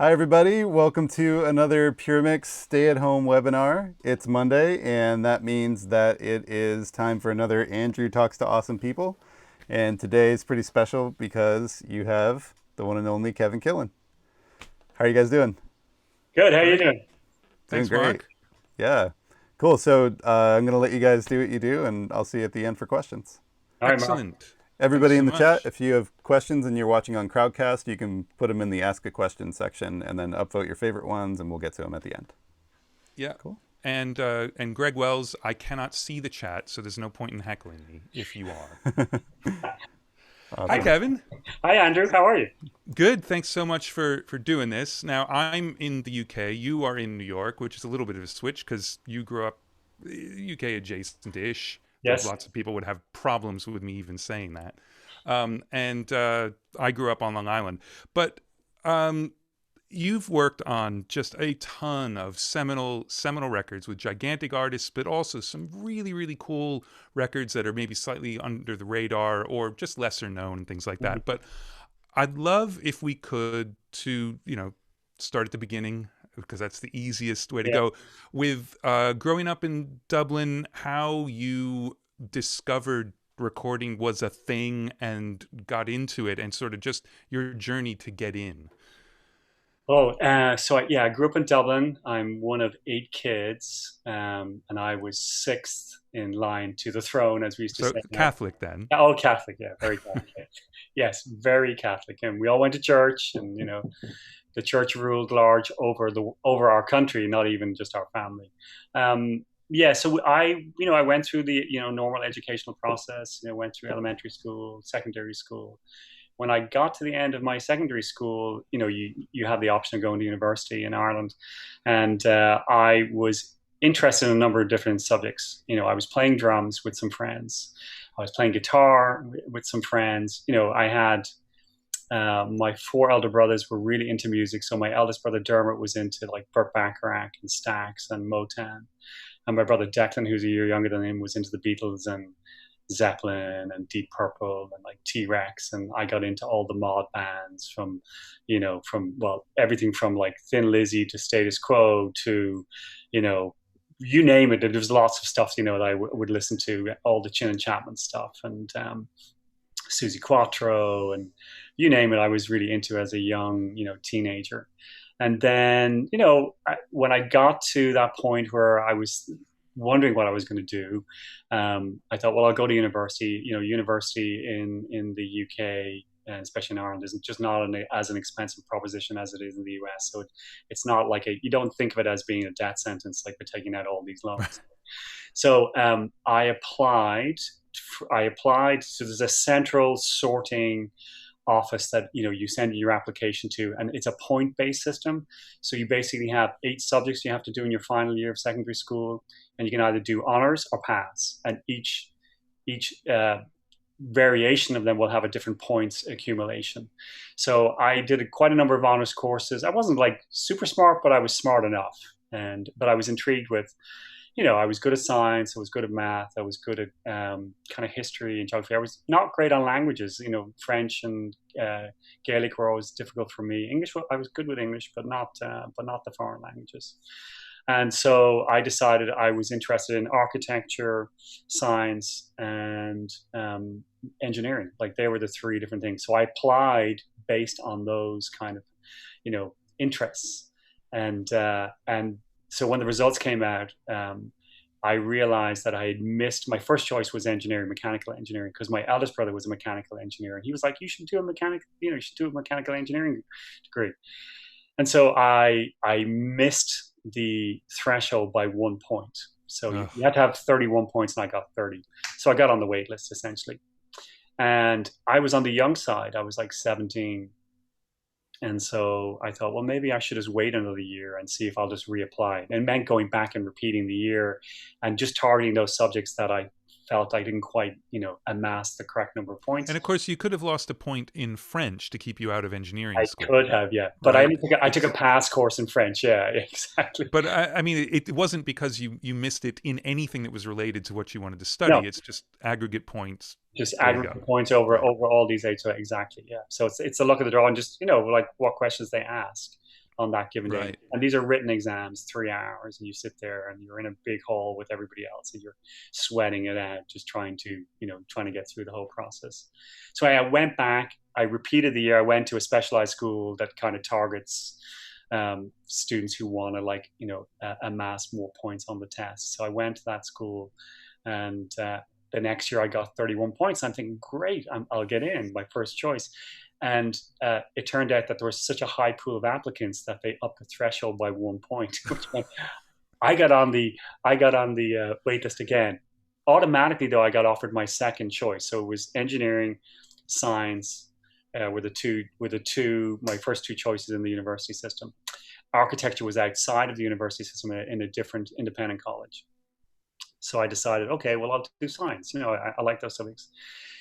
Hi, everybody. Welcome to another Puremix stay-at-home webinar. It's Monday, and that means that it is time for another Andrew Talks to Awesome People. And today is pretty special because you have the one and only Kevin Killen. How are you guys doing? Good. How are you Great. doing? Doing Thanks, great. Mark. Yeah. Cool. So I'm going to let you guys do what you do, and I'll see you at the end for questions. All right, Mark. Excellent. Thanks Everybody so in the chat, much. if you have questions and you're watching on Crowdcast, you can put them in the Ask a Question section and then upvote your favorite ones, and we'll get to them at the end. Yeah. Cool. And Greg Wells, I cannot see the chat, so there's no point in heckling me if you are. Hi, Awesome. Kevin. Hi, Andrew. How are you? Good. Thanks so much for doing this. Now, I'm in the UK. You are in New York, which is a little bit of a switch because you grew up UK adjacent-ish, though Yes. lots of people would have problems with me even saying that. And I grew up on Long Island. But you've worked on just a ton of seminal records with gigantic artists, but also some really cool records that are maybe slightly under the radar or just lesser known and things like Mhm. that. But I'd love if we could to start at the beginning because that's the easiest way to Yeah. go with growing up in Dublin, how you discovered recording was a thing and got into it, and sort of just your journey to get in. I grew up in Dublin. I'm one of eight kids, and I was sixth in line to the throne, as we used to So say. Catholic then. All Catholic, yeah, very Catholic. Yes, very Catholic, and we all went to church, and the church ruled large over our country, not even just our family. I went through the normal educational process. Went through elementary school, secondary school. When I got to the end of my secondary school, you had the option of going to university in Ireland, and I was interested in a number of different subjects. I was playing drums with some friends. I was playing guitar with some friends. I had my four elder brothers were really into music. So my eldest brother Dermot was into like Burt Bacharach and Stax and Motown, and my brother Declan, who's a year younger than him, was into the Beatles and Zeppelin and Deep Purple and like T Rex, and I got into all the mod bands from everything from like Thin Lizzy to Status Quo to, you know, you name it. There was lots of stuff that I would listen to, all the Chin and Chapman stuff and Susie Quattro and you name it. I was really into as a young teenager. And then, when I got to that point where I was wondering what I was going to do, I thought, well, I'll go to university. University in the UK, and especially in Ireland, isn't just not as an expensive proposition as it is in the US. So it's not like you don't think of it as being a death sentence, like we're taking out all these loans. So I applied. I applied. So there's a central sorting office that you send your application to, and it's a point-based system. So you basically have eight subjects you have to do in your final year of secondary school, and you can either do honors or pass, and each variation of them will have a different points accumulation. So I did quite a number of honors courses. I wasn't like super smart, but I was smart enough, and but I was intrigued with I was good at science, I was good at math, I was good at kind of history and geography. I was not great on languages. French and Gaelic were always difficult for me. English, I was good with English, but not the foreign languages. And so I decided I was interested in architecture, science, and engineering. Like they were the three different things. So I applied based on those kind of interests, and so when the results came out, I realized that I had missed. My first choice was engineering, mechanical engineering, because my eldest brother was a mechanical engineer, and he was like, "You should do a you should do a mechanical engineering degree." And so I missed the threshold by 1 point. So you, Ugh. you had to have 31 points, and I got 30. So I got on the wait list essentially, and I was on the young side. I was like 17, and so I thought, well, maybe I should just wait another year and see if I'll just reapply. And it meant going back and repeating the year and just targeting those subjects that I felt I didn't quite, amass the correct number of And points. of course, you could have lost a point in French to keep you out of I engineering could school, have, yeah, but right? I took a pass course in French. Yeah, exactly. But I mean, it wasn't because you missed it in anything that was related to what you wanted to No, study. It's just aggregate points. just There you go. aggregate points over Right. over all these eight. So exactly, yeah. So it's a luck of the draw, and just like what questions they ask on that given day. Right. And these are written exams, 3 hours, and you sit there and you're in a big hall with everybody else and you're sweating it out, just trying to get through the whole process. So I went back, I repeated the year. I went to a specialized school that kind of targets students who want to amass more points on the test. So I went to that school, and the next year I got 31 points. I'm thinking, great, I'll get in, my first choice. And it turned out that there was such a high pool of applicants that they upped the threshold by 1 point. I got on the wait list again. Automatically, though, I got offered my second choice. So it was engineering, science, were my first two choices in the university system. Architecture was outside of the university system in a different independent college. So I decided, okay, well, I'll do science. I like those subjects.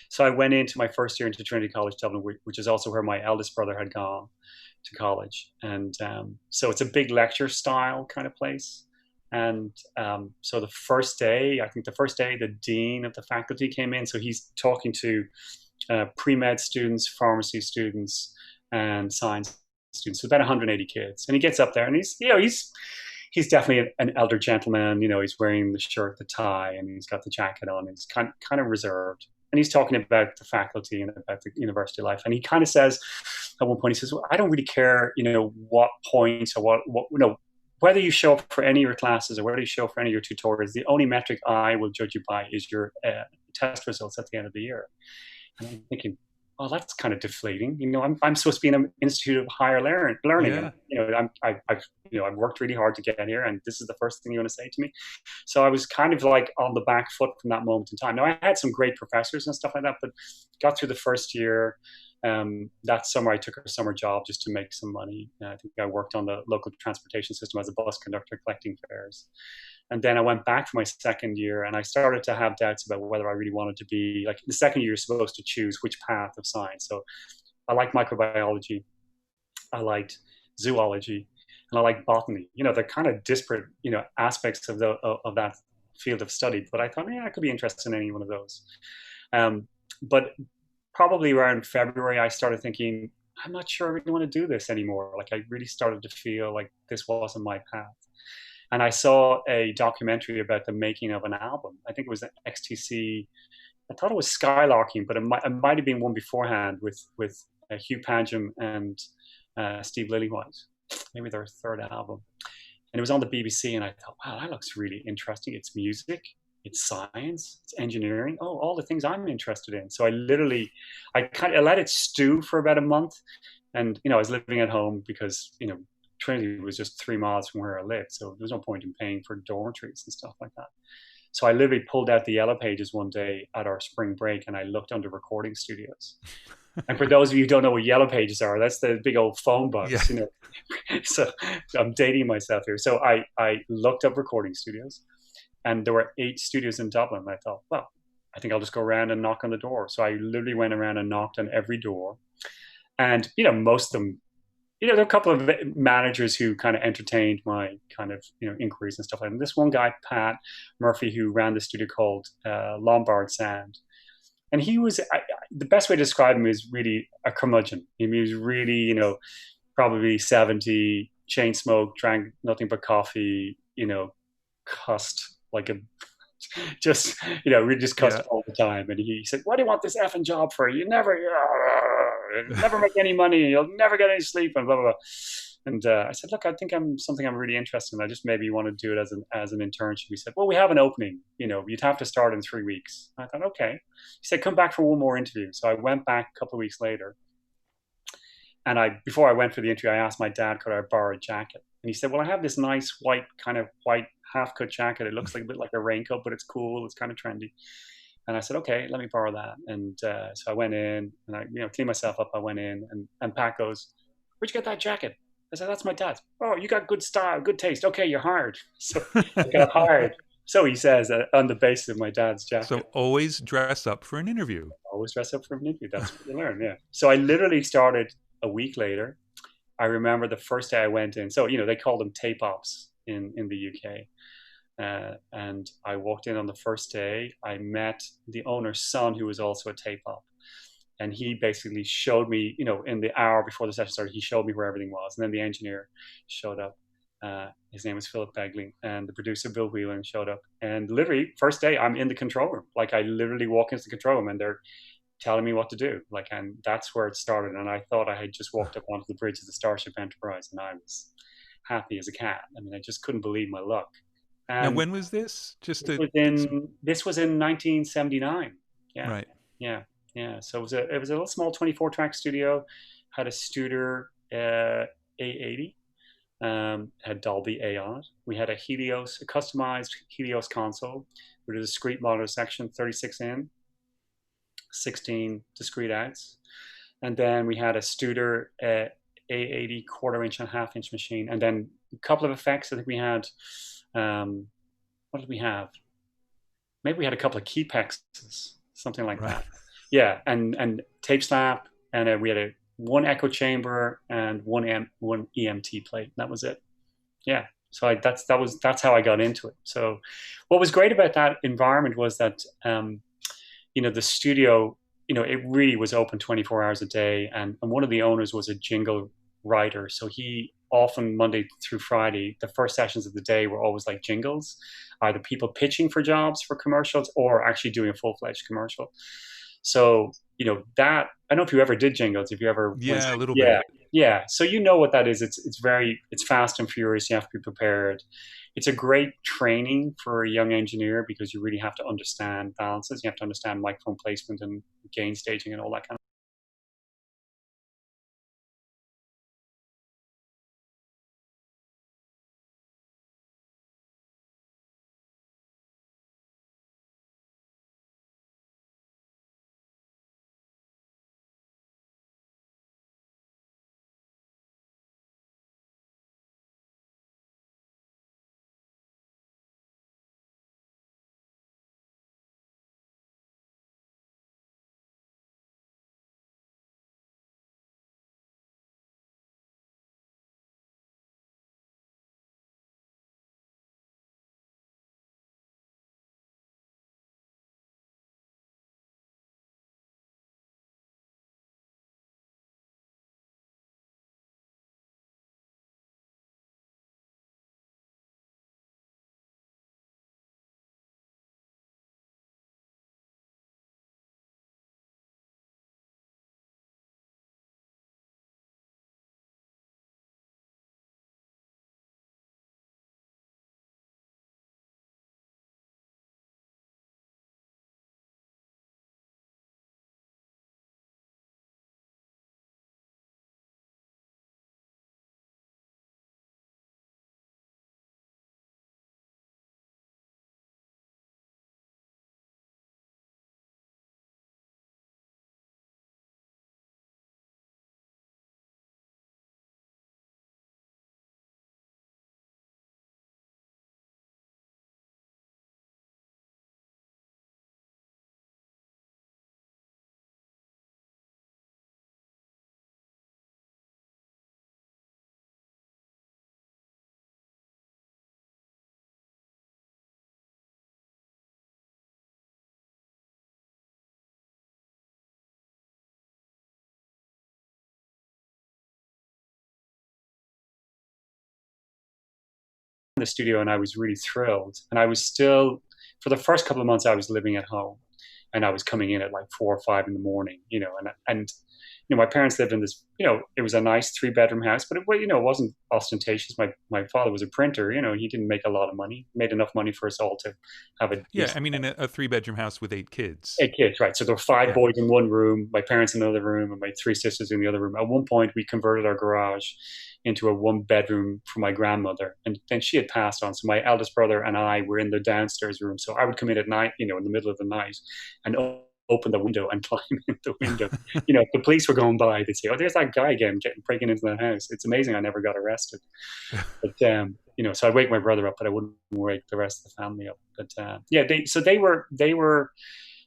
So I went into my first year into Trinity College Dublin, which is also where my eldest brother had gone to college. And so it's a big lecture style kind of place. And so the first day, the dean of the faculty came in. So he's talking to pre-med students, pharmacy students, and science students. So about 180 kids. And he gets up there, and he's definitely an elder gentleman. He's wearing the shirt, the tie, and he's got the jacket on. And he's kind of reserved. And he's talking about the faculty and about the university life. And he kind of says, at one point, he says, well, I don't really care, what points or what whether you show up for any of your classes or whether you show up for any of your tutorials. The only metric I will judge you by is your test results at the end of the year. And I'm thinking, oh, that's kind of deflating. I'm supposed to be in an institute of higher learning. Yeah. And, I've worked really hard to get here, and this is the first thing you want to say to me. So I was kind of like on the back foot from that moment in time. Now, I had some great professors and stuff like that, but got through the first year. That summer, I took a summer job just to make some money. I think I worked on the local transportation system as a bus conductor, collecting fares. And then I went back for my second year, and I started to have doubts about whether I really wanted to be, like, the second year you're supposed to choose which path of science. So I liked microbiology, I liked zoology, and I liked botany. They're kind of disparate, aspects of that field of study. But I thought, I could be interested in any one of those. But probably around February, I started thinking, I'm not sure I really want to do this anymore. Like, I really started to feel like this wasn't my path. And I saw a documentary about the making of an album. I think it was an XTC. I thought it was Skylarking, but it might have been one beforehand with Hugh Padgham and Steve Lillywhite, maybe their third album. And it was on the BBC, and I thought, wow, that looks really interesting. It's music, it's science, it's engineering, all the things I'm interested in. So I let it stew for about a month. And, I was living at home because, Trinity was just 3 miles from where I lived. So there was no point in paying for dormitories and stuff like that. So I literally pulled out the Yellow Pages one day at our spring break, and I looked under recording studios. And for those of you who don't know what Yellow Pages are, that's the big old phone books, Yeah. So I'm dating myself here. So I looked up recording studios, and there were 8 studios in Dublin. And I thought, well, I think I'll just go around and knock on the door. So I literally went around and knocked on every door. And, most of them, there are a couple of managers who kind of entertained my kind of, inquiries and stuff like that. And this one guy, Pat Murphy, who ran the studio called Lombard Sound. And he was, the best way to describe him is really a curmudgeon. He was really, probably 70, chain smoked, drank nothing but coffee, cussed like a, just, really just cussed all the time. And he said, what do you want this effing job for? You never make any money. You'll never get any sleep, and blah, blah, blah. And I said, look, I think I'm really interested in. I just maybe want to do it as an internship. He said, well, we have an opening. You'd have to start in 3 weeks. I thought, okay. He said, come back for one more interview. So I went back a couple of weeks later. And before I went for the interview, I asked my dad, could I borrow a jacket? And he said, well, I have this nice white half-cut jacket. It looks like a bit like a raincoat, but it's cool. It's kind of trendy. And I said, okay, let me borrow that. And so I went in, and I cleaned myself up. I went in, and Pat goes, where'd you get that jacket? I said, that's my dad's. Oh, you got good style, good taste. Okay, you're hired. So I got hired. So he says, on the basis of my dad's jacket. So always dress up for an interview. Always dress up for an interview. That's what you learn, yeah. So I literally started a week later. I remember the first day I went in. So, they call them tape ops in the UK. And I walked in on the first day. I met the owner's son, who was also a tape op. And he basically showed me, in the hour before the session started, he showed me where everything was. And then the engineer showed up. His name was Philip Begley, and the producer Bill Whelan showed up. And literally, first day, I'm in the control room. Like, I literally walk into the control room, and they're telling me what to do. Like, and that's where it started. And I thought I had just walked up onto the bridge of the Starship Enterprise, and I was happy as a cat. I mean, I just couldn't believe my luck. Now, And when was this? Just to this was in 1979. Yeah, right. yeah, yeah. So it was a little small 24-track studio. Had a Studer A80. Had Dolby A on it. We had a customized Helios console with a discrete monitor section, 36 in, 16 discrete outs. And then we had a Studer A80 quarter-inch and half-inch machine. And then a couple of effects. I think we had, what did we have? Maybe we had a couple of Keypexes, something like that. Yeah, and tape slap, and we had one echo chamber and one EMT plate. That was it. Yeah. So that's how I got into it. So what was great about that environment was that, the studio, it really was open 24 hours a day. And one of the owners was a jingle writer. So he often, Monday through Friday, the first sessions of the day were always like jingles, either people pitching for jobs for commercials or actually doing a full-fledged commercial. So, that, I don't know if you ever did jingles, if you ever. Yeah, a little bit. Yeah. So what that is. It's fast and furious. You have to be prepared. It's a great training for a young engineer because you really have to understand balances. You have to understand microphone placement and gain staging and all that kind of. The studio, and I was really thrilled. And I was still, for the first couple of months, I was living at home, and I was coming in at like 4 or 5 in the morning, and my parents lived in this, it was a nice 3-bedroom house, but it wasn't ostentatious. My father was a printer, he didn't make a lot of money, made enough money for us all to have a. Yeah, I mean, in a 3-bedroom house with 8 kids. 8 kids, right. So there were 5 boys in one room, my parents in another room, and my 3 sisters in the other room. At one point, we converted our garage into a 1-bedroom for my grandmother. And then she had passed on. So my eldest brother and I were in the downstairs room. So I would come in at night, in the middle of the night, and open the window and climb in the window. If the police were going by, they'd say, "Oh, there's that guy again breaking into the house." It's amazing I never got arrested. But so I'd wake my brother up, but I wouldn't wake the rest of the family up. But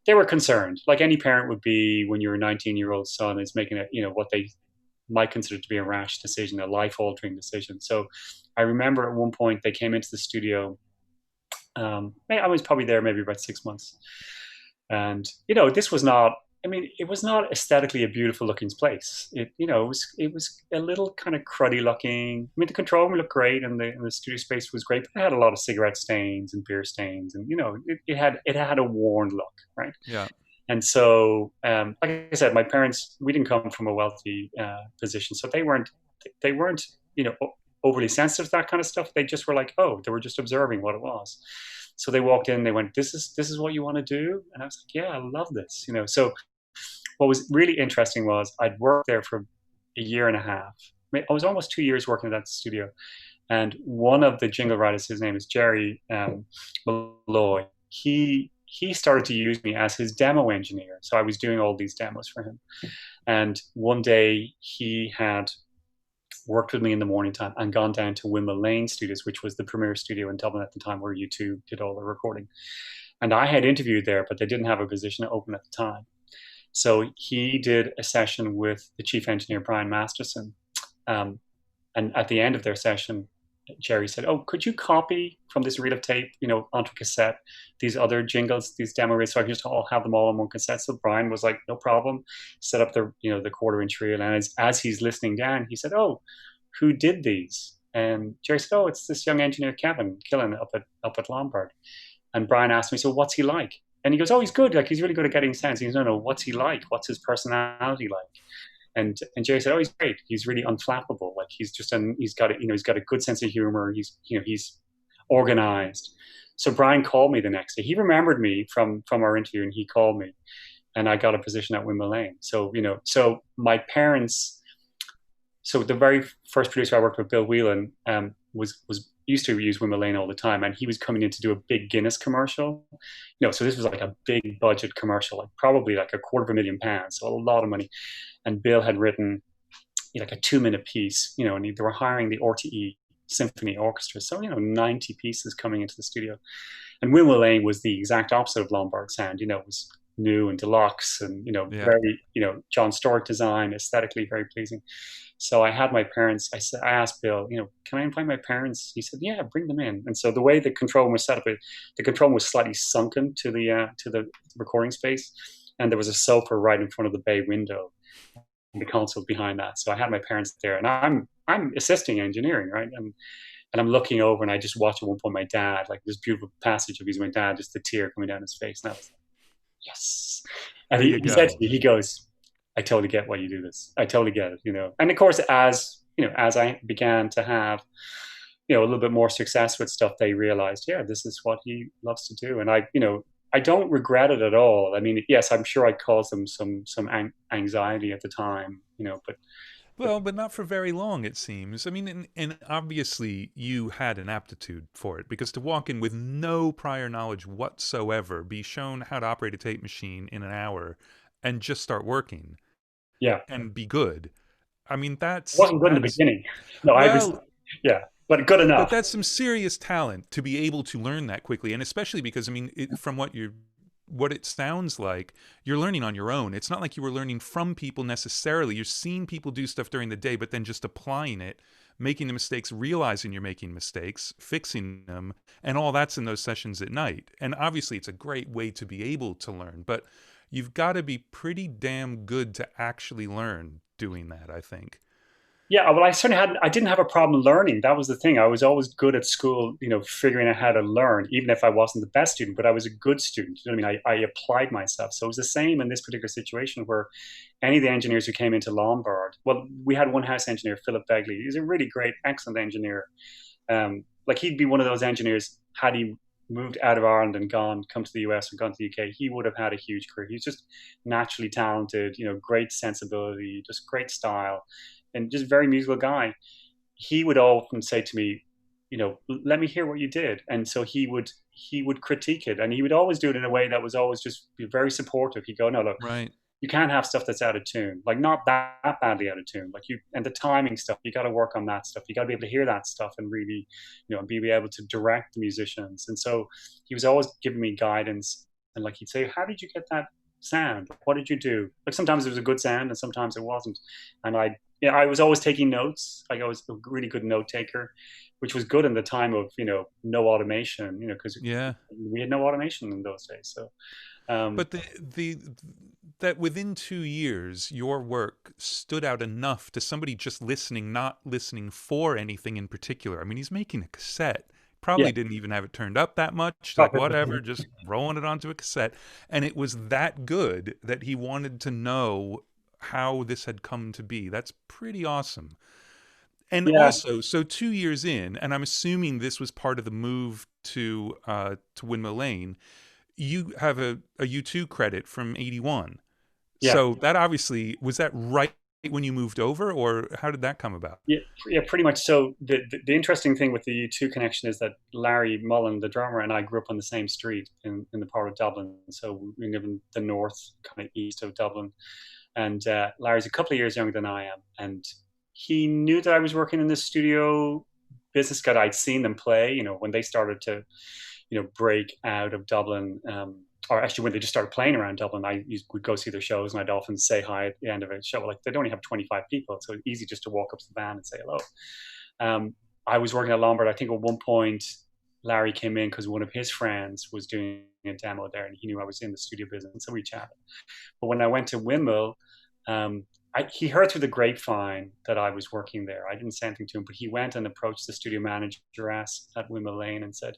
they were concerned, like any parent would be when your 19-year-old son is making what they might consider to be a rash decision, a life-altering decision. So I remember at one point they came into the studio. I was probably there maybe about 6 months. And, this was not I mean, it was not aesthetically a beautiful looking place. It was a little kind of cruddy looking. I mean, the control room looked great, and the studio space was great, but it had a lot of cigarette stains and beer stains, and it had a worn look, right? Yeah. And so, like I said, my parents, we didn't come from a wealthy position, so they weren't overly sensitive to that kind of stuff. They just were like, oh, they were just observing what it was. So they walked in, they went, this is what you want to do? And I was like, yeah, I love this. So what was really interesting was I'd worked there for a year and a half. I was almost 2 years working at that studio. And one of the jingle writers, his name is Jerry Malloy, he started to use me as his demo engineer. So I was doing all these demos for him. And one day he had worked with me in the morning time and gone down to Windmill Lane Studios, which was the premier studio in Dublin at the time where U2 did all the recording. And I had interviewed there, but they didn't have a position open at the time. So he did a session with the chief engineer, Brian Masterson. And at the end of their session, Jerry said, oh, could you copy from this reel of tape, onto cassette, these other jingles, these demo reels, so I can just have them all on one cassette? So Brian was like, no problem, set up the 1/4-inch reel. And as he's listening down, he said, oh, who did these? And Jerry said, oh, it's this young engineer, Kevin Killen up at Lombard. And Brian asked me, so what's he like? And he goes, oh, he's good. Like, he's really good at getting sounds. He goes, no, what's he like? What's his personality like? And Jerry said, oh, he's great. He's really unflappable. Like, he's got a good sense of humor. He's organized. So Brian called me the next day. He remembered me from our interview, and he called me, and I got a position at Windmill Lane. So, so my parents, so the very first producer I worked with, Bill Whelan, used to use Windmill Lane all the time, and he was coming in to do a big Guinness commercial. So this was like a big budget commercial, like probably like £250,000, so a lot of money. And Bill had written like a 2-minute piece, and they were hiring the RTE Symphony Orchestra. So, 90 pieces coming into the studio. And Windmill Lane was the exact opposite of Lombard sound. It was new and deluxe and, very, John Stewart design, aesthetically very pleasing. So I had my parents, I asked Bill, can I invite my parents? He said, yeah, bring them in. And so the way the control room was set up, the control room was slightly sunken to the recording space. And there was a sofa right in front of the bay window, and the console behind that. So I had my parents there, and I'm assisting engineering, right? And I'm looking over, and I just watched at one point my dad, like this beautiful passage of my dad, just the tear coming down his face. And I was like, yes. And he said to me, he goes, I totally get why you do this. I totally get it, And of course, as I began to have, a little bit more success with stuff, they realized, yeah, this is what he loves to do. And I don't regret it at all. I mean, yes, I'm sure I caused them some anxiety at the time, but. Well, but not for very long, it seems. I mean, and obviously you had an aptitude for it, because to walk in with no prior knowledge whatsoever, be shown how to operate a tape machine in an hour, and just start working, and be good. I mean, it wasn't good in the beginning. No, I was, but good enough. But that's some serious talent to be able to learn that quickly, and especially because, I mean, from what it sounds like, you're learning on your own. It's not like you were learning from people necessarily. You're seeing people do stuff during the day, but then just applying it, making the mistakes, realizing you're making mistakes, fixing them, and all that's in those sessions at night. And obviously it's a great way to be able to learn, but you've got to be pretty damn good to actually learn doing that, I think. Yeah, well, I didn't have a problem learning. That was the thing. I was always good at school, figuring out how to learn, even if I wasn't the best student, but I was a good student. You know what I mean? I applied myself. So it was the same in this particular situation, where any of the engineers who came into Lombard, well, we had one house engineer, Philip Begley. He's a really great, excellent engineer. Like, he'd be one of those engineers, had he moved out of Ireland and come to the US or gone to the UK, he would have had a huge career. He's just naturally talented, great sensibility, just great style, and just very musical guy. He would often say to me, let me hear what you did. And so he would critique it, and he would always do it in a way that was always just very supportive. He'd go, no, look, right, you can't have stuff that's out of tune, like not that badly out of tune. Like, and the timing stuff, you got to work on that stuff. You got to be able to hear that stuff and really, and be able to direct the musicians. And so he was always giving me guidance, and like, he'd say, how did you get that sound? What did you do? Like, sometimes it was a good sound and sometimes it wasn't. And I was always taking notes. Like, I was a really good note taker, which was good in the time of, no automation, because we had no automation in those days. So, But the that within 2 years, your work stood out enough to somebody just listening, not listening for anything in particular. I mean, he's making a cassette. Yeah. Probably didn't even have it turned up that much, like whatever, just rolling it onto a cassette. And it was that good that he wanted to know how this had come to be. That's pretty awesome. And Yeah. also, so 2 years in, and I'm assuming this was part of the move to Windmill Lane, you have a U2 credit from 81. Yeah. So that obviously, was that right when you moved over, or how did that come about? Yeah, pretty much. So the interesting thing with the U2 connection is that Larry Mullen, the drummer, and I grew up on the same street in the part of Dublin. So we live in the north, kind of east of Dublin. And Larry's a couple of years younger than I am. And he knew that I was working in this studio business, because I'd seen them play, when they started to, break out of Dublin, or actually when they just started playing around Dublin. I would go see their shows, and I'd often say hi at the end of a show. Like, they'd only have 25 people, so it's easy just to walk up to the band and say hello. I was working at Lombard. I think at one point Larry came in because one of his friends was doing a demo there, and he knew I was in the studio business, and so we chatted. But when I went to Windmill, he heard through the grapevine that I was working there. I didn't say anything to him, but he went and approached the studio manager at Windmill Lane and said,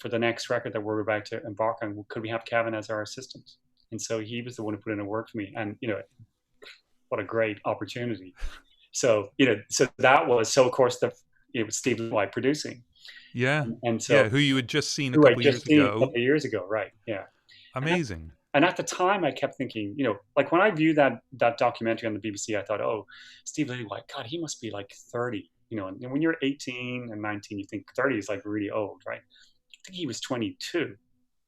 for the next record that we're about to embark on, could we have Kevin as our assistant? And so he was the one who put in a word for me. And, what a great opportunity. So, so that was, so of course, it was Steve White producing. Yeah. And so, who you had just seen a couple years ago. Right. Yeah. Amazing. And at the time, I kept thinking, like when I viewed that documentary on the BBC, I thought, oh, Steve White, God, he must be like 30. And when you're 18 and 19, you think 30 is like really old, right? I think he was 22.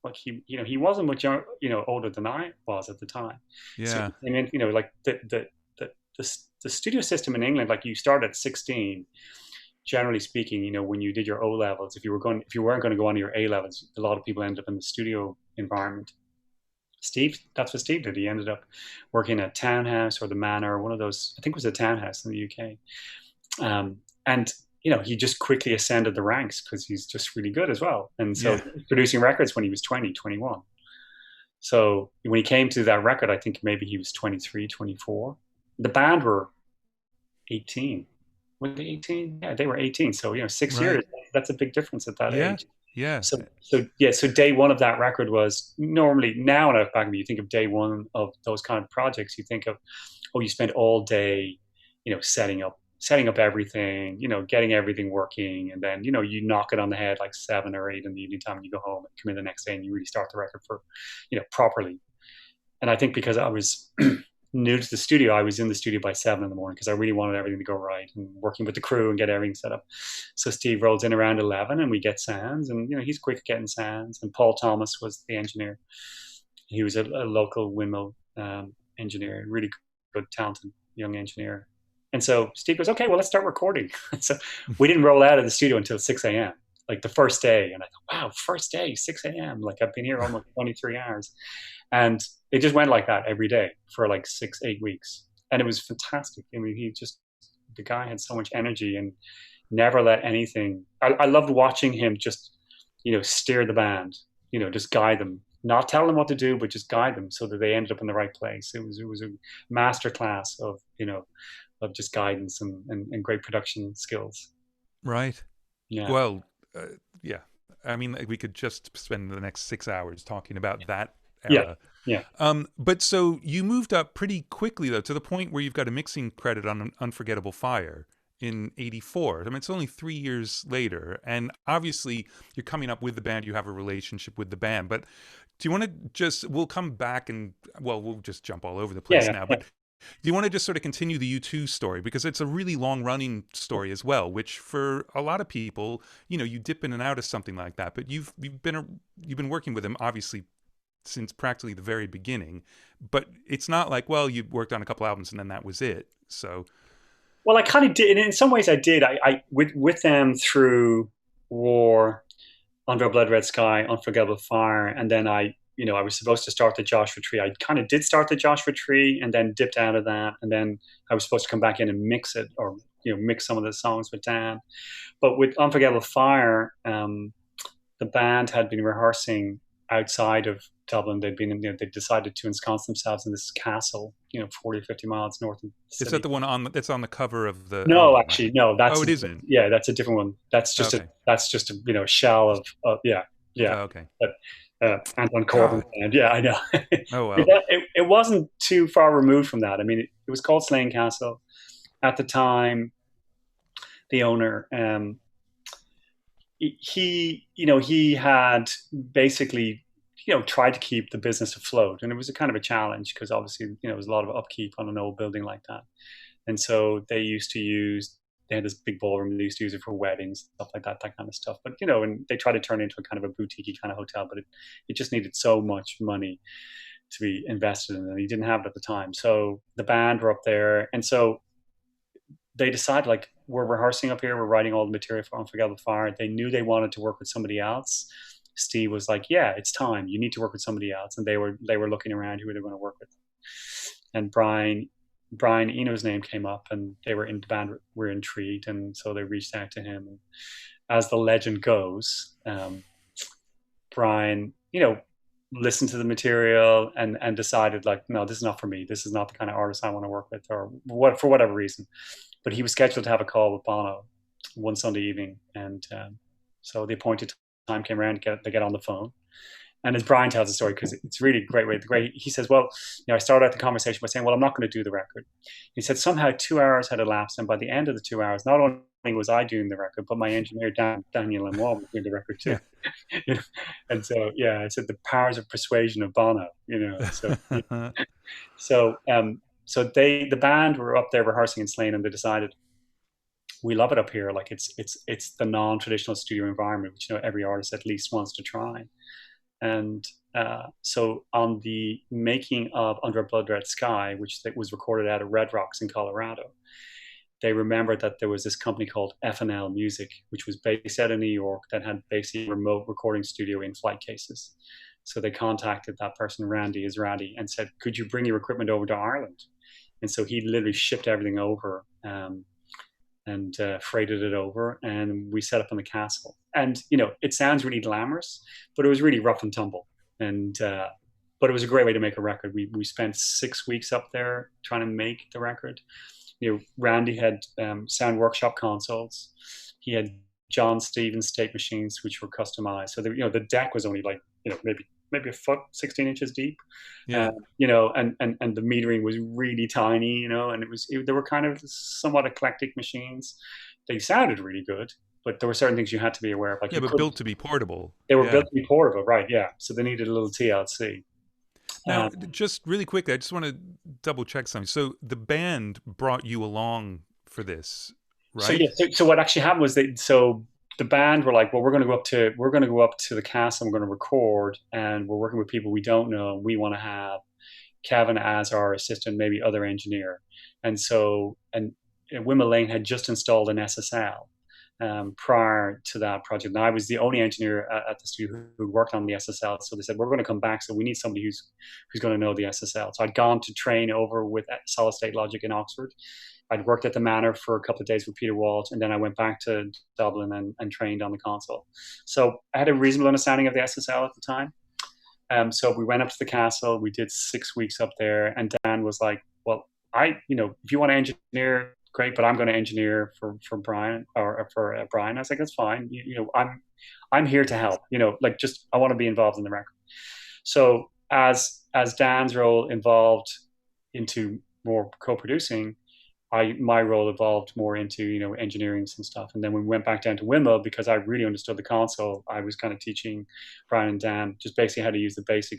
Like he wasn't much older than I was at the time. Yeah. So, and like the studio system in England, like you start at 16. Generally speaking, when you did your O levels, if you weren't going to go on to your A levels, a lot of people ended up in the studio environment. That's what Steve did. He ended up working at Townhouse or the Manor, or one of those. I think it was a Townhouse in the UK. And he just quickly ascended the ranks because he's just really good as well. And so he was producing records when he was 20, 21. So when he came to that record, I think maybe he was 23, 24. The band were 18. Were they 18? Yeah, they were 18. So, 6 years, that's a big difference at that age. Yeah. So day one of that record was normally, now when I look back at it, you think of day one of those kind of projects, you think of, you spent all day, setting up everything, getting everything working. And then, you knock it on the head like 7 or 8 in the evening time, and you go home and come in the next day and you really start the record for, properly. And I think because I was new to the studio, I was in the studio by 7 in the morning because I really wanted everything to go right, and working with the crew and get everything set up. So Steve rolls in around 11 and we get sounds, and, he's quick at getting sounds. And Paul Thomas was the engineer. He was a local Windmill engineer, really good, talented young engineer. And so Steve goes, okay, well, let's start recording. So we didn't roll out of the studio until 6 a.m., like the first day. And I thought, wow, first day, 6 a.m. Like I've been here almost 23 hours. And it just went like that every day for like 6-8 weeks. And it was fantastic. I mean, the guy had so much energy and never let anything. I loved watching him just, steer the band, just guide them, not tell them what to do, but just guide them so that they ended up in the right place. It was a masterclass of, of just guidance and great production skills. Right. Yeah. Well, yeah. I mean, we could just spend the next 6 hours talking about that era. Yeah. But so you moved up pretty quickly, though, to the point where you've got a mixing credit on Unforgettable Fire in 84. I mean, it's only 3 years later. And obviously, you're coming up with the band. You have a relationship with the band. But do you want to we'll come back and, we'll just jump all over the place now. But do you want to just sort of continue the U2 story? Because it's a really long-running story as well, which for a lot of people, you dip in and out of something like that. But you've been working with them, obviously, since practically the very beginning. But it's not like, you worked on a couple albums and then that was it. So, well, I kind of did. And in some ways I did. I with them through War, Under a Blood Red Sky, Unforgettable Fire, and then I was supposed to start the Joshua Tree. I kind of did start the Joshua Tree and then dipped out of that. And then I was supposed to come back in and mix it, or, mix some of the songs with Dan. But with Unforgettable Fire, the band had been rehearsing outside of Dublin. They'd been, they decided to ensconce themselves in this castle, 40 or 50 miles north of the Is city. that the one that's on the cover of the No, album? actually, no. That's it isn't. Yeah, that's a different one. That's just Okay. a shell of yeah. Oh, okay. But, Anton Corbin, God. and yeah, I know. Oh well. It wasn't too far removed from that. I mean, it was called Slane Castle at the time. The owner, he had basically, tried to keep the business afloat, and it was a kind of a challenge because obviously, there was a lot of upkeep on an old building like that, and so they had this big ballroom. They used to use it for weddings, stuff like that kind of stuff. But and they tried to turn it into a kind of a boutique kind of hotel, but it just needed so much money to be invested in, and he didn't have it at the time. So the band were up there, and so they decided, like, we're rehearsing up here, we're writing all the material for Unforgettable Fire. They knew they wanted to work with somebody else. Steve was like, yeah, it's time. You need to work with somebody else. And they were looking around who they were going to work with. And Brian Eno's name came up, and they were in the band, were intrigued, and so they reached out to him. And as the legend goes, Brian, listened to the material and decided, like, no, this is not for me. This is not the kind of artist I want to work with, or for whatever reason. But he was scheduled to have a call with Bono one Sunday evening, and so the appointed time came around. They get on the phone, and as Brian tells the story, because it's really great. He says, well, I started out the conversation by saying, well, I'm not going to do the record. He said somehow 2 hours had elapsed, and by the end of the 2 hours, not only was I doing the record, but my engineer Daniel Lenoir was doing the record too. Yeah. And so, yeah, I said the powers of persuasion of Bono. So the band were up there rehearsing in Slane, and they decided, we love it up here. Like, it's the non-traditional studio environment, which every artist at least wants to try. And so on the making of Under a Blood Red Sky, which was recorded out of Red Rocks in Colorado, they remembered that there was this company called F&L Music, which was based out of New York, that had basically a remote recording studio in flight cases. So they contacted that person, Randy Isradi, and said, could you bring your equipment over to Ireland? And so he literally shipped everything over and freighted it over, and we set up in the castle. And, it sounds really glamorous, but it was really rough and tumble. And but it was a great way to make a record. We spent 6 weeks up there trying to make the record. Randy had sound workshop consoles. He had John Stevens tape machines, which were customized. So the deck was only like maybe a foot, 16 inches deep. Yeah. And the metering was really tiny. And they were kind of somewhat eclectic machines. They sounded really good, but there were certain things you had to be aware of. Like, but built to be portable. They were built to be portable, right? Yeah. So they needed a little TLC. Now, just really quickly, I just want to double check something. So the band brought you along for this, right? So what actually happened was the band were like, well, we're going to go up to the castle. We're going to record, and we're working with people we don't know. We want to have Kevin as our assistant, maybe other engineer. And Windmill Lane had just installed an SSL prior to that project. And I was the only engineer at the studio who worked on the SSL. So they said, we're going to come back, so we need somebody who's going to know the SSL. So I'd gone to train over with Solid State Logic in Oxford. I'd worked at the Manor for a couple of days with Peter Walsh, and then I went back to Dublin and trained on the console. So I had a reasonable understanding of the SSL at the time. So we went up to the castle. We did 6 weeks up there, and Dan was like, well, if you want to engineer, great, but I'm going to engineer for Brian or for Brian. I was like, that's fine. I'm here to help. I want to be involved in the record. So as Dan's role evolved into more co-producing, my role evolved more into engineering some stuff. And then we went back down to Windmill, because I really understood the console. I was kind of teaching Brian and Dan just basically how to use the basic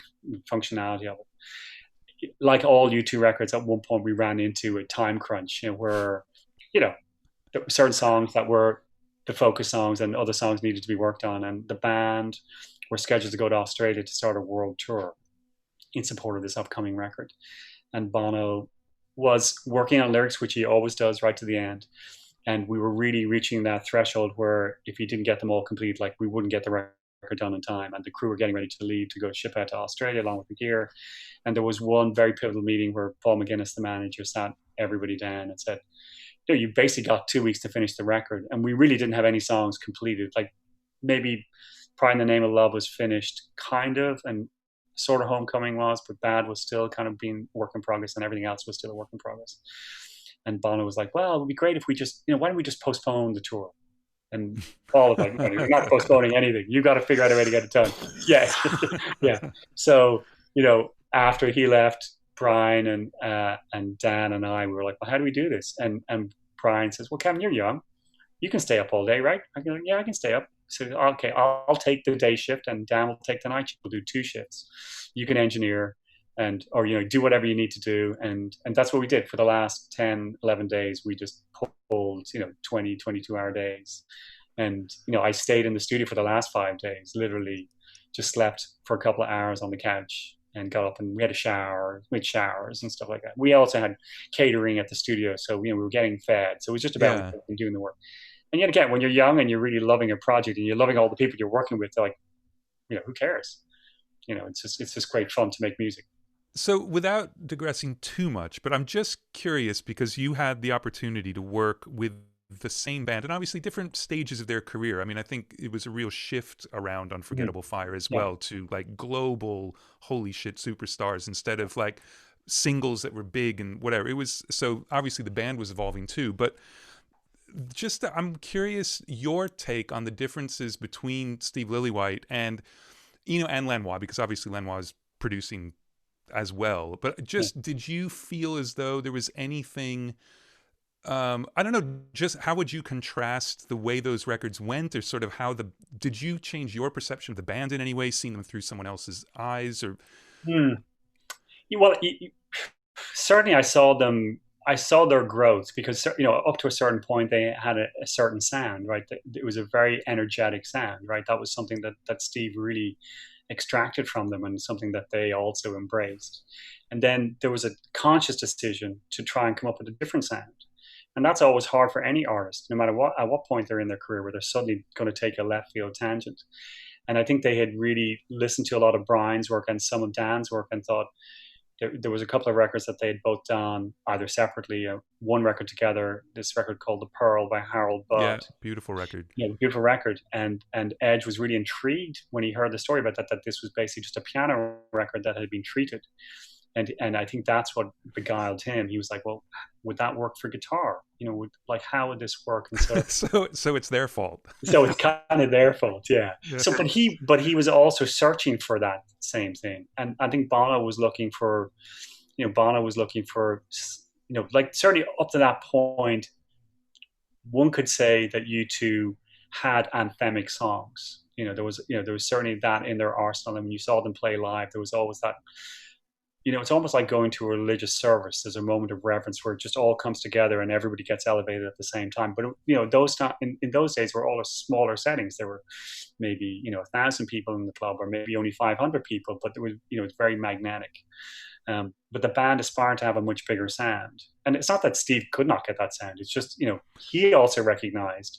functionality of it. Like all U2 records, at one point we ran into a time crunch, where there were certain songs that were the focus songs, and other songs needed to be worked on. And the band were scheduled to go to Australia to start a world tour in support of this upcoming record. And Bono was working on lyrics, which he always does right to the end. And we were really reaching that threshold where if he didn't get them all complete, like, we wouldn't get the record done in time. And the crew were getting ready to leave to go ship out to Australia along with the gear. And there was one very pivotal meeting where Paul McGuinness, the manager, sat everybody down and said, you've basically got 2 weeks to finish the record. And we really didn't have any songs completed. Like, maybe Pride in the Name of Love was finished kind of, and sort of Homecoming was, but Bad was still kind of being work in progress, and everything else was still a work in progress. And Bono was like, well, it would be great if we just, why don't we just postpone the tour? And Paul was like, no, you're not postponing anything. You got to figure out a way to get it done. Yeah. Yeah. So, after he left, Brian and Dan and I, we were like, well, how do we do this? And Brian says, well, Kevin, you're young. You can stay up all day, right? I go, yeah, I can stay up. So, okay, I'll take the day shift and Dan will take the night shift. We'll do 2 shifts. You can engineer or do whatever you need to do. And that's what we did for the last 10, 11 days. We just pulled, 20, 22-hour days. And, I stayed in the studio for the last 5 days, literally just slept for a couple of hours on the couch and got up, and we had a shower, we had showers and stuff like that. We also had catering at the studio. So, we were getting fed. So it was just about doing the work. And yet again, when you're young and you're really loving a project and you're loving all the people you're working with, they're like, who cares? It's just great fun to make music. So without digressing too much, but I'm just curious because you had the opportunity to work with the same band and obviously different stages of their career. I mean, I think it was a real shift around Unforgettable Fire as well to like global holy shit superstars instead of like singles that were big and whatever. It was, so obviously the band was evolving too, but just I'm curious your take on the differences between Steve Lillywhite and and Lanois, because obviously Lanois is producing as well. But just did you feel as though there was anything I don't know, just how would you contrast the way those records went, or sort of did you change your perception of the band in any way, seeing them through someone else's eyes? Or well, certainly I saw their growth, because up to a certain point they had a certain sound, right? It was a very energetic sound, right? That was something that Steve really extracted from them, and something that they also embraced. And then there was a conscious decision to try and come up with a different sound. And that's always hard for any artist, no matter at what point they're in their career, where they're suddenly going to take a left field tangent. And I think they had really listened to a lot of Brian's work and some of Dan's work, and thought there was a couple of records that they had both done either separately, one record together, this record called The Pearl by Harold Budd. Yeah, beautiful record. Yeah, beautiful record. And Edge was really intrigued when he heard the story about that this was basically just a piano record that had been treated. And I think that's what beguiled him. He was like, well, would that work for guitar? How would this work? And so it's their fault. So it's kind of their fault, yeah. So, but he was also searching for that same thing. And I think Bono was looking for, certainly up to that point, one could say that U2 had anthemic songs. There was certainly that in their arsenal. And when you saw them play live, there was always that. It's almost like going to a religious service. There's a moment of reverence where it just all comes together and everybody gets elevated at the same time. But in those days were all smaller settings. There were maybe 1,000 people in the club, or maybe only 500 people. But there was it's very magnetic. But the band aspired to have a much bigger sound. And it's not that Steve could not get that sound. It's just he also recognized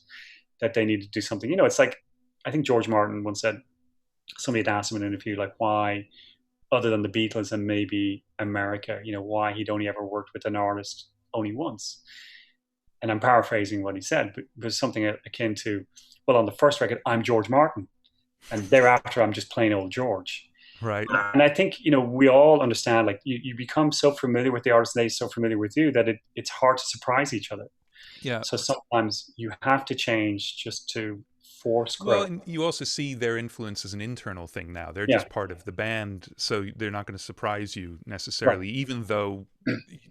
that they needed to do something. It's like, I think George Martin once said, somebody had asked him in an interview, like, why, other than the Beatles and maybe America, why he'd only ever worked with an artist only once. And I'm paraphrasing what he said, but it was something akin to, well, on the first record, I'm George Martin, and thereafter I'm just plain old George. Right. And I think, we all understand, like, you become so familiar with the artist, and they're so familiar with you, that it's hard to surprise each other. Yeah. So sometimes you have to change just to force growth. Well, and you also see their influence as an internal thing now. They're just part of the band, so they're not going to surprise you necessarily, right, even though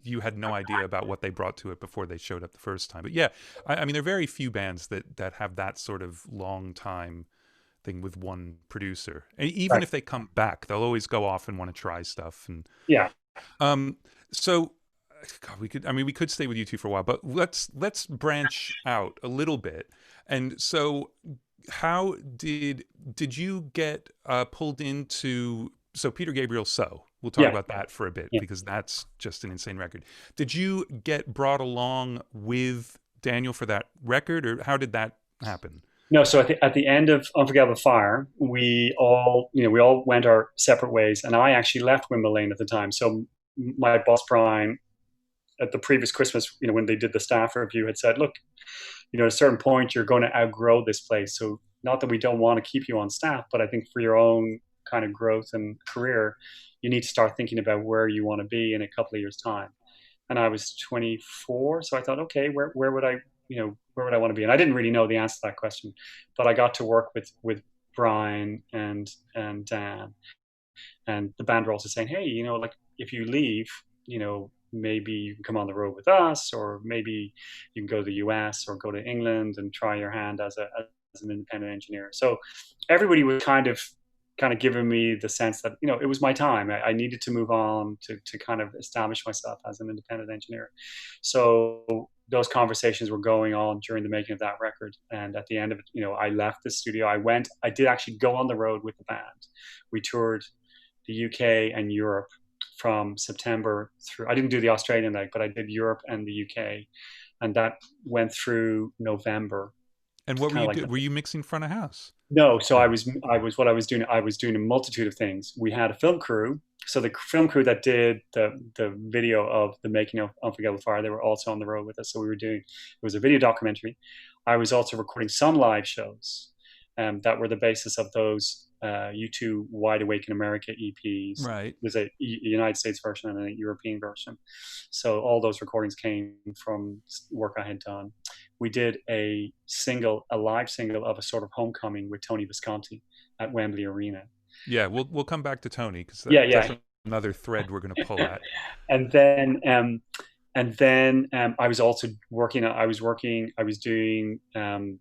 you had no idea about what they brought to it before they showed up the first time. But yeah, I mean, there are very few bands that have that sort of long time thing with one producer. And even right, if they come back, they'll always go off and want to try stuff. And so God, we could stay with you two for a while, but let's branch out a little bit. And so how did you get pulled into, so Peter Gabriel, so we'll talk about that for a bit, because that's just an insane record. Did you get brought along with Daniel for that record, or how did that happen? No, so at the end of Unforgettable Fire, we all went our separate ways, and I actually left Windmill at the time. So my boss Brian, at the previous Christmas, when they did the staff review, had said, look, at a certain point, you're going to outgrow this place. So not that we don't want to keep you on staff, but I think for your own kind of growth and career, you need to start thinking about where you want to be in a couple of years' time. And I was 24, so I thought, okay, where would I, where would I want to be? And I didn't really know the answer to that question, but I got to work with Brian and Dan, and the band were also saying, hey, like if you leave, maybe you can come on the road with us, or maybe you can go to the US or go to England and try your hand as an independent engineer. So everybody was kind of giving me the sense that, it was my time. I needed to move on to kind of establish myself as an independent engineer. So those conversations were going on during the making of that record. And at the end of it, I left the studio. I did actually go on the road with the band. We toured the UK and Europe from September through. I didn't do the Australian leg, but I did Europe and the UK. And that went through November. And what were you doing? Were you mixing front of house? No, so I was doing a multitude of things. We had a film crew. So the film crew that did the video of the making of Unforgettable Fire, they were also on the road with us. So it was a video documentary. I was also recording some live shows that were the basis of those U2 Wide Awake in America EPs. Right. There's a United States version and a European version. So all those recordings came from work I had done. We did a live single of A Sort of Homecoming with Tony Visconti at Wembley Arena. Yeah, we'll come back to Tony because that's another thread we're going to pull at. And then I was also working. I was doing Adam's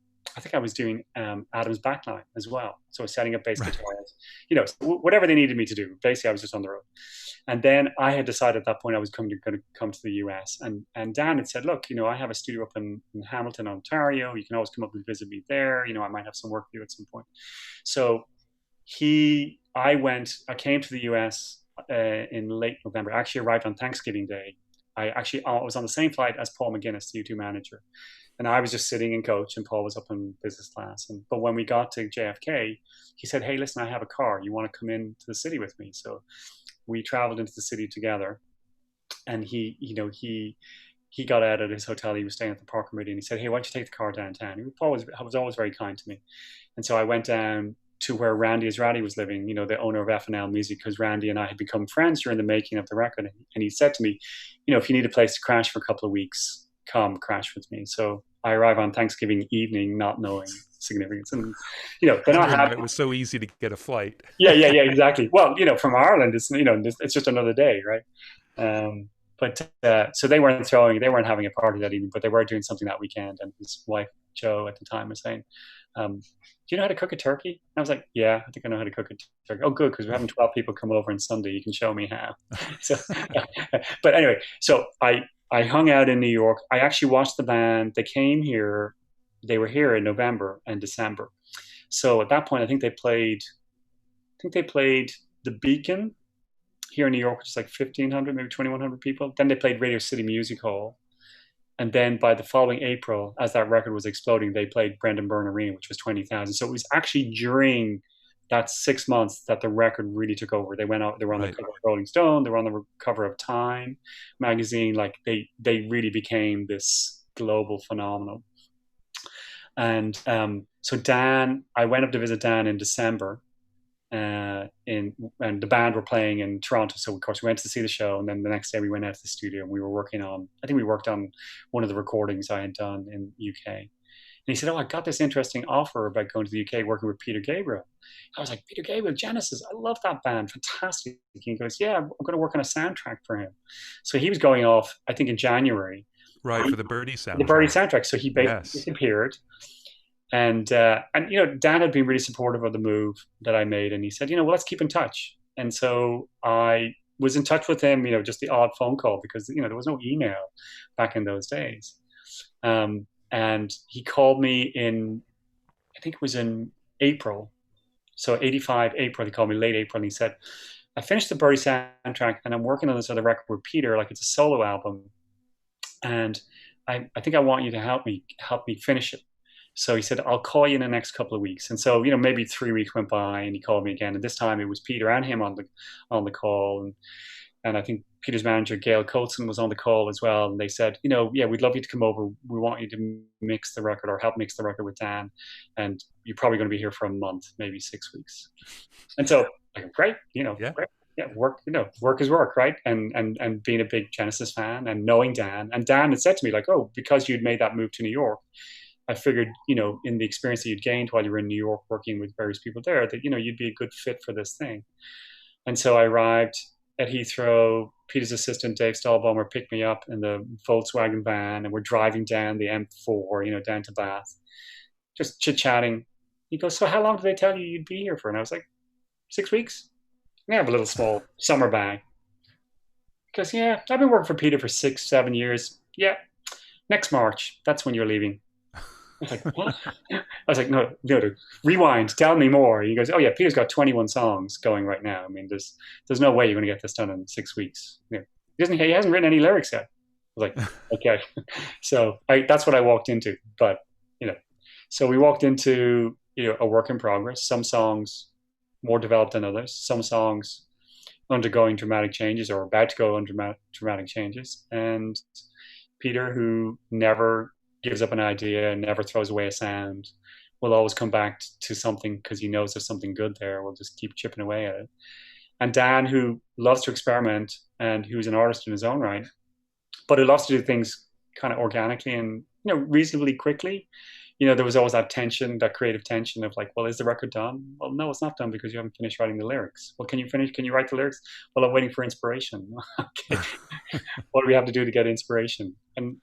backline as well. So setting up bass guitars, whatever they needed me to do. Basically, I was just on the road. And then I had decided at that point I was going to come to the US. And Dan had said, look, I have a studio up in Hamilton, Ontario. You can always come up and visit me there. I might have some work for you at some point. So I came to the US in late November. I actually arrived on Thanksgiving Day. I was on the same flight as Paul McGuinness, the U2 manager. And I was just sitting in coach and Paul was up in business class. But when we got to JFK, he said, hey, listen, I have a car. You want to come into the city with me? So we traveled into the city together. And he got out at his hotel. He was staying at the Park Meridian. He said, hey, why don't you take the car downtown? Paul was always very kind to me. And so I went down to where Randy Israeli was living, the owner of F&L Music, because Randy and I had become friends during the making of the record. And he said to me, if you need a place to crash for a couple of weeks, come crash with me. So I arrive on Thanksgiving evening, not knowing significance. And, it was so easy to get a flight. Yeah, exactly. Well, from Ireland, it's just another day, right? So they weren't having a party that evening, but they were doing something that weekend. And his wife, Jo, at the time was saying, do you know how to cook a turkey? I was like, yeah, I think I know how to cook a turkey. Oh, good, because we're having 12 people come over on Sunday. You can show me how. So, but anyway, so I hung out in New York. I actually watched the band. They came here. They were here in November and December. So at that point, I think they played the Beacon here in New York, which is like 1,500, maybe 2,100 people. Then they played Radio City Music Hall. And then by the following April, as that record was exploding, they played Brendan Byrne Arena, which was 20,000. So it was actually during that 6 months that the record really took over. They went out, they were on the cover of Rolling Stone, they were on the cover of Time magazine. Like they really became this global phenomenon. And so I went up to visit Dan in December, and the band were playing in Toronto. So of course we went to see the show, and then the next day we went out to the studio and we worked on one of the recordings I had done in UK. And he said, oh, I got this interesting offer about going to the UK working with Peter Gabriel. I was like, Peter Gabriel, Genesis, I love that band, fantastic. He goes, yeah, I'm going to work on a soundtrack for him. So he was going off, I think in January. Right, for the Birdie soundtrack. The Birdie soundtrack. So he basically disappeared. And Dan had been really supportive of the move that I made. And he said, well, let's keep in touch. And so I was in touch with him, just the odd phone call, because, there was no email back in those days. And he called me I think it was in April. So 85 April, he called me late April, and he said, I finished the Birdie soundtrack and I'm working on this other record with Peter, like it's a solo album. And I think I want you to help me finish it. So he said, I'll call you in the next couple of weeks. And so, maybe 3 weeks went by and he called me again. And this time it was Peter and him on the call. And I think Peter's manager, Gail Colson, was on the call as well. And they said, yeah, we'd love you to come over. We want you to mix the record or help mix the record with Dan. And you're probably going to be here for a month, maybe 6 weeks. And so, like, great, Yeah. great. Yeah, work, work is work, right? And being a big Genesis fan and knowing Dan. And Dan had said to me, like, oh, because you'd made that move to New York, I figured, in the experience that you'd gained while you were in New York working with various people there, that, you'd be a good fit for this thing. And so I arrived at Heathrow. Peter's assistant, Dave Stahlbaumer, picked me up in the Volkswagen van, and we're driving down the M4, down to Bath, just chit-chatting. He goes, so how long did they tell you you'd be here for? And I was like, 6 weeks. And I have a little small summer bag. Because, yeah, I've been working for Peter for 6-7 years. Yeah, next March, that's when you're leaving. I was like, what? I was like, no, rewind, tell me more. He goes, oh yeah, Peter's got 21 songs going right now. I mean, there's no way you're going to get this done in 6 weeks. He hasn't written any lyrics yet. I was like, okay. So that's what I walked into. But, so we walked into, a work in progress. Some songs more developed than others. Some songs undergoing dramatic changes or about to go under dramatic changes. And Peter, who never gives up an idea and never throws away a sound, will always come back to something because he knows there's something good there. We'll just keep chipping away at it. And Dan, who loves to experiment and who's an artist in his own right, but who loves to do things kind of organically and reasonably quickly. There was always that tension, that creative tension of like, well, is the record done? Well, no, it's not done because you haven't finished writing the lyrics. Well, can you write the lyrics? Well, I'm waiting for inspiration. Okay. What do we have to do to get inspiration? And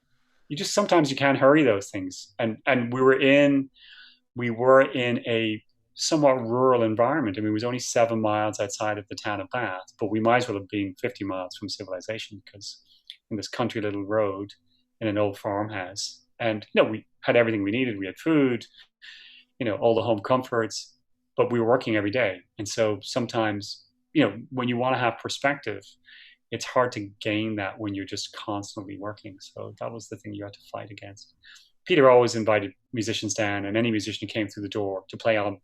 sometimes you can't hurry those things. And we were in a somewhat rural environment. I mean, it was only 7 miles outside of the town of Bath, but we might as well have been 50 miles from civilization, because in this country little road in an old farmhouse. And, we had everything we needed. We had food, all the home comforts, but we were working every day. And so sometimes, when you want to have perspective, it's hard to gain that when you're just constantly working. So that was the thing you had to fight against. Peter always invited musicians down, and any musician who came through the door to play on,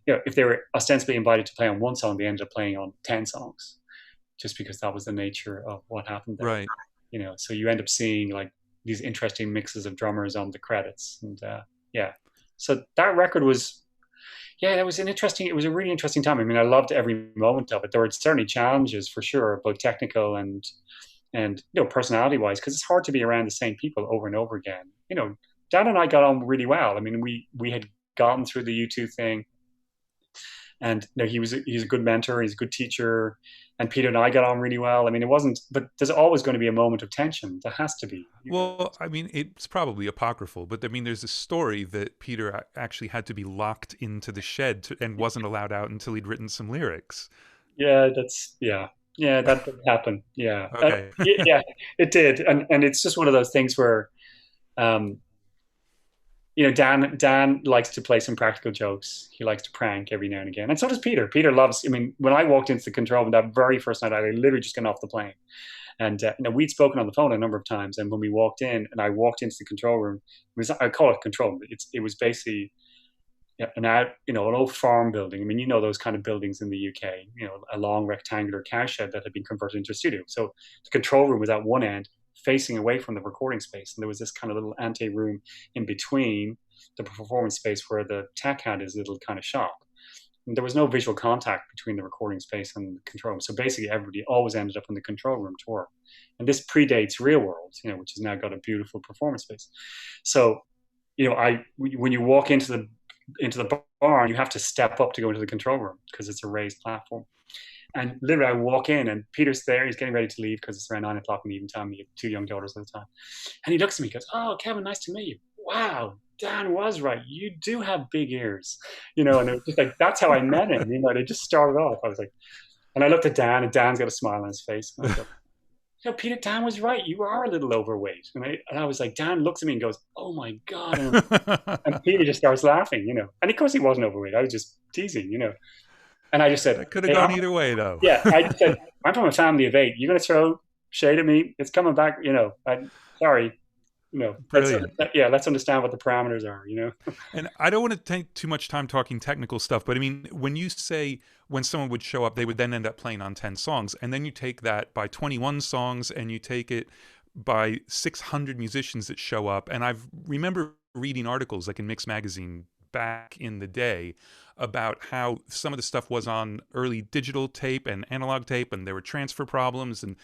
if they were ostensibly invited to play on one song, they ended up playing on 10 songs, just because that was the nature of what happened there. Right. So you end up seeing like these interesting mixes of drummers on the credits. And so that record was, it was a really interesting time. I mean, I loved every moment of it. There were certainly challenges for sure, both technical and personality wise, because it's hard to be around the same people over and over again. Dan and I got on really well. I mean, we had gotten through the U2 thing, and he's a good mentor, he's a good teacher, and Peter and I got on really well. I mean, but there's always going to be a moment of tension. There has to be. Well, I mean, it's probably apocryphal, but I mean, there's a story that Peter actually had to be locked into the shed and wasn't allowed out until he'd written some lyrics. Yeah, that did happen. Yeah. Okay. Yeah, it did. And it's just one of those things where, Dan likes to play some practical jokes. He likes to prank every now and again. And so does Peter. Peter loves, I mean, when I walked into the control room that very first night, I literally just got off the plane. And we'd spoken on the phone a number of times. And when we walked in, and I walked into the control room, I call it control room. It was basically an old farm building. I mean, those kind of buildings in the UK, a long rectangular cow shed that had been converted into a studio. So the control room was at one end, facing away from the recording space. And there was this kind of little ante room in between the performance space where the tech had his little kind of shop. And there was no visual contact between the recording space and the control room. So basically everybody always ended up in the control room to work. And this predates Real World, which has now got a beautiful performance space. So, when you walk into the barn, you have to step up to go into the control room because it's a raised platform. And literally I walk in and Peter's there. He's getting ready to leave because it's around 9 o'clock in the evening time. We have 2 young daughters at the time. And he looks at me and goes, "Oh, Kevin, nice to meet you. Wow, Dan was right. You do have big ears." And it was just like, that's how I met him. They just started off. I was like, and I looked at Dan, and Dan's got a smile on his face. And I go, Peter, Dan was right. You are a little overweight. And I was like, Dan looks at me and goes, "Oh my God." And Peter just starts laughing, And of course he wasn't overweight. I was just teasing, And I just said, that could have gone either way, though. Yeah, I just said, "I'm from a family of 8. You're going to throw shade at me? It's coming back, sorry." Brilliant. Let's understand what the parameters are, And I don't want to take too much time talking technical stuff, but I mean, when you say when someone would show up, they would then end up playing on 10 songs, and then you take that by 21 songs and you take it by 600 musicians that show up. And I remember reading articles like in Mix Magazine back in the day about how some of the stuff was on early digital tape and analog tape, and there were transfer problems, and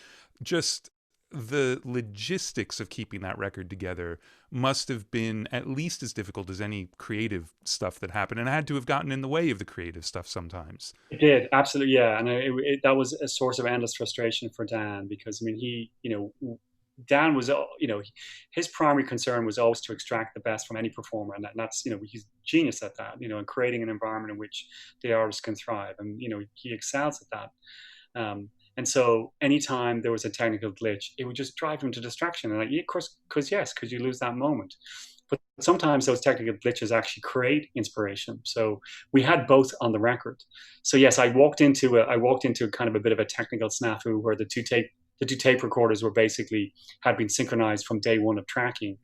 just the logistics of keeping that record together must have been at least as difficult as any creative stuff that happened, and it had to have gotten in the way of the creative stuff sometimes. It did, absolutely, yeah. And that was a source of endless frustration for Dan, because I mean, Dan was, his primary concern was always to extract the best from any performer, and that's, he's genius at that, and creating an environment in which the artist can thrive, and he excels at that. And so anytime there was a technical glitch, it would just drive him to distraction. And of course, because you lose that moment. But sometimes those technical glitches actually create inspiration. So we had both on the record. So yes, I walked into kind of a bit of a technical snafu where the two tape recorders had been synchronized from day one of tracking.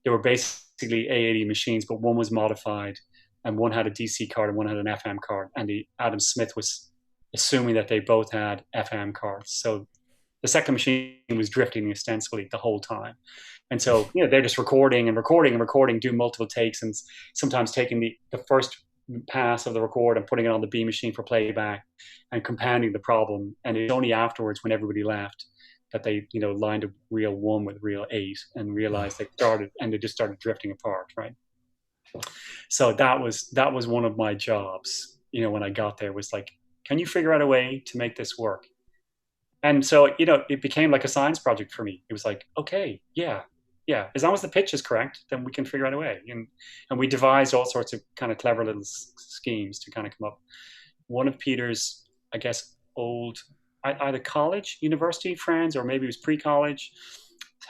They were basically A80 machines, but one was modified, and one had a DC card and one had an FM card. And Adam Smith was assuming that they both had FM cards. So the second machine was drifting ostensibly the whole time. And so, they're just recording, do multiple takes, and sometimes taking the first pass of the record and putting it on the B machine for playback and compounding the problem. And it's only afterwards, when everybody left, that they, lined up reel 1 with reel 8 and realized they just started drifting apart, right? So that was one of my jobs, when I got there, was like, can you figure out a way to make this work? And so, it became like a science project for me. It was like, okay, yeah. As long as the pitch is correct, then we can figure out a way. And we devised all sorts of kind of clever little schemes to kind of come up. One of Peter's, I guess, old, either college, university friends, or maybe it was pre-college,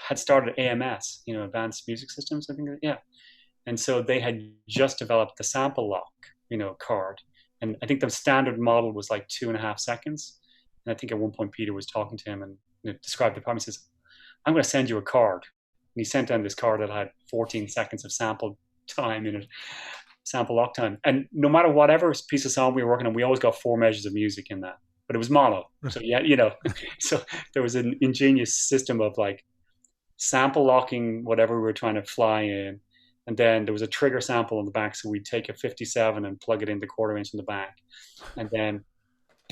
had started AMS, Advanced Music Systems, I think. Yeah. And so they had just developed the sample lock, card. And I think the standard model was like 2.5 seconds. And I think at one point Peter was talking to him and described the problem. He says, I'm going to send you a card. And he sent down this card that had 14 seconds of sample time in it, sample lock time. And no matter whatever piece of song we were working on, we always got 4 measures of music in that. But it was mono. So so there was an ingenious system of like sample locking whatever we were trying to fly in. And then there was a trigger sample in the back. So we'd take a 57 and plug it in the 1/4 inch in the back. And then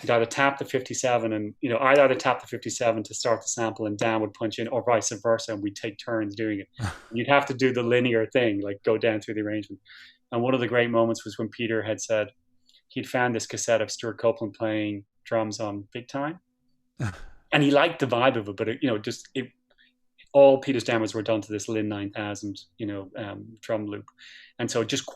you'd either tap the 57 and, I'd either tap the 57 to start the sample and Dan would punch in, or vice versa. And we'd take turns doing it. And you'd have to do the linear thing, like go down through the arrangement. And one of the great moments was when Peter had said he'd found this cassette of Stuart Copeland playing drums on Big Time. And he liked the vibe of it, but all Peter's demos were done to this Lin 9000, drum loop. And so it just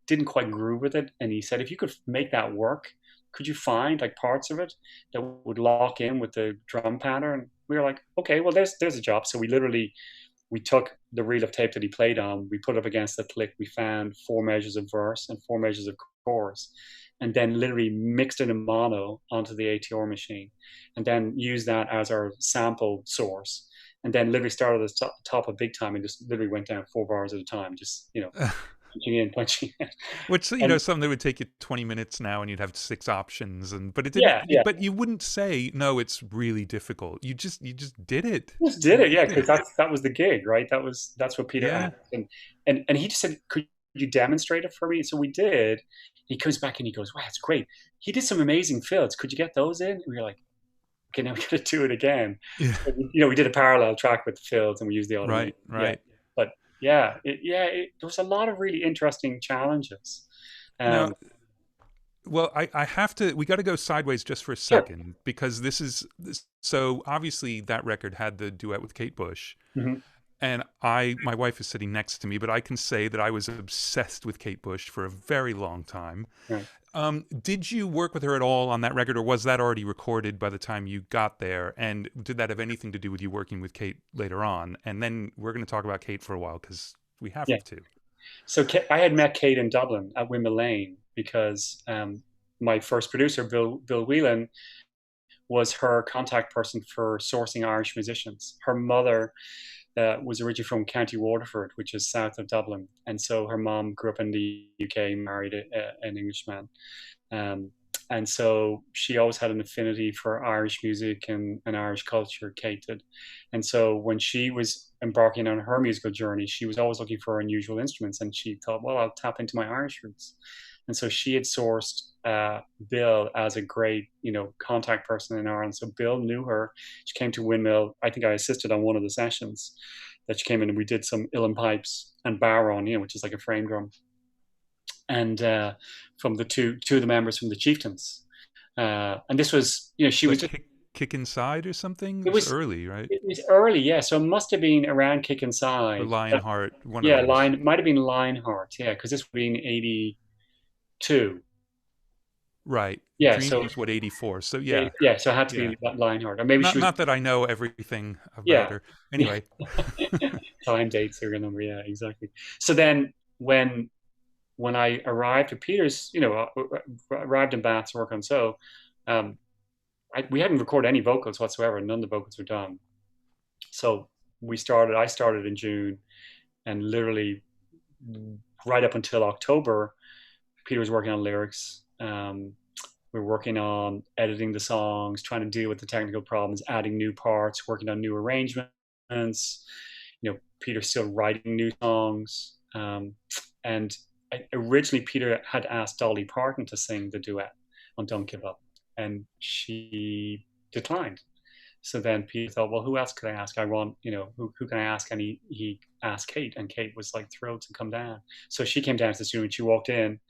didn't quite groove with it. And he said, if you could make that work, could you find like parts of it that would lock in with the drum pattern? We were like, okay, well, there's a job. So we took the reel of tape that he played on, we put it up against the click, we found 4 measures of verse and 4 measures of chorus, and then literally mixed it in mono onto the ATR machine, and then used that as our sample source. And then literally started at the top of Big Time and just literally went down 4 bars at a time, just, punching in, punching in. Which, something that would take you 20 minutes now and you'd have 6 options. But it didn't, but you wouldn't say, no, it's really difficult. You just did it. Just did it, yeah, because that was the gig, right? That's what Peter asked. And he just said, could you demonstrate it for me? So we did. He comes back and he goes, wow, it's great. He did some amazing fills. Could you get those in? And we were like, okay, now we got to do it again. Yeah. But, we did a parallel track with the fills and we used the audio. Right. Yeah. But there was a lot of really interesting challenges. Well, we got to go sideways just for a second, because so obviously that record had the duet with Kate Bush. Mm-hmm. And my wife is sitting next to me, but I can say that I was obsessed with Kate Bush for a very long time. Right. Did you work with her at all on that record, or was that already recorded by the time you got there? And did that have anything to do with you working with Kate later on? And then we're going to talk about Kate for a while, because we have to. So I had met Kate in Dublin at Windmill Lane, because my first producer, Bill Whelan, was her contact person for sourcing Irish musicians. Her mother, was originally from County Waterford, which is south of Dublin, and so her mom grew up in the UK, married an Englishman. Um, and so she always had an affinity for Irish music and Irish culture, Kate did. And so when she was embarking on her musical journey, she was always looking for unusual instruments. And she thought, well, I'll tap into my Irish roots. And so she had sourced Bill as a great, contact person in Ireland. So Bill knew her. She came to Windmill. I think I assisted on one of the sessions that she came in, and we did some uilleann pipes and barron, which is like a frame drum. And from the two of the members from the Chieftains, and this was, she like was just Kick Inside or something. It was early, right? It was early, yeah. So it must have been around Kick Inside Or Lionheart. One yeah, of those. Might have been Lionheart, yeah, because this would be in '82. Right. Yeah, Dreams so was what, 84. So yeah. yeah, so it had to Yeah. be Lionheart, or maybe she was. Not that I know everything about Yeah. her. Anyway. Time, date, serial number, yeah, exactly. So then when I arrived at Peter's, arrived in Bath to work on we hadn't recorded any vocals whatsoever. None of the vocals were done. So I started in June, and literally right up until October, Peter was working on lyrics. We were working on editing the songs, trying to deal with the technical problems, adding new parts, working on new arrangements. Peter's still writing new songs. And originally Peter had asked Dolly Parton to sing the duet on Don't Give Up, and she declined. So then Peter thought, well, who else could I ask? I want, who can I ask? And he asked Kate, and Kate was like thrilled to come down. So she came down to the studio, and she walked in.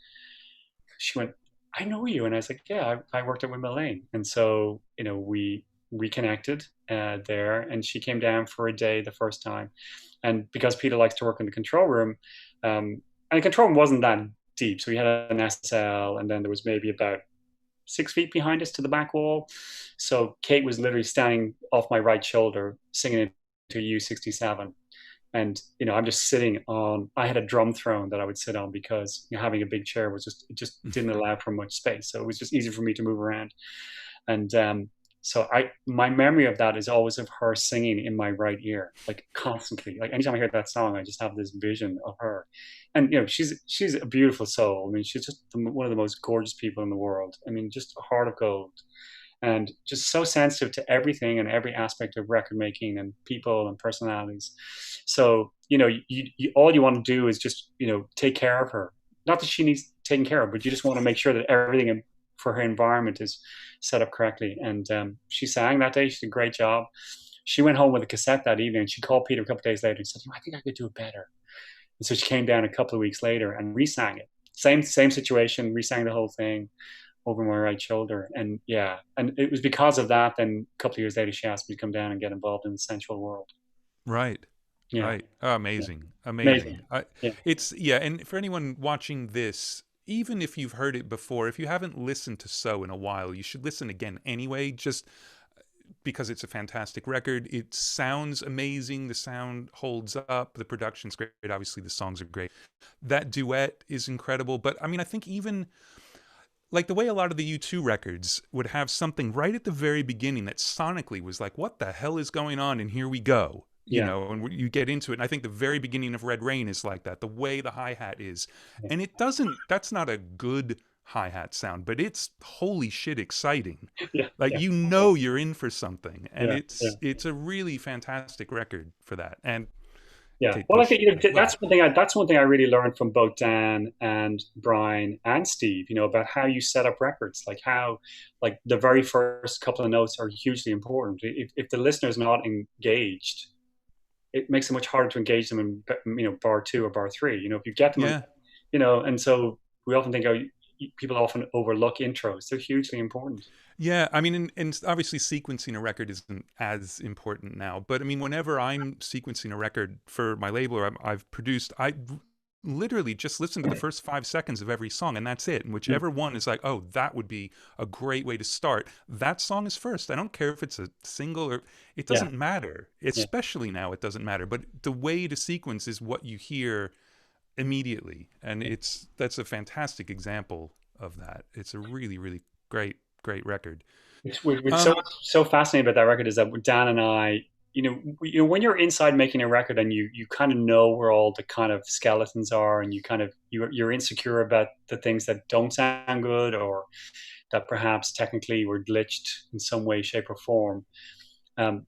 She went, I know you. And I was like, yeah, I worked at Windmill Lane. And so, we reconnected there, and she came down for a day the first time. And because Peter likes to work in the control room, and the control room wasn't that deep. So we had an SSL, and then there was maybe about 6 feet behind us to the back wall. So Kate was literally standing off my right shoulder singing into U67. And, I'm just sitting on, I had a drum throne that I would sit on because having a big chair it just didn't allow for much space. So it was just easy for me to move around. And so my memory of that is always of her singing in my right ear, like constantly. Like anytime I hear that song, I just have this vision of her. And, she's a beautiful soul. I mean, she's just one of the most gorgeous people in the world. I mean, just a heart of gold. And just so sensitive to everything and every aspect of record making and people and personalities. So, all you want to do is just, take care of her. Not that she needs taken care of, but you just want to make sure that everything for her environment is set up correctly. And she sang that day. She did a great job. She went home with a cassette that evening, and she called Peter a couple of days later and said, I think I could do it better. And so she came down a couple of weeks later and re-sang it. Same situation, re-sang the whole thing over my right shoulder. And yeah, and it was because of that, then a couple of years later, she asked me to come down and get involved in the sensual world. Right. Yeah. Right. Oh, amazing. Yeah. Amazing. Yeah. It's, and for anyone watching this, even if you've heard it before, if you haven't listened to So in a while, you should listen again anyway, just because it's a fantastic record. It sounds amazing. The sound holds up. The production's great. Obviously, the songs are great. That duet is incredible. But I mean, I think even like the way a lot of the U2 records would have something right at the very beginning that sonically was like, what the hell is going on? And here we go. And you get into it. And I think the very beginning of Red Rain is like that, the way the hi-hat is. Yeah. And that's not a good hi-hat sound, but it's holy shit exciting. You're in for something. And it's a really fantastic record for that. And well, I think that's one thing I really learned from both Dan and Brian and Steve, about how you set up records, like how, like the very first couple of notes are hugely important. If the listener's not engaged, it makes it much harder to engage them in, bar 2 or bar 3. If you get them, and so we often think, people often overlook intros. They're hugely important. Yeah, I mean, and obviously sequencing a record isn't as important now. But I mean, whenever I'm sequencing a record for my label or I've produced, I literally just listen to the first 5 seconds of every song, and that's it. And whichever one is like, oh, that would be a great way to start, that song is first. I don't care if it's a single or it doesn't matter. Especially now, it doesn't matter. But the way to sequence is what you hear immediately, and that's a fantastic example of that. It's a really, really great record. What's so fascinating about that record is that Dan and I when you're inside making a record and you kind of know where all the kind of skeletons are, and you're insecure about the things that don't sound good, or that perhaps technically were glitched in some way, shape, or form.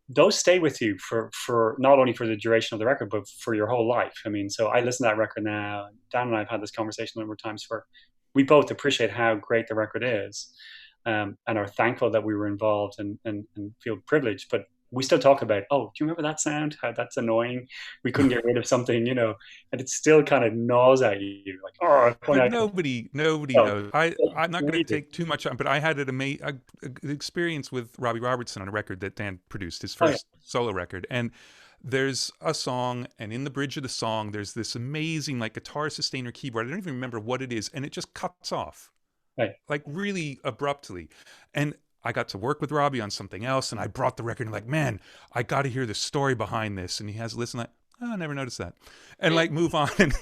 Those stay with you for not only for the duration of the record, but for your whole life. I mean, so I listen to that record now. Dan and I have had this conversation a number of times where we both appreciate how great the record is, and are thankful that we were involved, and feel privileged. But we still talk about, oh, do you remember that sound? How that's annoying. We couldn't get rid of something, and it still kind of gnaws at you, like, oh, But nobody no, knows. I'm not going to we do. take too much on, but I had an experience with Robbie Robertson on a record that Dan produced, his Oh, yeah. first solo record. And there's a song, and in the bridge of the song, there's this amazing like guitar sustainer keyboard. I don't even remember what it is, and it just cuts off, Right. like really abruptly. And I got to work with Robbie on something else, and I brought the record and like, man, I got to hear the story behind this. And he has listened like, oh, I never noticed that, and like move on. And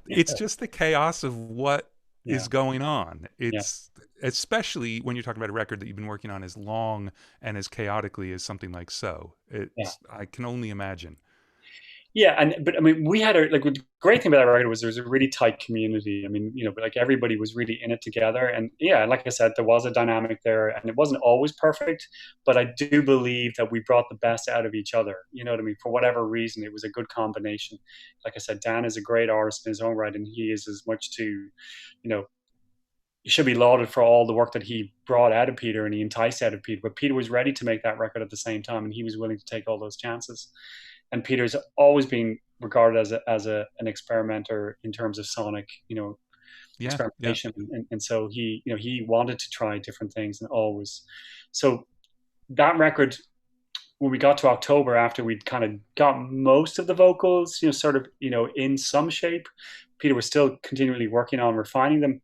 it's just the chaos of what is going on. It's especially when you're talking about a record that you've been working on as long and as chaotically as something like So. I can only imagine. Yeah, but I mean, we had the great thing about that record was there was a really tight community. I mean, like everybody was really in it together, and yeah, like I said, there was a dynamic there, and it wasn't always perfect, but I do believe that we brought the best out of each other. You know what I mean? For whatever reason, it was a good combination. Like I said, Dan is a great artist in his own right, and he is as much he should be lauded for all the work that he brought out of Peter and he enticed out of Peter. But Peter was ready to make that record at the same time, and he was willing to take all those chances. And Peter's always been regarded as an experimenter in terms of sonic, experimentation. And so he wanted to try different things, and always. So that record, when we got to October, after we'd kind of got most of the vocals, sort of, in some shape, Peter was still continually working on refining them.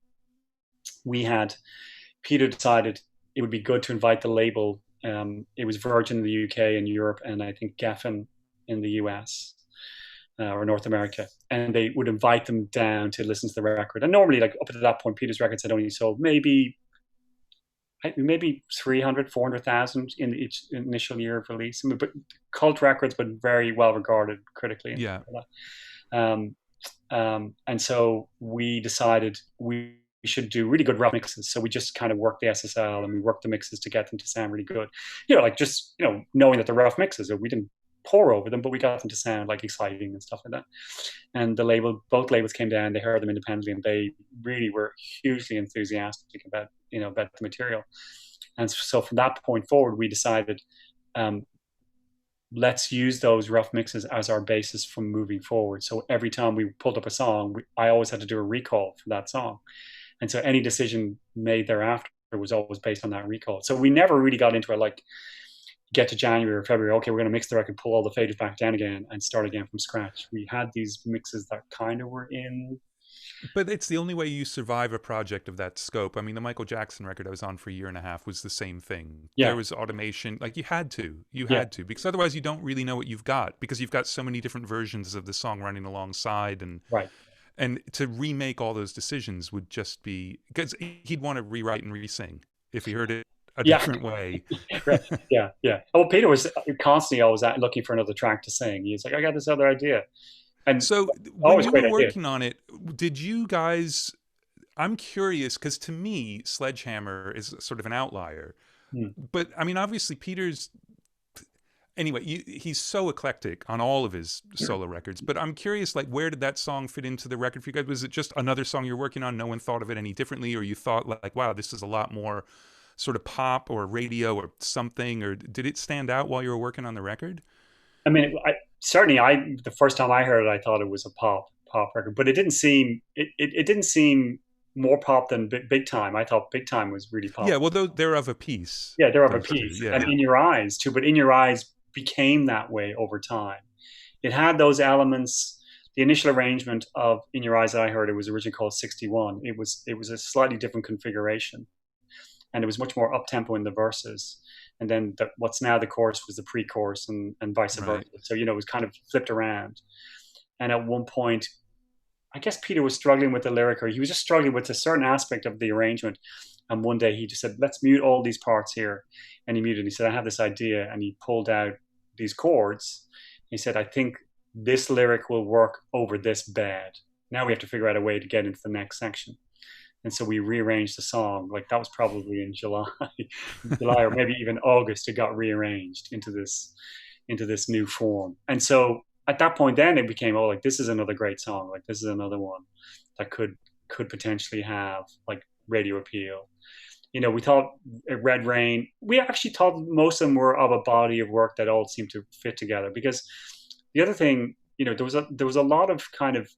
Peter decided it would be good to invite the label. It was Virgin in the UK and Europe, and I think Geffen in the US, or North America, and they would invite them down to listen to the record. And normally, like up to that point, Peter's records had only sold maybe 300, 400,000 in each initial year of release. I mean, but cult records, but very well regarded critically. Yeah. And so we decided we should do really good rough mixes. So we just kind of worked the SSL and we worked the mixes to get them to sound really good. Knowing that the rough mixes, we didn't pour over them, but we got them to sound like exciting and stuff like that. And both labels came down, they heard them independently, and they really were hugely enthusiastic about the material. And so from that point forward, we decided, let's use those rough mixes as our basis from moving forward. So every time we pulled up a song, I always had to do a recall for that song. And so any decision made thereafter was always based on that recall. So we never really got into it like, get to January or February, okay, we're going to mix the record, pull all the faders back down again, and start again from scratch. We had these mixes that kind of were in. But it's the only way you survive a project of that scope. I mean, the Michael Jackson record I was on for a year and a half was the same thing. Yeah. There was automation. Like you had to, because otherwise you don't really know what you've got, because you've got so many different versions of the song running alongside. And right. And to remake all those decisions would just be, because he'd want to rewrite and re-sing if he heard it a different way. Right. Yeah. Oh, Peter was constantly always looking for another track to sing. He's like, I got this other idea. And so when you were working on it, did you guys, I'm curious, because to me, Sledgehammer is sort of an outlier. But I mean, obviously Peter's, anyway, he's so eclectic on all of his solo records. But I'm curious, like, where did that song fit into the record for you guys? Was it just another song you're working on? No one thought of it any differently? Or you thought like, wow, this is a lot more sort of pop or radio or something? Or did it stand out while you were working on the record? I mean, the first time I heard it, I thought it was a pop record, but it didn't seem more pop than Big Time. I thought Big Time was really pop. Yeah, well, they're of a piece. Yeah, they're of a piece. Yeah. And In Your Eyes too, but In Your Eyes became that way over time. It had those elements. The initial arrangement of In Your Eyes that I heard, it was originally called 61. It was a slightly different configuration, and it was much more up-tempo in the verses. And then what's now the chorus was the pre-chorus, and vice versa. So, it was kind of flipped around. And at one point, I guess Peter was struggling with the lyric, or he was just struggling with a certain aspect of the arrangement. And one day he just said, let's mute all these parts here. And he muted. He said, I have this idea. And he pulled out these chords. He said, I think this lyric will work over this bed. Now we have to figure out a way to get into the next section. And so we rearranged the song. Like that was probably in July, or maybe even August. It got rearranged into this new form. And so at that point, then it became, oh, like this is another great song. Like this is another one that could potentially have like radio appeal. You know, we thought Red Rain. We actually thought most of them were of a body of work that all seemed to fit together. Because the other thing, you know, there was a lot of kind of,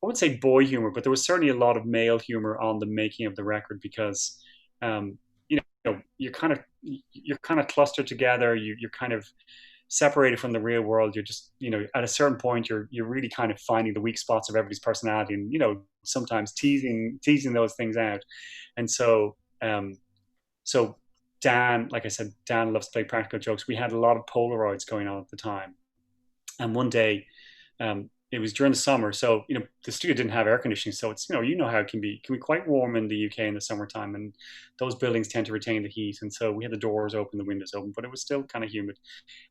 I wouldn't say boy humor, but there was certainly a lot of male humor on the making of the record because, you know, you're kind of clustered together. You're kind of separated from the real world. You're just, you know, at a certain point, you're really kind of finding the weak spots of everybody's personality, and you know, sometimes teasing those things out. And so, so Dan, like I said, Dan loves to play practical jokes. We had a lot of Polaroids going on at the time, and one day. It was during the summer, so you know the studio didn't have air conditioning, so it's you know how it can be quite warm in the UK in the summertime, and those buildings tend to retain the heat, and so we had the doors open, the windows open, but it was still kind of humid.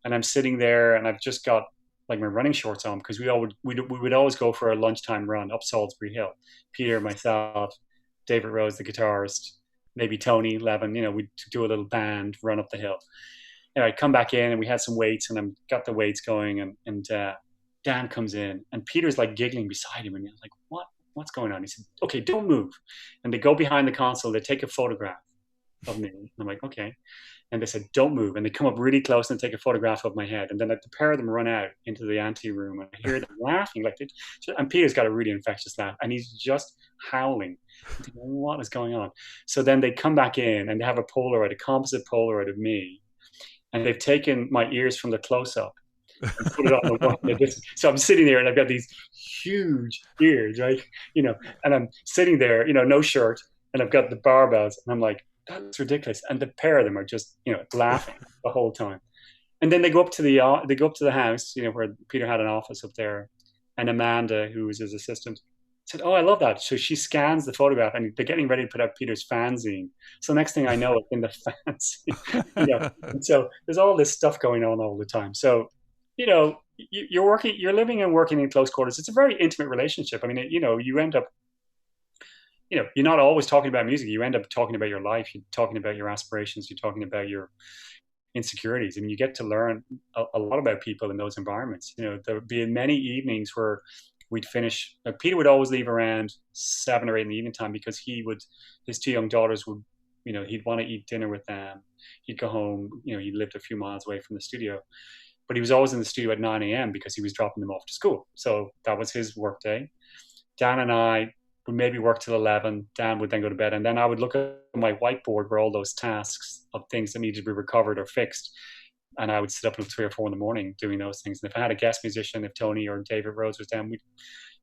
And I'm sitting there, and I've just got like my running shorts on because we would always go for a lunchtime run up Salisbury Hill. Peter, myself, David Rose, the guitarist, maybe Tony Levin. You know, we'd do a little band run up the hill. And I'd come back in, and we had some weights, and I got the weights going, and Dan comes in, and Peter's like giggling beside him, and he's like, what's going on? He said, okay, don't move. And they go behind the console, they take a photograph of me. And I'm like, okay. And they said, don't move. And they come up really close and take a photograph of my head. And then the pair of them run out into the ante room, and I hear them laughing. And Peter's got a really infectious laugh, and he's just howling. I'm thinking, what is going on? So then they come back in, and they have a composite Polaroid of me. And they've taken my ears from the close-up and put it on the one. So I'm sitting there, and I've got these huge ears, right? You know, and I'm sitting there, you know, no shirt, and I've got the barbells, and I'm like, that's ridiculous. And the pair of them are just, you know, laughing the whole time. And then they go up to the house, you know, where Peter had an office up there, and Amanda, who was his assistant, said, oh, I love that. So she scans the photograph, and they're getting ready to put out Peter's fanzine. So next thing I know, it's in the fanzine. You know, and so there's all this stuff going on all the time. So you know, you're living and working in close quarters. It's a very intimate relationship. I mean, you know, you end up, you know, you're not always talking about music. You end up talking about your life. You're talking about your aspirations. You're talking about your insecurities. I mean, you get to learn a lot about people in those environments. You know, there would be many evenings where we'd finish. Peter would always leave around 7 or 8 in the evening time because his 2 young daughters would, you know, he'd want to eat dinner with them. He'd go home. You know, he lived a few miles away from the studio. But he was always in the studio at 9 a.m. because he was dropping them off to school. So that was his work day. Dan and I would maybe work till 11. Dan would then go to bed. And then I would look at my whiteboard where all those tasks of things that needed to be recovered or fixed. And I would sit up until 3 or 4 in the morning doing those things. And if I had a guest musician, if Tony or David Rose was down, we'd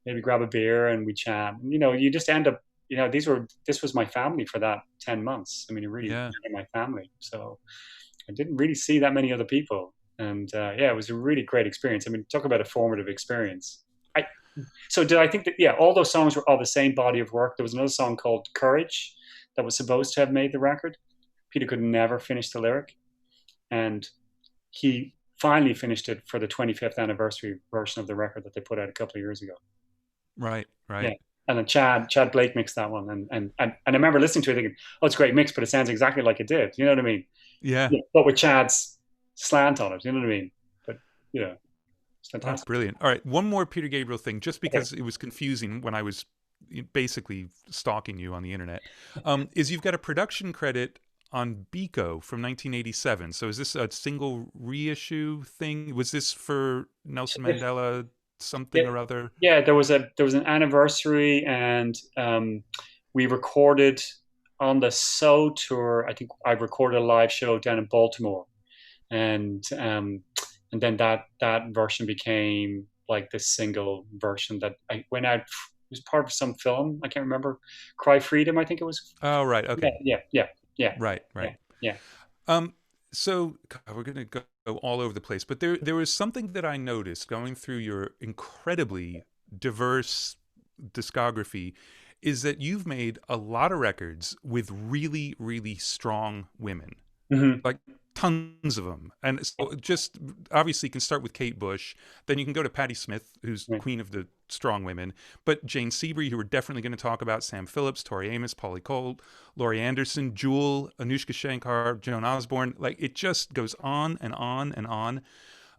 maybe grab a beer and we'd chat. And, you know, you just end up, you know, this was my family for that 10 months. I mean, it really was my family. So I didn't really see that many other people. And yeah, it was a really great experience. I mean, talk about a formative experience. So did I think that, yeah, all those songs were all the same body of work. There was another song called Courage that was supposed to have made the record. Peter could never finish the lyric. And he finally finished it for the 25th anniversary version of the record that they put out a couple of years ago. Right. Yeah. And then Chad Blake mixed that one. And I remember listening to it thinking, oh, it's a great mix, but it sounds exactly like it did. You know what I mean? Yeah. But with Chad's slant on it, you know what I mean? But you know, it's fantastic. That's brilliant. All right, one more Peter Gabriel thing, just because it was confusing when I was basically stalking you on the internet, is you've got a production credit on Biko from 1987. So is this a single reissue thing? Was this for Nelson Mandela something or other? Yeah, there was an anniversary, and we recorded on the So tour. I think I recorded a live show down in Baltimore. And then that version became like this single version that I went out. It was part of some film. I can't remember. Cry Freedom, I think it was. Oh, right. Okay. Yeah. Right. Yeah. So God, we're going to go all over the place, but there was something that I noticed going through your incredibly diverse discography, is that you've made a lot of records with really, really strong women. Mm-hmm. Like tons of them. And so just obviously you can start with Kate Bush, then you can go to Patti Smith, who's queen of the strong women, but Jane Siberry, who we're definitely going to talk about, Sam Phillips, Tori Amos, Polly Cole, Laurie Anderson, Jewel, Anoushka Shankar, Joan Osborne. Like, it just goes on and on and on.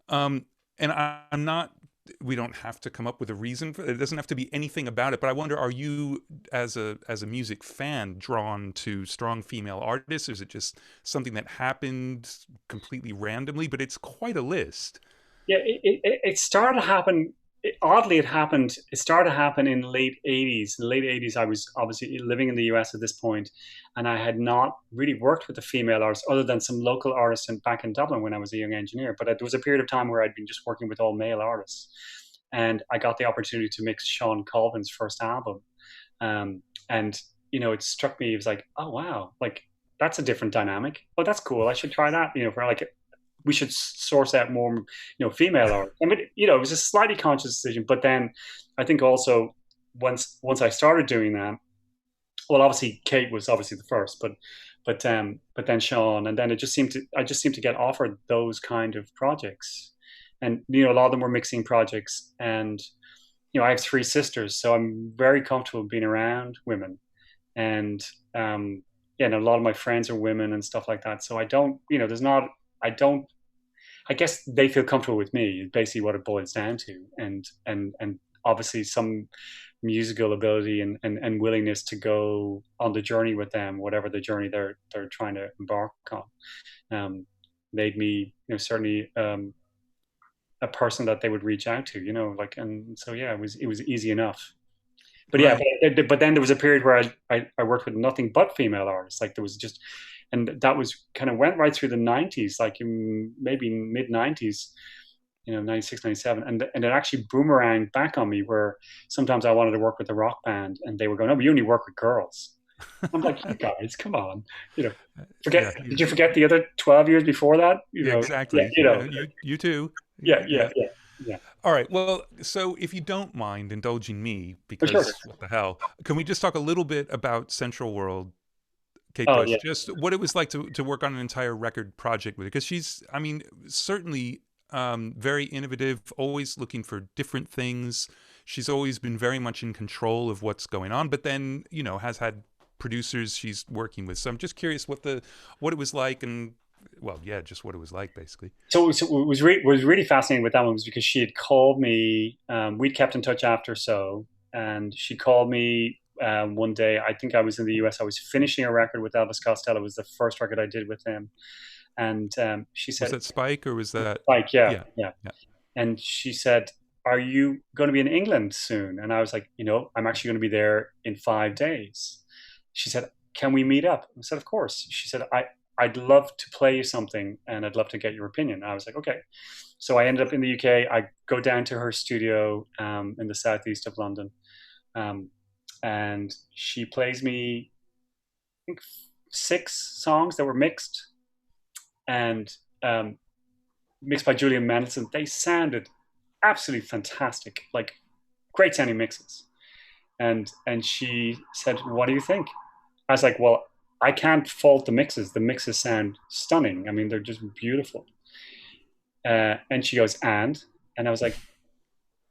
And I'm not, we don't have to come up with a reason for it. It doesn't have to be anything about it, but I wonder, are you as a music fan drawn to strong female artists? Or is it just something that happened completely randomly? But it's quite a list. Yeah, it started to happen. Oddly, it started to happen in the late 80s. In the late 80s, I was obviously living in the US at this point, and I had not really worked with a female artist other than some local artists back in Dublin when I was a young engineer. But there was a period of time where I'd been just working with all male artists. And I got the opportunity to mix Sean Colvin's first album. And, it struck me, it was like, oh, wow, like, that's a different dynamic. Oh, that's cool. I should try that, for like, we should source out more, female art. I mean, it was a slightly conscious decision. But then I think also once I started doing that, well, obviously Kate was obviously the first, but then Sean, and then I just seemed to get offered those kind of projects. And, a lot of them were mixing projects. And, I have three sisters, so I'm very comfortable being around women. And, and a lot of my friends are women and stuff like that. So I don't, I guess they feel comfortable with me, basically what it boils down to. And obviously some musical ability and willingness to go on the journey with them, whatever the journey they're trying to embark on, made me, certainly, a person that they would reach out to, and so, yeah, it was easy enough. But right. Yeah, but then there was a period where I worked with nothing but female artists. Like, there was just, and that was kind of went right through the 90s, like maybe mid 90s, 96, 97. And it actually boomeranged back on me, where sometimes I wanted to work with a rock band and they were going, oh, but you only work with girls. I'm like, you guys, come on, forget. Yeah, did you forget the other 12 years before that? Exactly. Yeah, you too. Yeah. All right. Well, so if you don't mind indulging me, because sure. What the hell, can we just talk a little bit about Central World, Kate Bush? Yeah. Just what it was like to work on an entire record project with her, because she's, I mean, certainly very innovative, always looking for different things. She's always been very much in control of what's going on, but then, has had producers she's working with. So I'm just curious what it was like, and well, yeah, just what it was like, basically. So it was really fascinating with that one, was because she had called me. We'd kept in touch after and she called me one day. I think I was in the US. I was finishing a record with Elvis Costello. It was the first record I did with him. And she said, was that Spike or was that Spike? Yeah. And she said, are you going to be in England soon? And I was like, I'm actually going to be there in 5 days. She said, can we meet up? I said, of course. She said, I'd love to play you something and I'd love to get your opinion. I was like, okay. So I ended up in the UK. I go down to her studio in the southeast of London. And she plays me, I think, 6 songs that were mixed and mixed by Julian Mendelsohn. They sounded absolutely fantastic, like great sounding mixes. And she said, what do you think? I was like, well, I can't fault the mixes. The mixes sound stunning. I mean, they're just beautiful. And she goes, and I was like,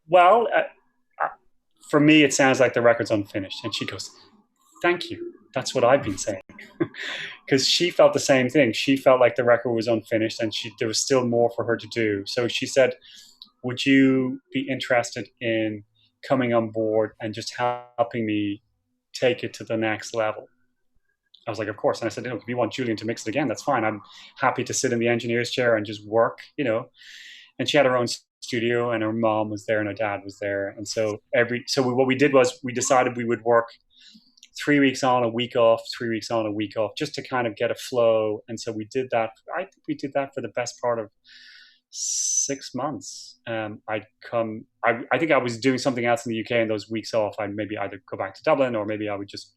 well, for me, it sounds like the record's unfinished. And she goes, thank you. That's what I've been saying. Because she felt the same thing. She felt like the record was unfinished and there was still more for her to do. So she said, would you be interested in coming on board and just helping me take it to the next level? I was like, of course. And I said, if you want Julian to mix it again, that's fine. I'm happy to sit in the engineer's chair and just work, And she had her own studio and her mom was there and her dad was there. And so what we did was we decided we would work 3 weeks on, a week off, 3 weeks on, a week off, just to kind of get a flow. And so we did that. I think we did that for the best part of 6 months. I think I was doing something else in the UK, and those weeks off, I'd maybe either go back to Dublin or maybe I would just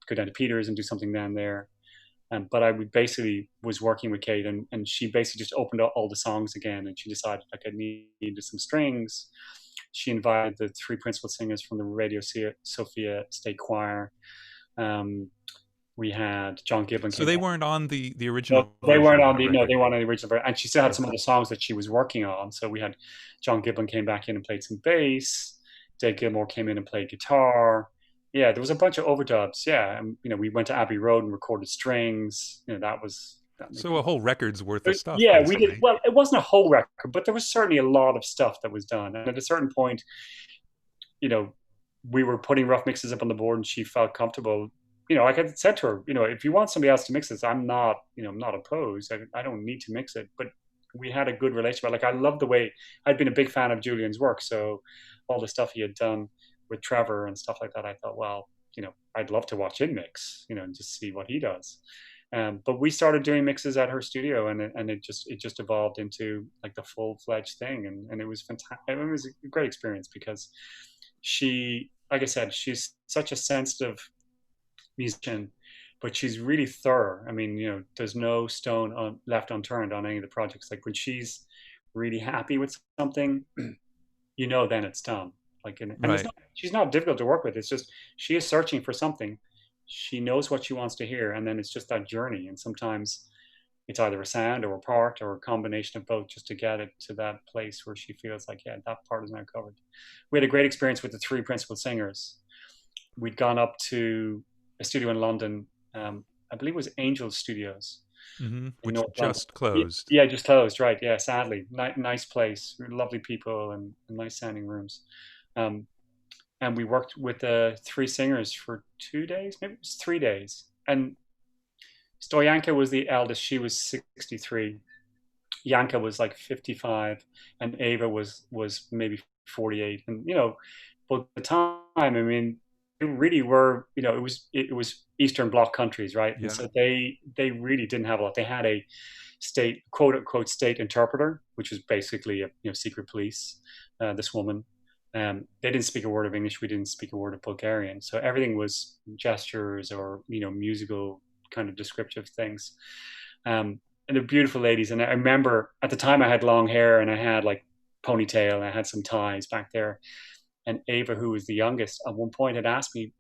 go down to Peter's and do something down there. But I would basically was working with Kate, and she basically just opened up all the songs again, and she decided like I needed some strings. She invited the 3 principal singers from the Radio Sophia State Choir. We had John Giblin So came they back. weren't on the No, original they version weren't of on that the no, record. they weren't on the original version, and she still had Sure. some other songs that she was working on. So we had John Giblin came back in and played some bass. Dave Gilmore came in and played guitar. Yeah, there was a bunch of overdubs. Yeah, and we went to Abbey Road and recorded strings. That made So a whole record's worth of but stuff, yeah, we did. basically. Well, it wasn't a whole record, but there was certainly a lot of stuff that was done. And at a certain point, you know, we were putting rough mixes up on the board, and she felt comfortable. Like I said to her, if you want somebody else to mix this, I'm not opposed. I don't need to mix it. But we had a good relationship. Like I love the way I'd been a big fan of Julian's work, so all the stuff he had done with Trevor and stuff like that, I thought, well, I'd love to watch him mix, and just see what he does. But we started doing mixes at her studio, and it just evolved into like the full-fledged thing, and it was fantastic. It was a great experience because she, like I said, she's such a sensitive musician, but she's really thorough. I mean, there's no stone left unturned on any of the projects. Like when she's really happy with something, then it's done. Like, and Right. she's not difficult to work with. It's just she is searching for something. She knows what she wants to hear, and then it's just that journey. And sometimes it's either a sound or a part or a combination of both, just to get it to that place where she feels like, yeah, that part is now covered. We had a great experience with the three principal singers. We'd gone up to a studio in London. I believe it was Angel Studios in Which North London. just closed. Yeah, just closed, right? Yeah, sadly. Nice place, lovely people, and nice sounding rooms. Um, and we worked with the three singers for 2 days, maybe it was 3 days. And Stoyanka was the eldest; she was 63. Yanka was like 55, and Ava was maybe 48. And but at the time, I mean, it really were, it was Eastern Bloc countries, right? And Yeah. so they really didn't have a lot. They had a state, quote unquote, state interpreter, which was basically a secret police. This woman, they didn't speak a word of English. We didn't speak a word of Bulgarian. So everything was gestures or musical kind of descriptive things. And they're beautiful ladies. And I remember at the time I had long hair and I had like ponytail and I had some ties back there. And Ava, who was the youngest, at one point had asked me,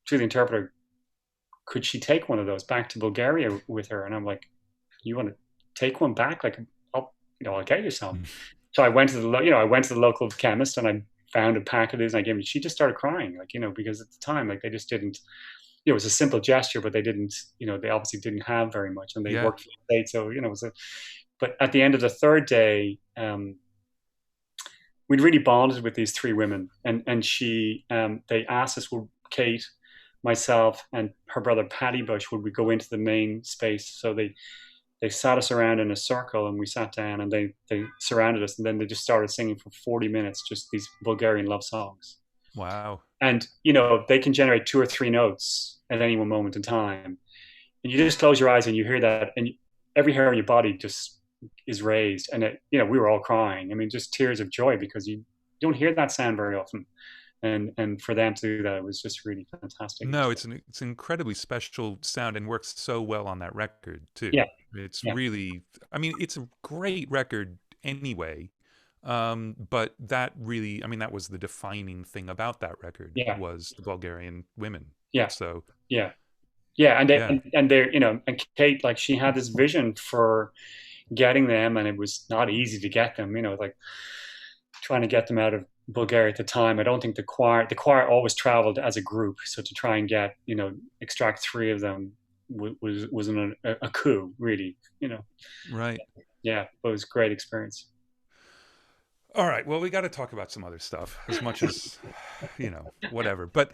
through the interpreter, could she take one of those back to Bulgaria with her? And I'm like, you want to take one back? Like, I'll get you some. So I went to the local chemist and I found a pack of these and I gave her. She just started crying, like, because at the time, like, they just didn't. It was a simple gesture, but they didn't. They obviously didn't have very much, and they Yeah. worked for the state. So it was a. But at the end of the third day, we'd really bonded with these three women, and they asked us, would Kate, myself, and her brother Paddy Bush, would we go into the main space? So they sat us around in a circle, and we sat down, and they surrounded us, and then they just started singing for 40 minutes, just these Bulgarian love songs. Wow. And they can generate 2 or 3 notes at any one moment in time, and you just close your eyes and you hear that, and every hair on your body just is raised. And we were all crying. I mean, just tears of joy, because you don't hear that sound very often. And for them to do that, it was just really fantastic. No, it's an incredibly special sound and works so well on that record too. Yeah. It's Yeah. really, I mean, it's a great record anyway. But that really, I mean, that was the defining thing about that record. Yeah. Was the Bulgarian women. Yeah. So yeah, and they're and Kate, like, she had this vision for getting them, and it was not easy to get them. Like trying to get them out of Bulgaria at the time. I don't think the choir always traveled as a group, so to try and get extract 3 of them was a coup, really. Right. Yeah, but it was a great experience. All right. Well, we got to talk about some other stuff, as much as whatever. But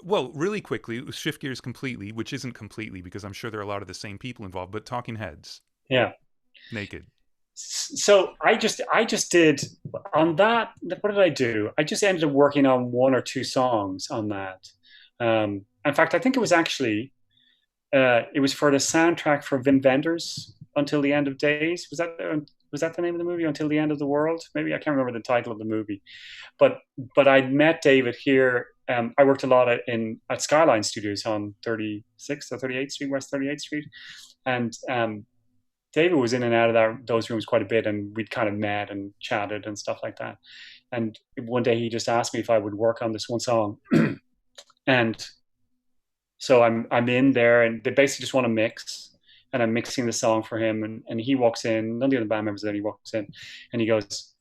well, really quickly, shift gears completely, which isn't completely, because I'm sure there are a lot of the same people involved, but Talking Heads. Yeah. Naked. So I just did on that. What did I do? I just ended up working on 1 or 2 songs on that. In fact, I think it was actually it was for the soundtrack for Wim Wenders' Until the End of Days. Was that the name of the movie? Until the End of the World? Maybe, I can't remember the title of the movie. But I met David here. I worked a lot at Skyline Studios on 36th or 38th Street, West 38th Street, and David was in and out of those rooms quite a bit, and we'd kind of met and chatted and stuff like that. And one day he just asked me if I would work on this one song, and So I'm in there, and they basically just want to mix, and I'm mixing the song for him, and he walks in. None of the other band members are there. He walks in, and he goes,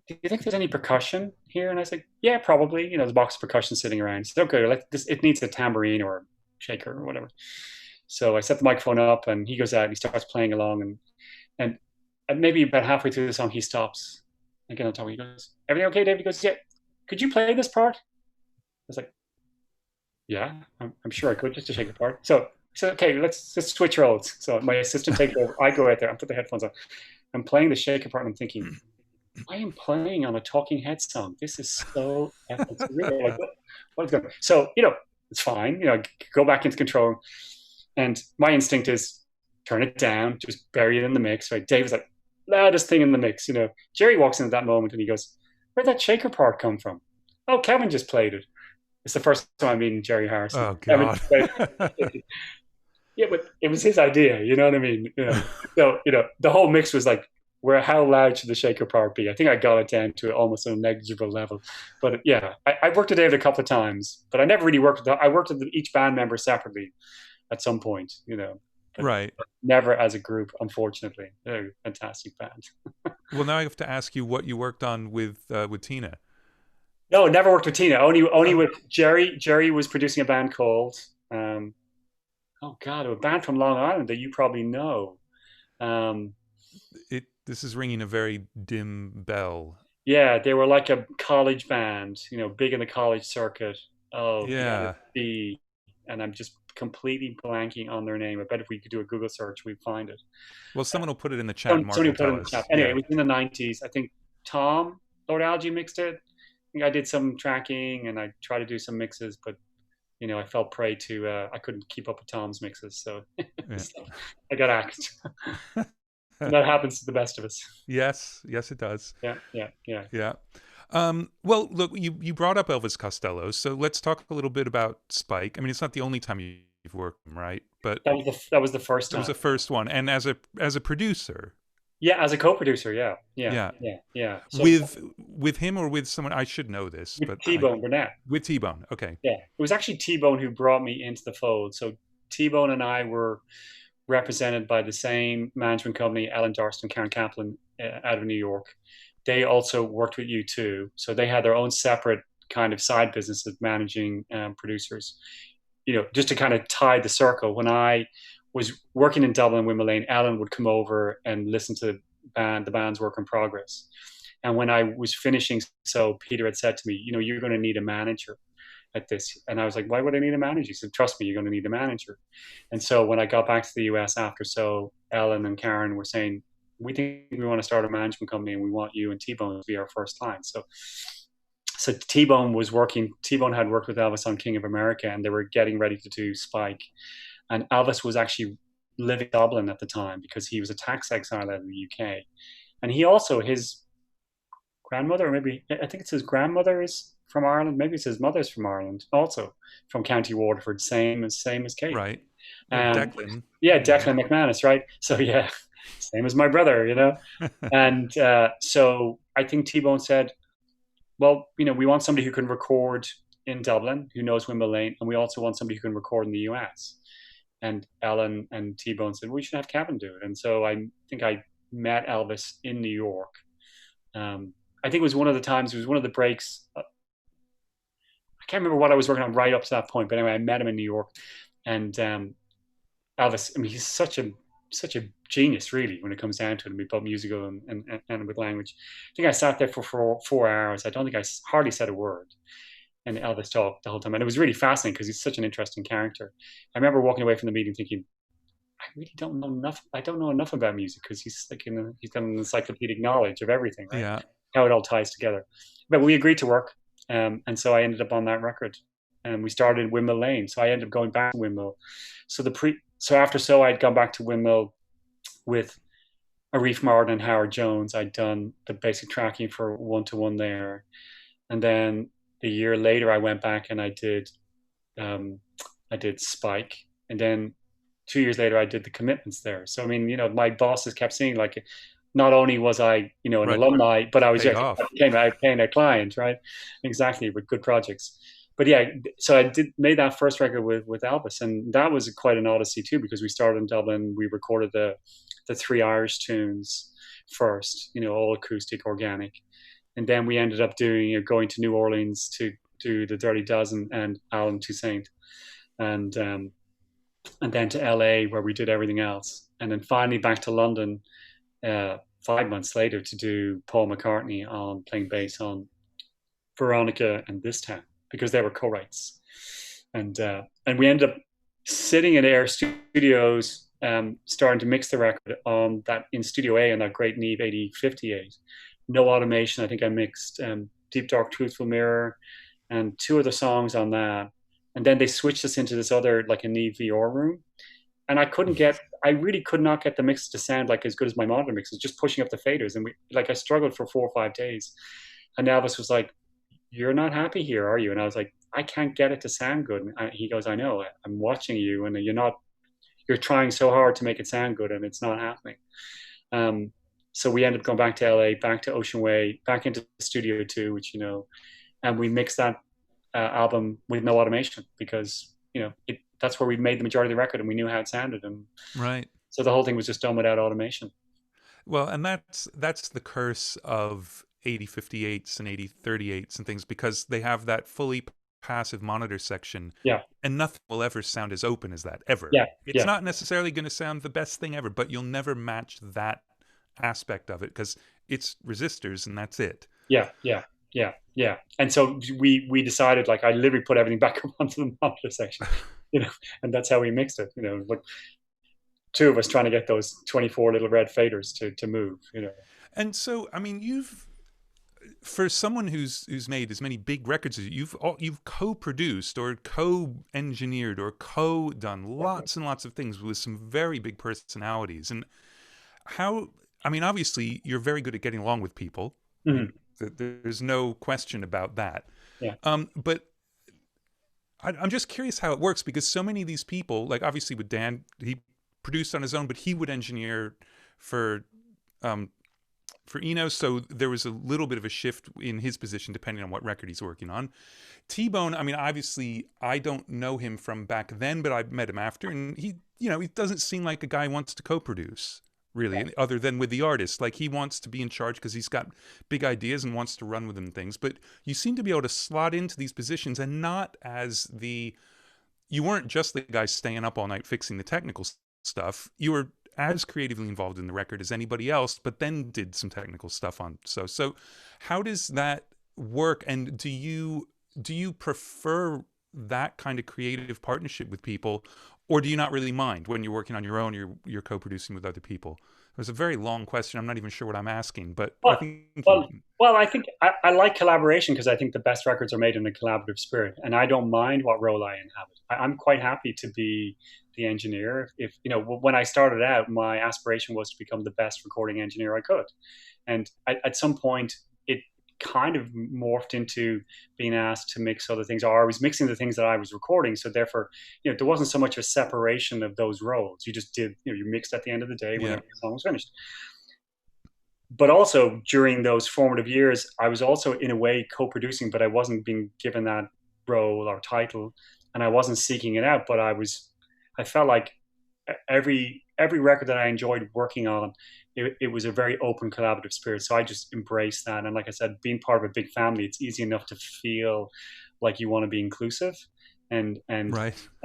"Do you think there's any percussion here?" And I was like, "Yeah, probably. You know, there's a box of percussion sitting around." He said, "Okay, it needs a tambourine or a shaker or whatever." So I set the microphone up, and he goes out and he starts playing along, and maybe about halfway through the song, he stops. Again, on top, he goes, "Everything okay, Dave?" He goes, "Yeah. Could you play this part?" I was like, "Yeah, I'm sure I could, just to shake the part." So he said, "Okay, let's switch roles." So my assistant takes over. I go out there and put the headphones on. I'm playing the shaker part, and I'm thinking, I am playing on a Talking Heads song. This is so epic. Really, like, what's going on? So, it's fine. Go back into control room. And my instinct is turn it down, just bury it in the mix. Right? Dave was like, loudest thing in the mix. Jerry walks in at that moment and he goes, "Where'd that shaker part come from?" "Oh, Kevin just played it." It's the first time I'm meeting Jerry Harrison. Oh, God. Yeah, but it was his idea. You know what I mean? So, the whole mix was like, how loud should the shaker part be? I think I got it down to almost a negligible level. But yeah, I worked with David a couple of times, but I never really worked with I worked with each band member separately at some point, Right. But never as a group, unfortunately. They're a fantastic band. Well, now I have to ask you what you worked on with Tina. No, never worked with Tina. Only with Jerry. Jerry was producing a band called, oh God, a band from Long Island that you probably know. This is ringing a very dim bell. Yeah, they were like a college band, big in the college circuit. Oh, yeah. And I'm just completely blanking on their name. I bet if we could do a Google search, we'd find it. Well, someone will put it in the chat. Somebody will put it in the chat. Anyway, It was in the 90s. I think Tom Lord Algie mixed it. I think I did some tracking and I tried to do some mixes, but I fell prey to I couldn't keep up with Tom's mixes, so, so I got axed. That happens to the best of us. Yes, it does. Yeah. Well, look, you brought up Elvis Costello, so let's talk a little bit about Spike. I mean, it's not the only time you've worked with him, right? But that was the first time. It was the first one, and as a producer. Yeah, as a co-producer, yeah. So, with him or with someone, I should know this, with but T-Bone Burnett. With T-Bone, okay. Yeah, it was actually T-Bone who brought me into the fold. So T-Bone and I were represented by the same management company, Alan Darst and Karen Kaplan, out of New York. They also worked with U2, so they had their own separate kind of side business of managing producers. Just to kind of tie the circle, when I was working in Dublin, Windmill Lane, Alan would come over and listen to the band's work in progress. And when I was finishing, so Peter had said to me, "You're going to need a manager at this." And I was like, "Why would I need a manager?" He said, "Trust me, you're going to need a manager." And so when I got back to the US after, so Ellen and Karen were saying, "We think we want to start a management company and we want you and T-Bone to be our first client." So T-Bone was working. T-Bone had worked with Elvis on King of America, and they were getting ready to do Spike. And Elvis was actually living in Dublin at the time because he was a tax exile out of the UK. And he also, his grandmother, or maybe, I think it's his grandmother is from Ireland. Maybe it's his mother's from Ireland, also from County Waterford, same as Kate. Right. Declan. Yeah, Declan McManus, right? So yeah, same as my brother, And so I think T-Bone said, "Well, we want somebody who can record in Dublin, who knows Windmill Lane, and we also want somebody who can record in the US." And Alan and T-Bone said, "We should have Kevin do it." And so I think I met Elvis in New York. I think it was one of the breaks. I can't remember what I was working on right up to that point, but anyway, I met him in New York. And Elvis, I mean, he's such a genius, really, when it comes down to it, both musical and with language. I think I sat there for 4 hours. I don't think I hardly said a word. And Elvis talked the whole time. And it was really fascinating because he's such an interesting character. I remember walking away from the meeting thinking, I really don't know enough. I don't know enough about music because he's got an encyclopedic knowledge of everything, right? Yeah. How it all ties together. But we agreed to work. And so I ended up on that record. And we started Windmill Lane. So I ended up going back to Windmill. So after I'd gone back to Windmill with Arif Martin and Howard Jones. I'd done the basic tracking for 1-to-1 there. And then a year later, I went back and I did Spike. And then 2 years later, I did the commitments there. So, I mean, my bosses kept saying, like, not only was I, an alumni, but I was I became a client, right? Exactly, with good projects. but yeah, so I made that first record with Elvis, and that was quite an odyssey too, because we started in Dublin. We recorded the three Irish tunes first, all acoustic, organic, and then we ended up doing going to New Orleans to do the Dirty Dozen and Alan Toussaint, and then to LA where we did everything else, and then finally back to London 5 months later to do Paul McCartney on playing bass on Veronica and This Town, because they were co-writes, and we ended up sitting in Air Studios, starting to mix the record on that in Studio A on that great Neve 8058. No automation. I think I mixed Deep Dark Truthful Mirror and two other songs on that, and then they switched us into this other like a Neve VR room, and I really could not get the mix to sound like as good as my monitor mixes, just pushing up the faders, and I struggled for 4 or 5 days, and Elvis was like, "You're not happy here, are you?" And I was like, "I can't get it to sound good." And he goes, "I know. I'm watching you, and you're trying so hard to make it sound good, and it's not happening." So we ended up going back to LA, back to Ocean Way, back into Studio 2, which, and we mixed that album with no automation, because, that's where we made the majority of the record, and we knew how it sounded. And Right. so the whole thing was just done without automation. Well, and that's the curse of 8058s and 8038s and things, because they have that fully passive monitor section. Yeah. And nothing will ever sound as open as that, ever. Yeah. It's not necessarily going to sound the best thing ever, but you'll never match that aspect of it, because it's resistors and that's it. Yeah. And so we decided, I literally put everything back up onto the monitor section, and that's how we mixed it. Like two of us trying to get those 24 little red faders to move. And so, I mean, for someone who's made as many big records as you've co-produced or co-engineered or co-done lots and lots of things with some very big personalities. And obviously you're very good at getting along with people. Mm-hmm. There's no question about that. Yeah. But I'm just curious how it works, because so many of these people, like obviously with Dan, he produced on his own, but he would engineer for Enos, so there was a little bit of a shift in his position depending on what record he's working on. T-Bone, obviously I don't know him from back then, but I met him after, and he doesn't seem like a guy who wants to co-produce, really, other than with the artist. Like, he wants to be in charge because he's got big ideas and wants to run with them things. But you seem to be able to slot into these positions, and not as you weren't just the guy staying up all night fixing the technical stuff. You were as creatively involved in the record as anybody else, but then did some technical stuff on. So how does that work? And do you prefer that kind of creative partnership with people, or do you not really mind when you're working on your own, you're co-producing with other people? It was a very long question. I'm not even sure what I'm asking, but I think I think I like collaboration, because I think the best records are made in a collaborative spirit, and I don't mind what role I inhabit. I'm quite happy to be the engineer. If when I started out, my aspiration was to become the best recording engineer I could, and at some point it kind of morphed into being asked to mix other things, or I was mixing the things that I was recording. So therefore, there wasn't so much a separation of those roles. You just did, you mixed at the end of the day whenever the song was finished. But also during those formative years, I was also in a way co-producing, but I wasn't being given that role or title, and I wasn't seeking it out. But I felt like every record that I enjoyed working on, it was a very open collaborative spirit. So I just embraced that. And like I said, being part of a big family, it's easy enough to feel like you want to be inclusive and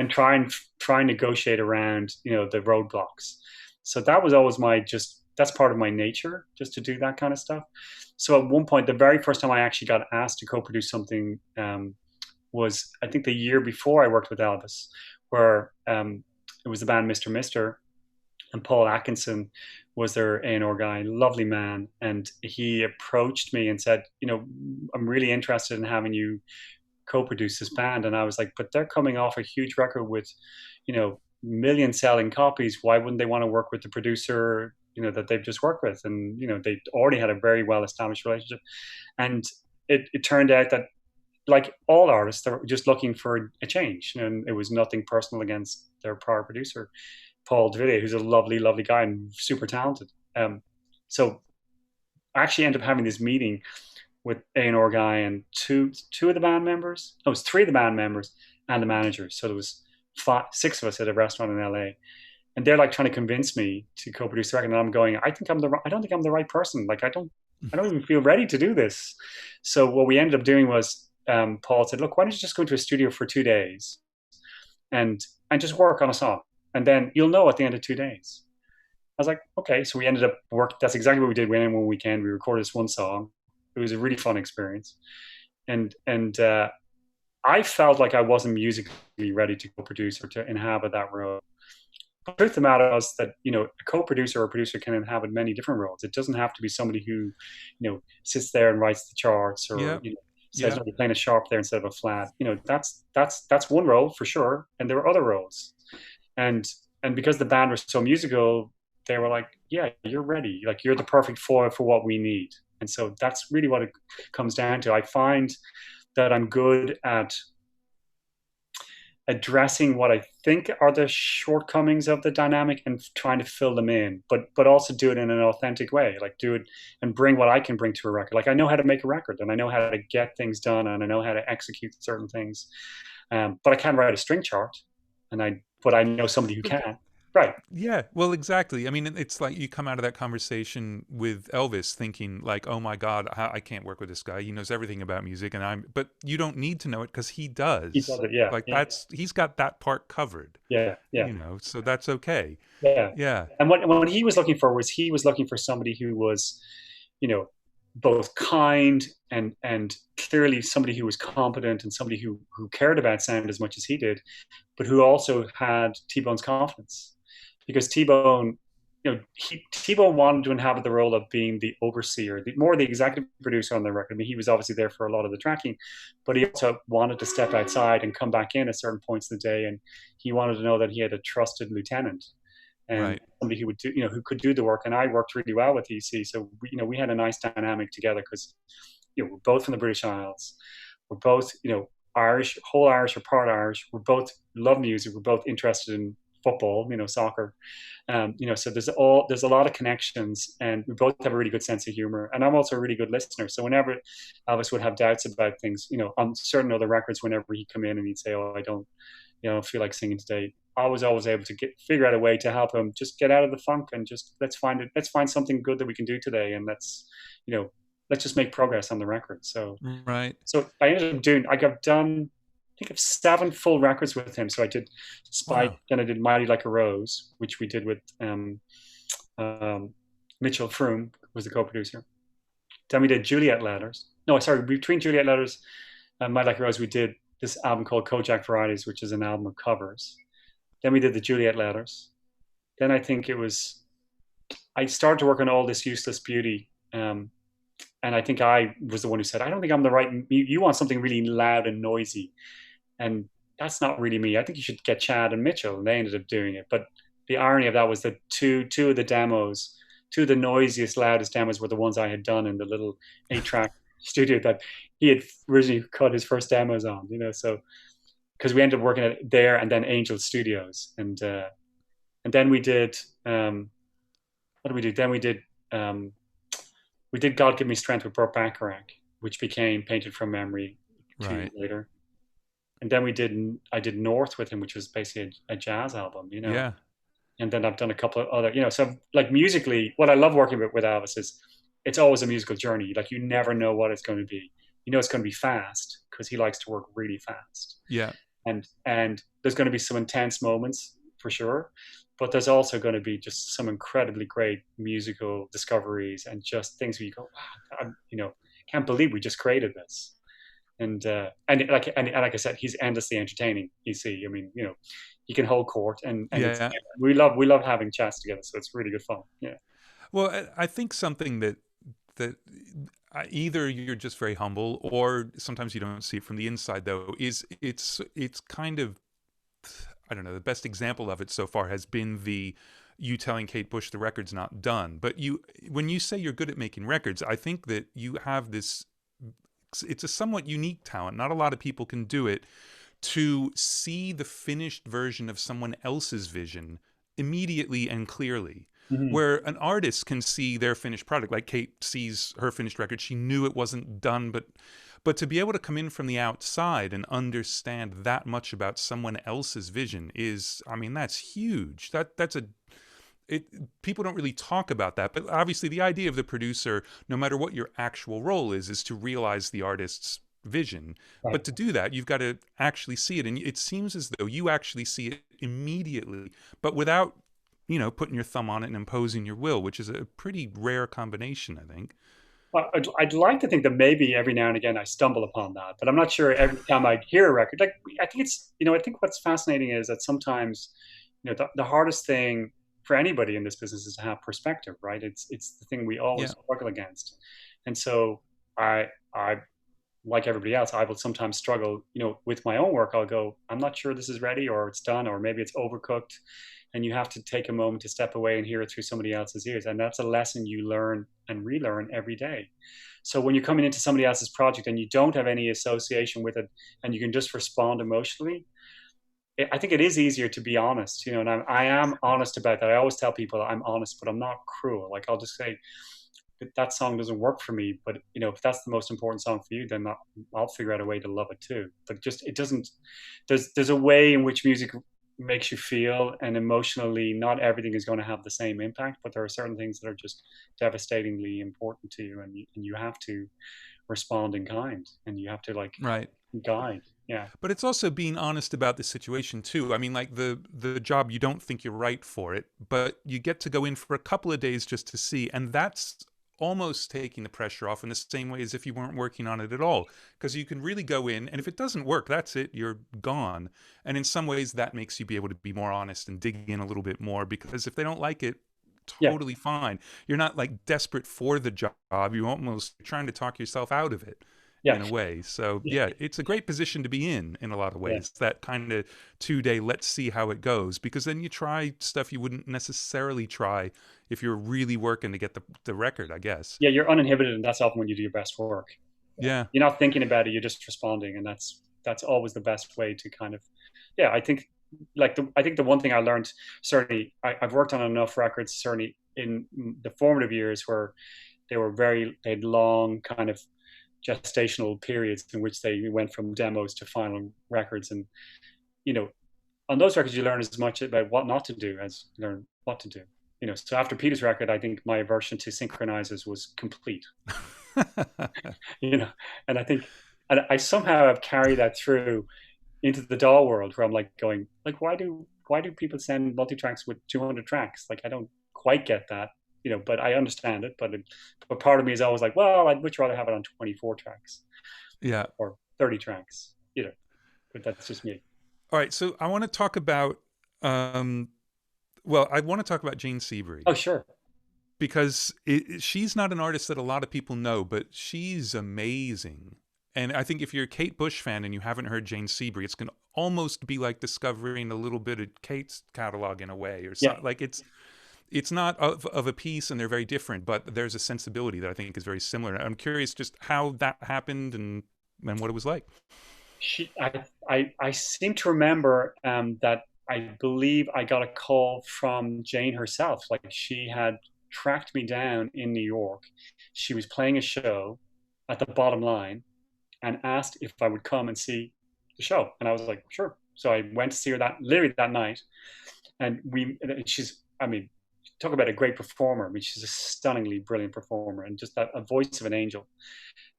try and negotiate around, the roadblocks. So that was always that's part of my nature, just to do that kind of stuff. So at one point, the very first time I actually got asked to co-produce something was, I think, the year before I worked with Elvis, where it was the band Mr. Mister, and Paul Atkinson was their A&R guy, lovely man. And he approached me and said, I'm really interested in having you co-produce this band. And I was like, but they're coming off a huge record with, million selling copies. Why wouldn't they want to work with the producer, that they've just worked with? And, they already had a very well-established relationship. And it turned out that, like all artists, they're just looking for a change. And it was nothing personal against their prior producer, Paul DeVilliers, who's a lovely, lovely guy and super talented. So I actually ended up having this meeting with A&R guy and two of the band members. No, it was three of the band members and the manager. So there was six of us at a restaurant in LA, and they're like trying to convince me to co-produce the record. And I'm going, I don't think I'm the right person. Like I don't even feel ready to do this. So what we ended up doing was, Paul said, look, why don't you just go into a studio for 2 days and just work on a song, and then you'll know at the end of 2 days. I was like, okay. So we ended up working. That's exactly what we did. We went in one weekend. We recorded this one song. It was a really fun experience, and I felt like I wasn't musically ready to co-produce or to inhabit that role. But the truth of the matter was that, a co-producer or producer can inhabit many different roles. It doesn't have to be somebody who, sits there and writes the charts, or says, "No, you're playing a sharp there instead of a flat." That's one role for sure, and there are other roles, and because the band was so musical, they were like, "Yeah, you're ready. Like you're the perfect foil for what we need." And so that's really what it comes down to. I find that I'm good at addressing what I think are the shortcomings of the dynamic and trying to fill them in, but also do it in an authentic way. Like do it and bring what I can bring to a record. Like I know how to make a record, and I know how to get things done, and I know how to execute certain things. But I can't write a string chart, but I know somebody who can. Right. Yeah, well, exactly. I mean, it's like you come out of that conversation with Elvis thinking like, "Oh my God, I can't work with this guy. He knows everything about music," but you don't need to know it because he does. He does it, yeah. Like yeah. He's got that part covered. Yeah, yeah. So that's okay. Yeah, yeah. And what he was looking for somebody who was, both kind and clearly somebody who was competent, and somebody who cared about sound as much as he did, but who also had T-Bone's confidence. Because T-Bone, T-Bone wanted to inhabit the role of being the overseer, more the executive producer on the record. I mean, he was obviously there for a lot of the tracking, but he also wanted to step outside and come back in at certain points of the day, and he wanted to know that he had a trusted lieutenant and somebody who would do, who could do the work. And I worked really well with EC, so we had a nice dynamic together because we're both from the British Isles, we're both Irish, whole Irish or part Irish. We both love music. We're both interested in football, soccer. So there's a lot of connections, and we both have a really good sense of humor. And I'm also a really good listener. So whenever Elvis would have doubts about things, on certain other records, whenever he'd come in and he'd say, "Oh, I don't feel like singing today," I was always able to figure out a way to help him just get out of the funk and just let's find something good that we can do today, and let's just make progress on the record. So So I got done, I think of 7 full records with him. So I did Spike, then I did Mighty Like a Rose, which we did with Mitchell Froome was the co-producer. Then we did Juliet Letters. No, sorry, between Juliet Letters and Mighty Like a Rose, we did this album called Kojak Varieties, which is an album of covers. Then we did the Juliet Letters. Then I think I started to work on All This Useless Beauty. And I think I was the one who said, "I don't think I'm the right, you want something really loud and noisy. And that's not really me. I think you should get Chad and Mitchell." And they ended up doing it. But the irony of that was that two of the demos, two of the noisiest, loudest demos were the ones I had done in the little 8-track studio that he had originally cut his first demos on, so because we ended up working at there and then Angel Studios. And then we did, what did we do? Then we did God Give Me Strength with Burt Bacharach, which became Painted from Memory 2 years later. And then I did North with him, which was basically a jazz album, Yeah. And then I've done a couple of other, so like musically, what I love working with Elvis is it's always a musical journey. Like you never know what it's going to be. It's going to be fast because he likes to work really fast. Yeah. And there's going to be some intense moments for sure, but there's also going to be just some incredibly great musical discoveries and just things where you go, wow, can't believe we just created this. And like I said, he's endlessly entertaining. I mean, he can hold court, and we love having chats together. So it's really good fun. Yeah. Well, I think something that either you're just very humble, or sometimes you don't see it from the inside, though, is it's kind of, I don't know, the best example of it so far has been you telling Kate Bush the record's not done. But when you say you're good at making records, I think that you have this, it's a somewhat unique talent. Not a lot of people can do it, to see the finished version of someone else's vision immediately and clearly. Mhm. where an artist can see their finished product. Like Kate sees her finished record. She knew it wasn't done, but to be able to come in from the outside and understand that much about someone else's vision is, I mean, that's huge. That's a it people don't really talk about that, but obviously the idea of the producer, no matter what your actual role is to realize the artist's vision. Right. But to do that, you've got to actually see it, and it seems as though you actually see it immediately, but without, putting your thumb on it and imposing your will, which is a pretty rare combination, I think. Well, I'd like to think that maybe every now and again I stumble upon that, but I'm not sure every time I hear a record. Like, I think it's, I think what's fascinating is that sometimes, the hardest thing for anybody in this business is to have perspective, right? It's the thing we always Yeah. struggle against. And so I like everybody else, I will sometimes struggle, with my own work. I'll go, I'm not sure this is ready, or it's done, or maybe it's overcooked. And you have to take a moment to step away and hear it through somebody else's ears. And that's a lesson you learn and relearn every day. So when you're coming into somebody else's project and you don't have any association with it, and you can just respond emotionally, I think it is easier to be honest, and I am honest about that. I always tell people I'm honest, but I'm not cruel. Like, I'll just say, that song doesn't work for me, but if that's the most important song for you, then I'll figure out a way to love it too. But just, it doesn't. There's a way in which music makes you feel, and emotionally, not everything is going to have the same impact. But there are certain things that are just devastatingly important to you, and you have to respond in kind, and you have to, like, Right. guide. Yeah. But it's also being honest about the situation too. I mean, like the job, you don't think you're right for it, but you get to go in for a couple of days just to see, and that's almost taking the pressure off in the same way as if you weren't working on it at all, because you can really go in, and if it doesn't work, that's it, you're gone. And in some ways that makes you be able to be more honest and dig in a little bit more, because if they don't like it, Yeah. totally fine. You're not like desperate for the job, you're almost trying to talk yourself out of it Yeah. in a way. So yeah, it's a great position to be in a lot of Yeah. ways, that kind of 2-day let's see how it goes, because then you try stuff you wouldn't necessarily try if you're really working to get the record, I guess. Yeah, you're uninhibited, and that's often when you do your best work. Yeah. You're not thinking about it, you're just responding, and that's always the best way to kind of, yeah, I think, I think the one thing I learned, certainly, I've worked on enough records, certainly in the formative years, where they had long kind of gestational periods in which they went from demos to final records. And on those records you learn as much about what not to do as you learn what to do. So after Peter's record, I think my aversion to synchronizers was complete. And I think, and I somehow have carried that through into the DAW world, where I'm like going, like, why do people send multi-tracks with 200 tracks? Like, I don't quite get that, but I understand it. But part of me is always like, well, I'd much rather have it on 24 tracks, Yeah. or 30 tracks, but that's just me. All right, so I want to talk about I want to talk about Jane Siberry. Oh, sure. Because she's not an artist that a lot of people know, but she's amazing. And I think if you're a Kate Bush fan and you haven't heard Jane Siberry, it's going to almost be like discovering a little bit of Kate's catalog in a way, or something. Yeah. Like it's not of a piece, and they're very different, but there's a sensibility that I think is very similar. I'm curious just how that happened and what it was like. I seem to remember that I believe I got a call from Jane herself. Like, she had tracked me down in New York. She was playing a show at the Bottom Line and asked if I would come and see the show. And I was like, sure. So I went to see her literally that night. And I mean, talk about a great performer. I mean, she's a stunningly brilliant performer, and just a voice of an angel.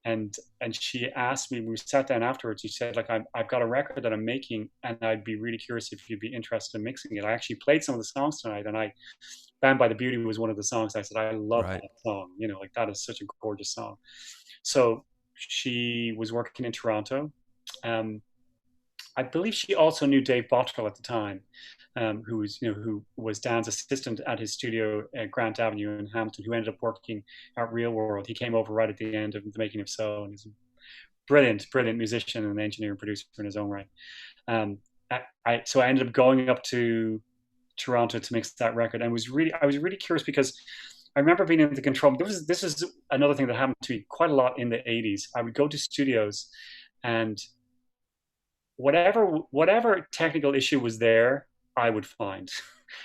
And she asked me, we sat down afterwards, she said, like, I've got a record that I'm making, and I'd be really curious if you'd be interested in mixing it. I actually played some of the songs tonight, and Bound by the Beauty was one of the songs. I said, I love Right. that song. Like, that is such a gorgeous song. So she was working in Toronto. I believe she also knew Dave Bottrell at the time, who was Dan's assistant at his studio at Grant Avenue in Hamilton, who ended up working at Real World. He came over right at the end of the making of So, and he's a brilliant musician and engineer and producer in his own right. So I ended up going up to Toronto to mix that record, and I was really curious, because I remember being in the control. This is another thing that happened to me quite a lot in the 80s. I would go to studios, and whatever technical issue was there, I would find.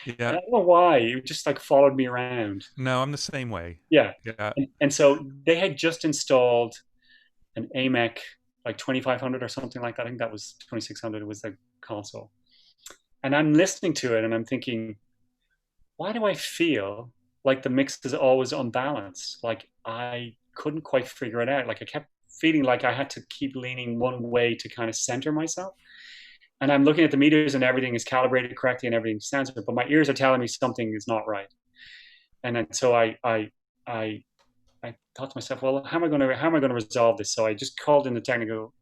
Yeah. And I don't know why. It just like followed me around. No, I'm the same way. Yeah. Yeah. And so they had just installed an AMEC like 2500 or something like that. I think that was 2600. It was the console. And I'm listening to it and I'm thinking, why do I feel like the mix is always unbalanced? Like I couldn't quite figure it out. Like I kept feeling like I had to keep leaning one way to kind of center myself. And I'm looking at the meters and everything is calibrated correctly and everything sounds good, but my ears are telling me something is not right. And then so I thought to myself, well, how am I going to resolve this? So I just called in the technical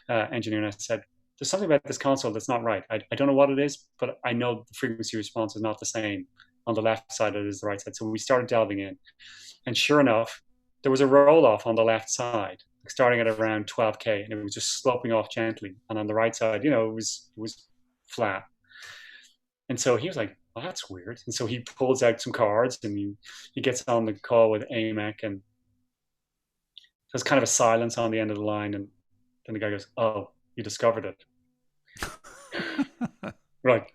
engineer and I said, there's something about this console that's not right. I don't know what it is, but I know the frequency response is not the same on the left side as the right side. So we started delving in, and sure enough, there was a roll off on the left side, starting at around 12K, and it was just sloping off gently. And on the right side, it was flat. And so he was like, well, that's weird. And so he pulls out some cards and he gets on the call with AMEC, and there's kind of a silence on the end of the line. And then the guy goes, oh, you discovered it. Right.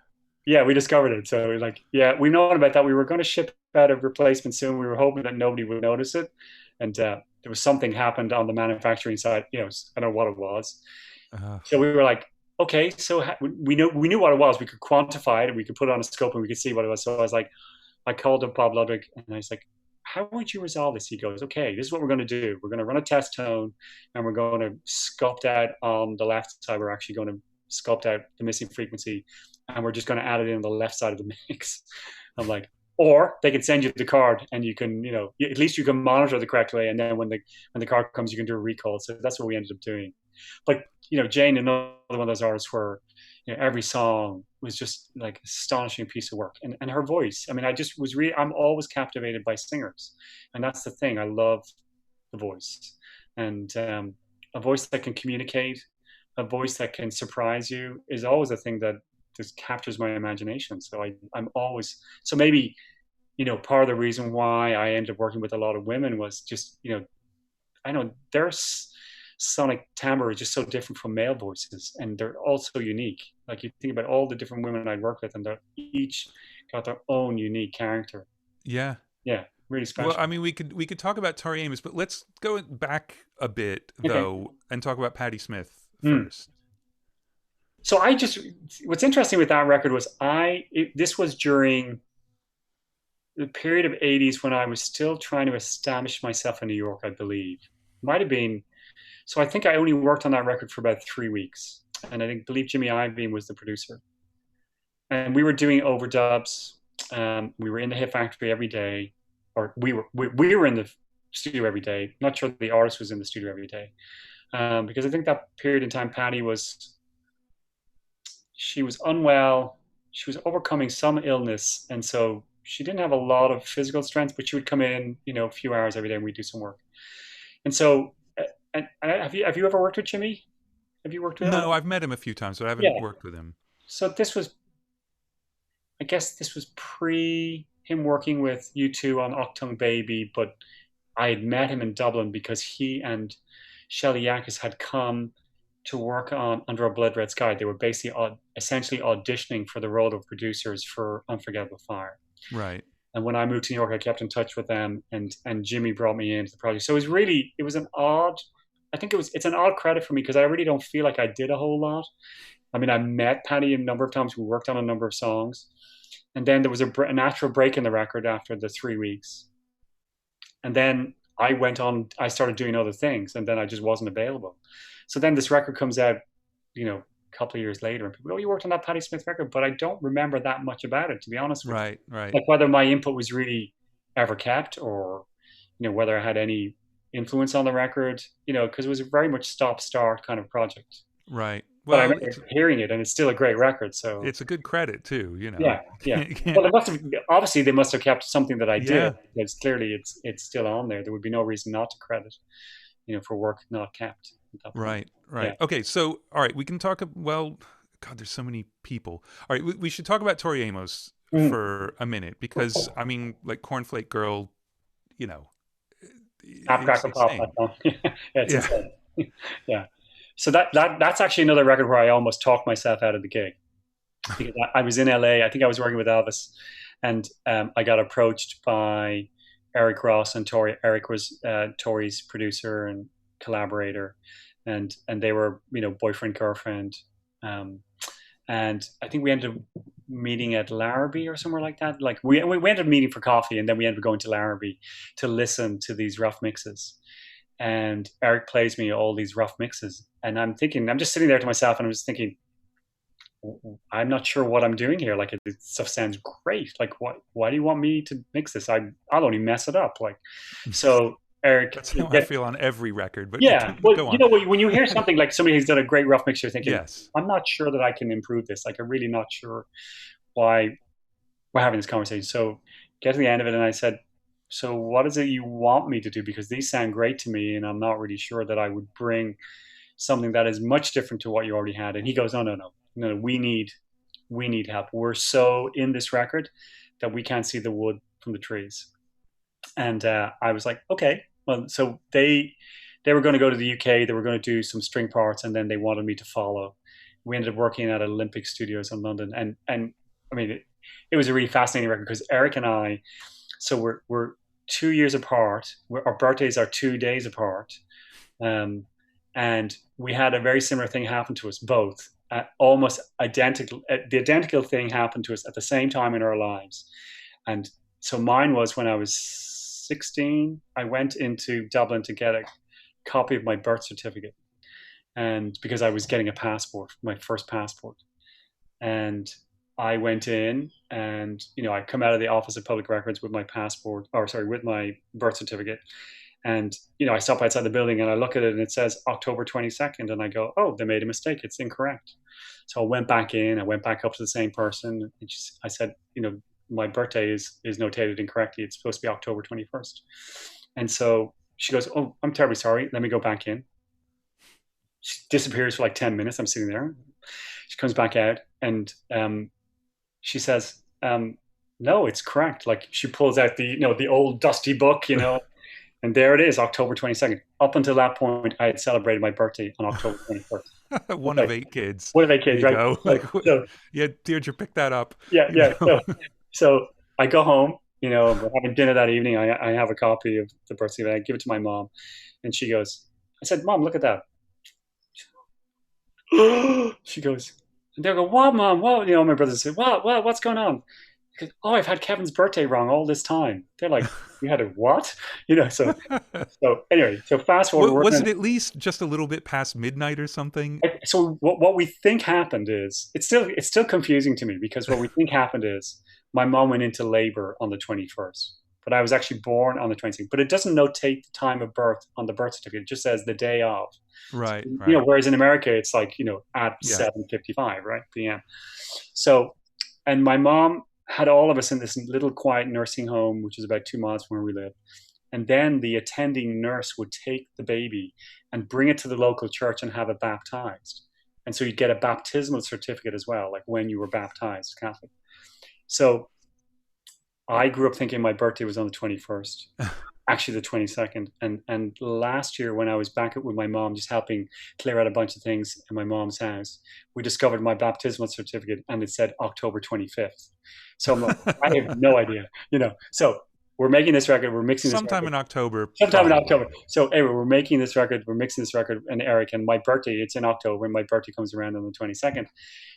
Yeah, we discovered it. So we're like, yeah, we've known about that. We were going to ship out a replacement soon. We were hoping that nobody would notice it. And there was something happened on the manufacturing side. I don't know what it was. So we were like, okay, so we knew what it was. We could quantify it and we could put it on a scope and we could see what it was. So I called up Bob Ludwig and I was like, how would you resolve this? He goes, okay, this is what we're going to do. We're going to run a test tone and we're going to sculpt out on the left side. We're actually going to sculpt out the missing frequency and we're just going to add it in the left side of the mix. I'm like, or they can send you the card and you can, at least you can monitor the correct way. And then when the card comes, you can do a recall. So that's what we ended up doing. But, Jane, another one of those artists where, every song was just like astonishing piece of work. And her voice, I mean, I'm always captivated by singers. And that's the thing. I love the voice. And a voice that can communicate, a voice that can surprise you is always a thing that just captures my imagination. So I'm always, so maybe, part of the reason why I ended up working with a lot of women was just, I know their sonic timbre is just so different from male voices, and they're all so unique. Like you think about all the different women I'd worked with, and they're each got their own unique character. Yeah. Yeah. Really special. Well, I mean, we could talk about Tori Amos, but let's go back a bit though and talk about Patti Smith first. So what's interesting with that record was this was during the period of 80s when I was still trying to establish myself in New York, I believe. Might have been. So I think I only worked on that record for about 3 weeks. And I believe Jimmy Iovine was the producer. And we were doing overdubs. We were in the Hit Factory every day. Or we were in the studio every day. Not sure the artist was in the studio every day. Because I think that period in time, Patti she was unwell. She was overcoming some illness. And so she didn't have a lot of physical strength, but she would come in, a few hours every day and we'd do some work. And so, and have you ever worked with Jimmy? Have you worked with him? No, I've met him a few times, but I haven't worked with him. So I guess this was pre him working with U2 on Octung Baby, but I had met him in Dublin because he and Shelley Yakis had come to work on Under a Blood Red Sky. They were basically essentially auditioning for the role of producers for Unforgettable Fire. Right. And when I moved to New York, I kept in touch with them, and Jimmy brought me into the project. So it was an odd, I think it's an odd credit for me because I really don't feel like I did a whole lot. I mean, I met Patti a number of times. We worked on a number of songs. And then there was a natural break in the record after the 3 weeks. And then I started doing other things, and then I just wasn't available. So then this record comes out, a couple of years later, and people go, oh, you worked on that Patti Smith record, but I don't remember that much about it, to be honest with you. Right. Like whether my input was really ever kept or, whether I had any influence on the record, because it was a very much stop-start kind of project. Right. Well, but I remember hearing it, and it's still a great record. So it's a good credit too, Yeah. Well, they must have kept something that I did. Because clearly, it's still on there. There would be no reason not to credit, for work not kept. Right. Yeah. Okay, so all right, we can talk. Well, God, there's so many people. All right, we should talk about Tori Amos for a minute because I mean, like Cornflake Girl, Crackle Pop. It's insane. Yeah. So that's actually another record where I almost talked myself out of the gig. because I was in LA. I think I was working with Elvis, and I got approached by Eric Ross and Tori. Eric was Tori's producer and collaborator, and they were, boyfriend girlfriend. Um, and I think we ended up meeting at Larrabee or somewhere like that. Like we ended up meeting for coffee, and then we ended up going to Larrabee to listen to these rough mixes. And Eric plays me all these rough mixes, and I'm just sitting there to myself, and I'm just thinking, I'm not sure what I'm doing here. Like it stuff sounds great. Like why do you want me to mix this? I'll only mess it up. Like, so Eric, That's how I feel on every record, but yeah. Well, go on. when you hear something like somebody who's done a great rough mix, you're thinking, Yes. I'm not sure that I can improve this. Like, I'm really not sure why we're having this conversation. So get to the end of it, and I said, so what is it you want me to do? Because these sound great to me, and I'm not really sure that I would bring something that is much different to what you already had. And he goes, no, we need help. We're so in this record that we can't see the wood from the trees. And I was like, okay. Well, so they were going to go to the UK. They were going to do some string parts, and then they wanted me to follow. We ended up working at Olympic Studios in London, and I mean, it was a really fascinating record because Eric and I, so we're 2 years apart. Our birthdays are 2 days apart, and we had a very similar thing happen to us both. Almost identical. The identical thing happened to us at the same time in our lives, and so mine was when I was 16. I went into Dublin to get a copy of my birth certificate, and because I was getting a passport, my first passport, and I went in, and I come out of the Office of Public Records with my passport, or sorry, with my birth certificate, and I stop outside the building and I look at it and it says October 22nd, and I go, oh, they made a mistake. It's incorrect. So I went back in. I went back up to the same person. And I said, my birthday is notated incorrectly. It's supposed to be October 21st. And so she goes, oh, I'm terribly sorry. Let me go back in. She disappears for like 10 minutes. I'm sitting there. She comes back out, and she says, no, it's correct. Like, she pulls out the old dusty book, and there it is, October 22nd. Up until that point, I had celebrated my birthday on October 21st. One of 8 kids. One of 8 kids, right? So, yeah, Deirdre, pick that up. Yeah. So I go home, we're having dinner that evening. I have a copy of the birth certificate. I give it to my mom, and she goes, I said, Mom, look at that. She goes, and they go, what, Mom? What? My brother said, what's going on? Goes, oh, I've had Kevin's birthday wrong all this time. They're like, you had a what? So anyway, so fast forward. Was it at least just a little bit past midnight or something? So what we think happened is, it's still confusing to me, because what we think happened is my mom went into labor on the 21st, but I was actually born on the 22nd. But it doesn't notate the time of birth on the birth certificate. It just says the day of. Right. Whereas in America, it's like, at 7:55, right, p.m. So, and my mom had all of us in this little quiet nursing home, which is about 2 miles from where we live. And then the attending nurse would take the baby and bring it to the local church and have it baptized. And so you'd get a baptismal certificate as well, like when you were baptized Catholic. So I grew up thinking my birthday was on the 21st, actually the 22nd. And last year, when I was back with my mom, just helping clear out a bunch of things in my mom's house, we discovered my baptismal certificate, and it said October 25th. So I'm like, I have no idea, So we're making this record. We're mixing this sometime record. in October. Sometime in October. So anyway, we're making this record. We're mixing this record, and Eric, and my birthday, it's in October, and my birthday comes around on the 22nd.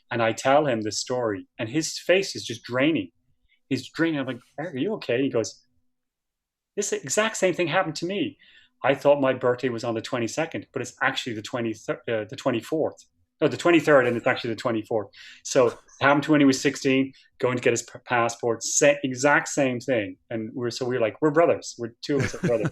And I tell him this story, and his face is just draining. He's draining. I'm like, Eric, are you okay? He goes, this exact same thing happened to me. I thought my birthday was on the 22nd, but it's actually the 24th. No, the 23rd, and it's actually the 24th. So it happened to when he was 16, going to get his passport, exact same thing. And we're like, we're brothers. We're two of us are brothers.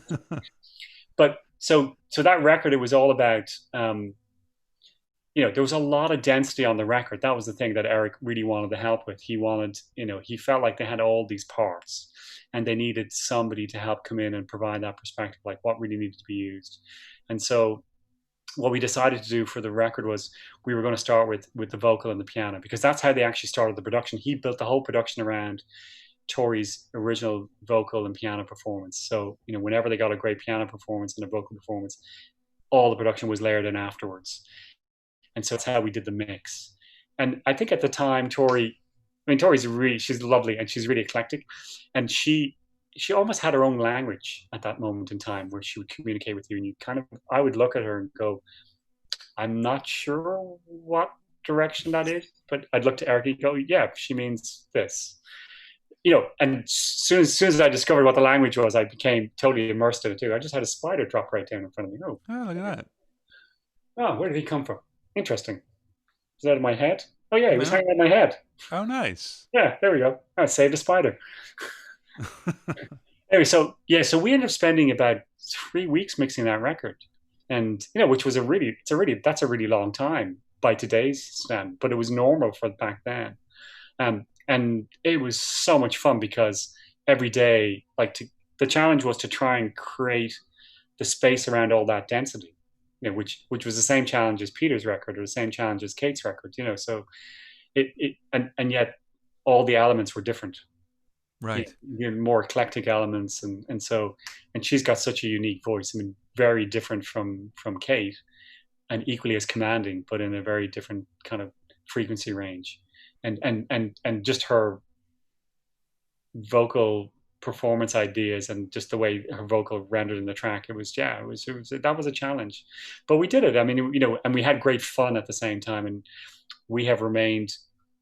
But so that record, it was all about, there was a lot of density on the record. That was the thing that Eric really wanted to help with. He wanted, he felt like they had all these parts, and they needed somebody to help come in and provide that perspective, like what really needed to be used. And so what we decided to do for the record was we were going to start with the vocal and the piano, because that's how they actually started the production. He built the whole production around Tori's original vocal and piano performance. So, whenever they got a great piano performance and a vocal performance, all the production was layered in afterwards. And so that's how we did the mix. and I think at the time, Tori, I mean, she's lovely and she's really eclectic, and she almost had her own language at that moment in time where she would communicate with you, and you kind of, I would look at her and go, I'm not sure what direction that is, but I'd look to Eric and go, yeah, she means this. And soon as I discovered what the language was, I became totally immersed in it too. I just had a spider drop right down in front of me. Oh, look at that. Oh, where did he come from? Interesting. Is that in my head? Oh yeah, he was No. hanging on my head. Oh, nice. Yeah, there we go. I saved a spider. Anyway, so we ended up spending about 3 weeks mixing that record, and which was that's a really long time by today's standard, but it was normal for back then. And it was so much fun because every day, the challenge was to try and create the space around all that density, which was the same challenge as Peter's record or the same challenge as Kate's record, so and yet all the elements were different. Right. More eclectic elements, and she's got such a unique voice. I mean, very different from Kate, and equally as commanding, but in a very different kind of frequency range, and just her vocal performance ideas and just the way her vocal rendered in the track. That was a challenge, but we did it. I mean, and we had great fun at the same time, and we have remained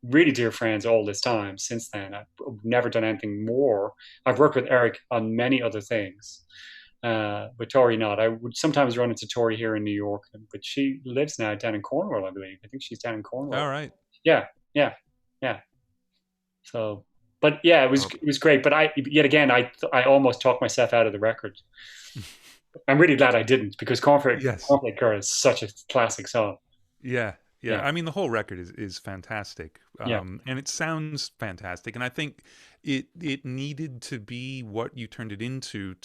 really dear friends all this time since then. I've never done anything more. I've worked with Eric on many other things, but Tori not. I would sometimes run into Tori here in New York, but she lives now down in Cornwall, I believe. I think she's down in Cornwall. All right. Yeah. So, but yeah, it was great. But I almost talked myself out of the record. I'm really glad I didn't, because Cornflake Girl is such a classic song. Yeah. I mean, the whole record is fantastic, and it sounds fantastic. And I think it needed to be what you turned it into,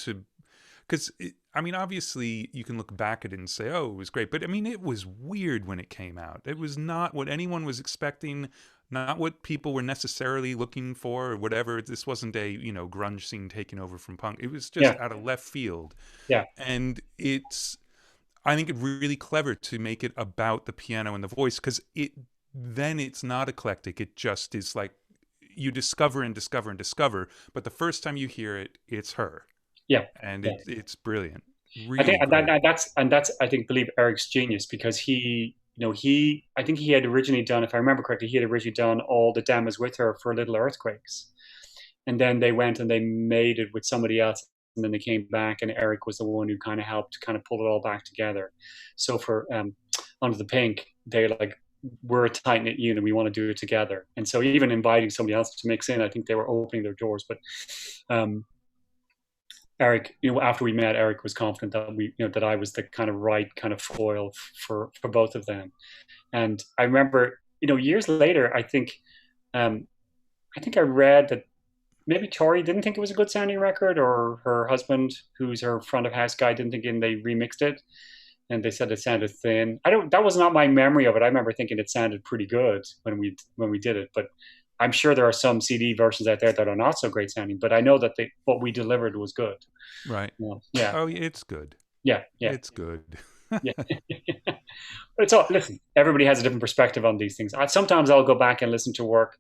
because I mean, obviously you can look back at it and say, oh, it was great, but I mean, it was weird when it came out. It was not what anyone was expecting, not what people were necessarily looking for or whatever. This wasn't a grunge scene taking over from punk. It was just out of left field. Yeah, and I think it's really clever to make it about the piano and the voice, because then it's not eclectic. It just is like you discover and discover and discover. But the first time you hear it, it's her. Yeah, and it's brilliant. Really, that's I think believe Eric's genius, because I think he had originally done, if I remember correctly, he had originally done all the demos with her for Little Earthquakes, and then they went and they made it with somebody else. And then they came back, and Eric was the one who kind of helped kind of pull it all back together. So for Under the Pink, they're like, we're a tight-knit unit, we want to do it together. And so even inviting somebody else to mix in, I think they were opening their doors. But Eric, after we met, Eric was confident that that I was the kind of right kind of foil for both of them. And I remember, years later, I think I read that maybe Tori didn't think it was a good sounding record, or her husband, who's her front of house guy, didn't think it, and they remixed it, and they said it sounded thin. That was not my memory of it. I remember thinking it sounded pretty good when we did it, but I'm sure there are some CD versions out there that are not so great sounding, but I know that what we delivered was good. Right. Yeah. Oh, it's good. Yeah. It's good. Yeah. But it's all, listen, everybody has a different perspective on these things. Sometimes I'll go back and listen to work,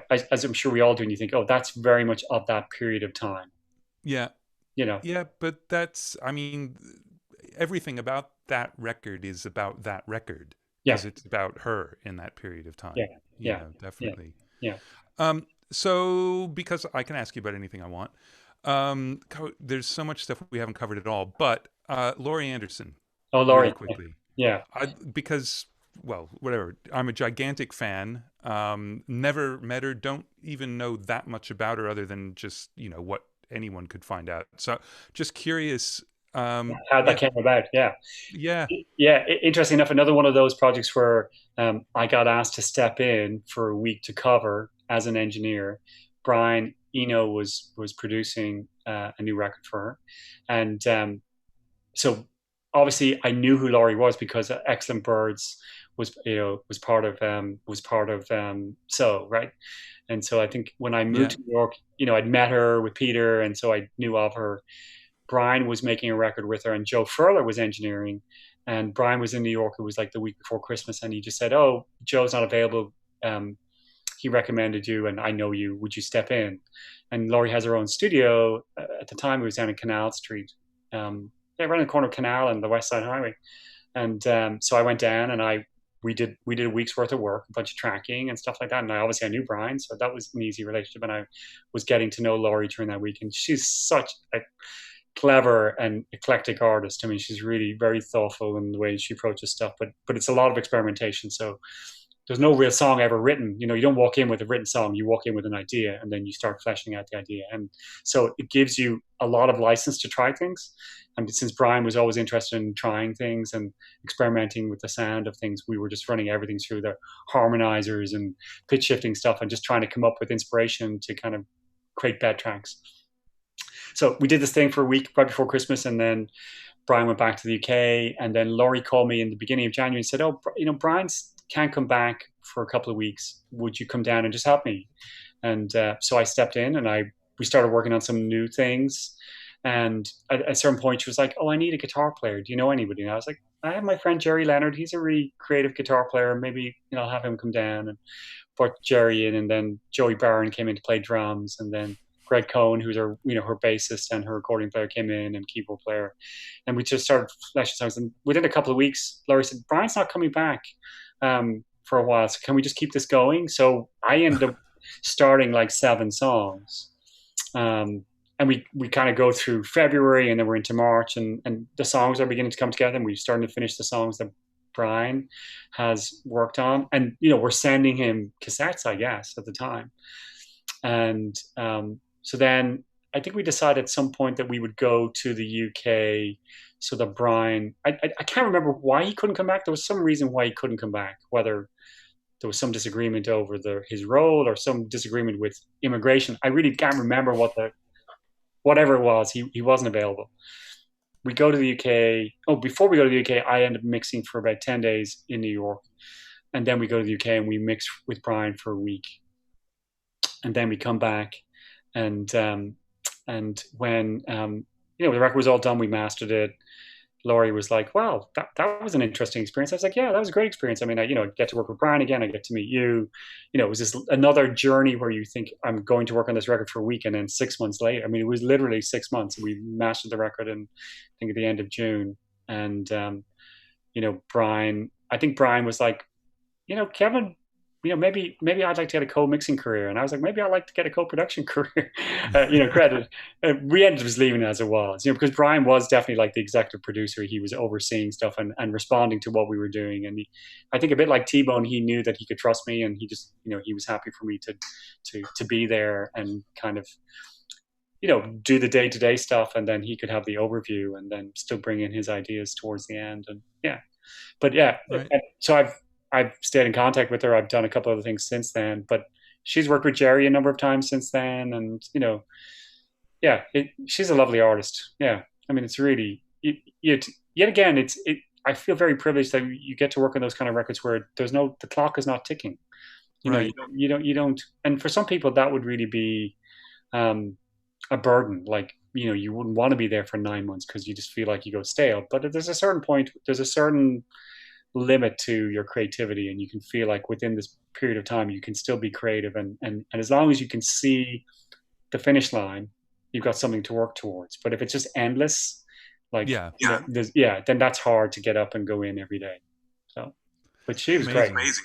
as I'm sure we all do, and you think, oh, that's very much of that period of time. Yeah. Yeah, but I mean, everything about that record is about that record. Because it's about her in that period of time. Yeah, definitely. Yeah. So, because I can ask you about anything I want, there's so much stuff we haven't covered at all, but Laurie Anderson. Oh, Laurie. Really quickly. Yeah. Because, well, whatever. I'm a gigantic fan. Never met her. Don't even know that much about her other than just, what anyone could find out. So, just curious. How that came about. Yeah. Interesting enough, another one of those projects where I got asked to step in for a week to cover as an engineer. Brian Eno was producing a new record for her, and so obviously I knew who Laurie was because Excellent Birds was part of So right. And so I think when I moved to New York, I'd met her with Peter, and so I knew of her. Brian was making a record with her, and Joe Furler was engineering, and Brian was in New York. It was like the week before Christmas, and he just said, "Oh, Joe's not available. He recommended you, and I know you. Would you step in?" And Laurie has her own studio. At the time, it was down in Canal Street, yeah, right in the corner of Canal and the West Side Highway. And so I went down, and we did a week's worth of work, a bunch of tracking and stuff like that. And I knew Brian, so that was an easy relationship. And I was getting to know Laurie during that week, and she's such a clever and eclectic artist. I mean, she's really very thoughtful in the way she approaches stuff, but it's a lot of experimentation. So there's no real song ever written. You don't walk in with a written song. You walk in with an idea, and then you start fleshing out the idea. And so it gives you a lot of license to try things. And since Brian was always interested in trying things and experimenting with the sound of things, we were just running everything through the harmonizers and pitch shifting stuff and just trying to come up with inspiration to kind of create bed tracks. So we did this thing for a week right before Christmas, and then Brian went back to the UK, and then Laurie called me in the beginning of January and said, "Oh, Brian's can't come back for a couple of weeks. Would you come down and just help me?" And so I stepped in, and we started working on some new things. And at a certain point, she was like, "Oh, I need a guitar player. Do you know anybody?" And I was like, "I have my friend Jerry Leonard. He's a really creative guitar player. Maybe I'll have him come down." And brought Jerry in, and then Joey Barron came in to play drums, and then Greg Cohn, who's her bassist and her recording player, came in, and keyboard player. And we just started fleshing songs. And within a couple of weeks, Laurie said, "Brian's not coming back for a while, so can we just keep this going?" So I ended up starting like 7 songs. And we kind of go through February, and then we're into March, and the songs are beginning to come together, and we're starting to finish the songs that Brian has worked on. And, we're sending him cassettes, I guess, at the time. And so then I think we decided at some point that we would go to the UK so that Brian, I can't remember why he couldn't come back. There was some reason why he couldn't come back, whether there was some disagreement over his role or some disagreement with immigration. I really can't remember whatever it was, he wasn't available. We go to the UK. Oh, before we go to the UK, I end up mixing for about 10 days in New York. And then we go to the UK and we mix with Brian for a week. And then we come back, and when the record was all done, we mastered it. Laurie was like, "Wow, that was an interesting experience." I was like, "Yeah, that was a great experience. I mean, I get to work with Brian again. I get to meet you. It was just another journey where you think, I'm going to work on this record for a week, and then 6 months later, I mean, it was literally 6 months. We mastered the record in, I think, at the end of June. And Brian, I think Brian was like, "Kevin, maybe I'd like to get a co-mixing career." And I was like, "Maybe I'd like to get a co-production career," credit. We ended up just leaving it as it was, because Brian was definitely like the executive producer. He was overseeing stuff and responding to what we were doing. And I think a bit like T-Bone, he knew that he could trust me, and he just, he was happy for me to be there and kind of, do the day-to-day stuff. And then he could have the overview and then still bring in his ideas towards the end. And yeah, but yeah, right. So I've stayed in contact with her. I've done a couple other things since then, but she's worked with Jerry a number of times since then. And, she's a lovely artist. Yeah. I mean, it's really, yet again, I feel very privileged that you get to work on those kind of records where the clock is not ticking. Right. You don't, and for some people that would really be a burden. Like, you wouldn't want to be there for 9 months because you just feel like you go stale. But there's a certain point, there's a certain limit to your creativity, and you can feel like within this period of time you can still be creative, and as long as you can see the finish line, you've got something to work towards. But if it's just endless, like then that's hard to get up and go in every day. So, but she was great. Amazing.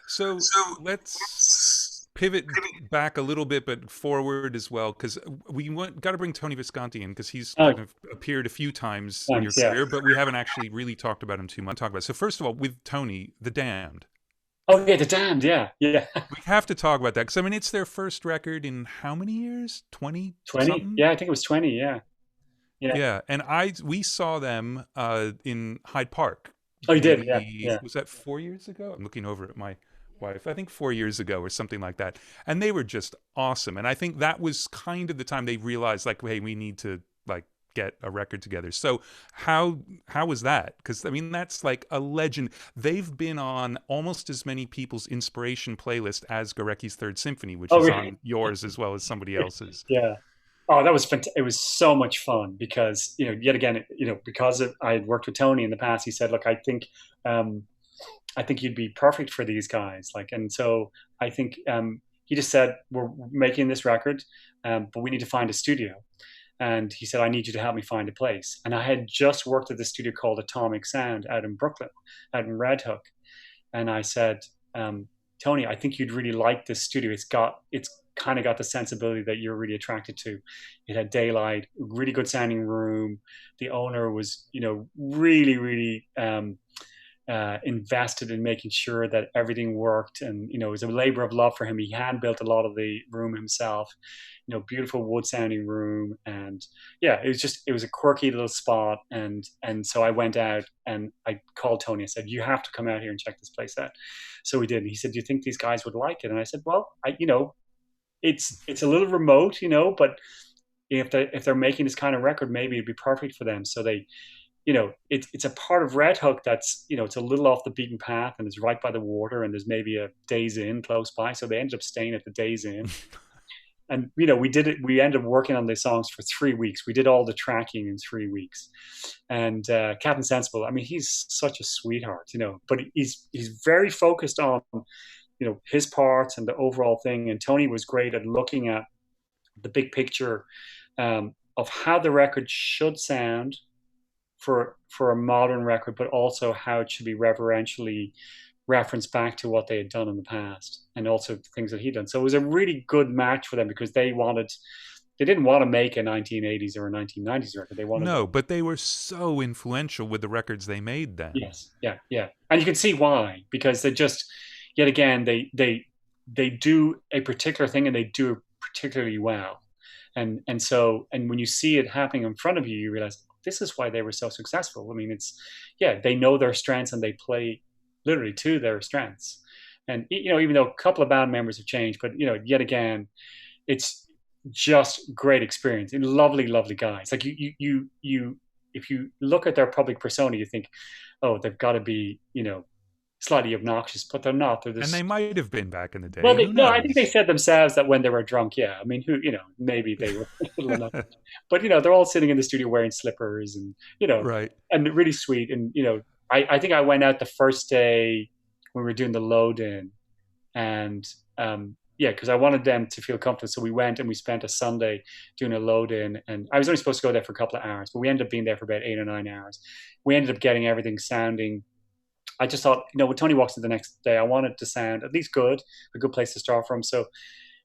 So let's pivot back a little bit, but forward as well, because we got to bring Tony Visconti in, because he's kind of appeared a few times in your career, but we haven't actually really talked about him too much. So first of all, with Tony, The Damned. Oh yeah, The Damned, yeah. We have to talk about that, because I mean, it's their first record in how many years? 20? Yeah, I think it was 20. Yeah. And we saw them in Hyde Park. Oh, you did? Yeah. Was that 4 years ago? I'm looking over at my wife, I think 4 years ago or something like that. And they were just awesome. And I think that was kind of the time they realized, like, hey, we need to like get a record together. So how was that? Because I mean, that's like a legend. They've been on almost as many people's inspiration playlist as Gorecki's Third Symphony, which is on yours as well as somebody else's. Yeah. Oh, that was it was so much fun because, yet again, because I had worked with Tony in the past, he said, look, um, I think you'd be perfect for these guys. Like, and so I think, he just said, we're making this record, but we need to find a studio. And he said, I need you to help me find a place. And I had just worked at this studio called Atomic Sound out in Brooklyn, out in Red Hook. And I said, Tony, I think you'd really like this studio. It's kind of got the sensibility that you're really attracted to. It had daylight, really good sounding room. The owner was, really, really invested in making sure that everything worked. And, it was a labor of love for him. He hand built a lot of the room himself, beautiful wood sounding room. And yeah, it was a quirky little spot. And so I went out and I called Tony. I said, you have to come out here and check this place out. So we did. And he said, do you think these guys would like it? And I said, well, it's a little remote, but if they're making this kind of record, maybe it'd be perfect for them. So they, it's a part of Red Hook that's, it's a little off the beaten path and it's right by the water and there's maybe a Days Inn close by. So they ended up staying at the Days Inn. And, we ended up working on these songs for 3 weeks. We did all the tracking in 3 weeks. And Captain Sensible, I mean, he's such a sweetheart, but he's very focused on, his parts and the overall thing. And Tony was great at looking at the big picture of how the record should sound for a modern record, but also how it should be reverentially referenced back to what they had done in the past and also things that he'd done. So it was a really good match for them because they didn't want to make a 1980s or a 1990s record. They wanted No, but they were so influential with the records they made then. Yes, yeah. And you can see why, because they just, yet again, they do a particular thing and they do it particularly well. And when you see it happening in front of you, you realize this is why they were so successful. I mean, they know their strengths and they play literally to their strengths. And, even though a couple of band members have changed, but, yet again, it's just great experience and lovely, lovely guys. Like if you look at their public persona, you think, oh, they've got to be, slightly obnoxious, but they're not. They're and they might have been back in the day. Well, I think they said themselves that when they were drunk, yeah. I mean, maybe they were a little enough. But, they're all sitting in the studio wearing slippers and, right. And really sweet. And, I think I went out the first day when we were doing the load in and, because I wanted them to feel comfortable. So we went and we spent a Sunday doing a load in and I was only supposed to go there for a couple of hours, but we ended up being there for about 8 or 9 hours. We ended up getting everything sounding. I just thought, when Tony walks in the next day, I want it to sound at least good, a good place to start from. So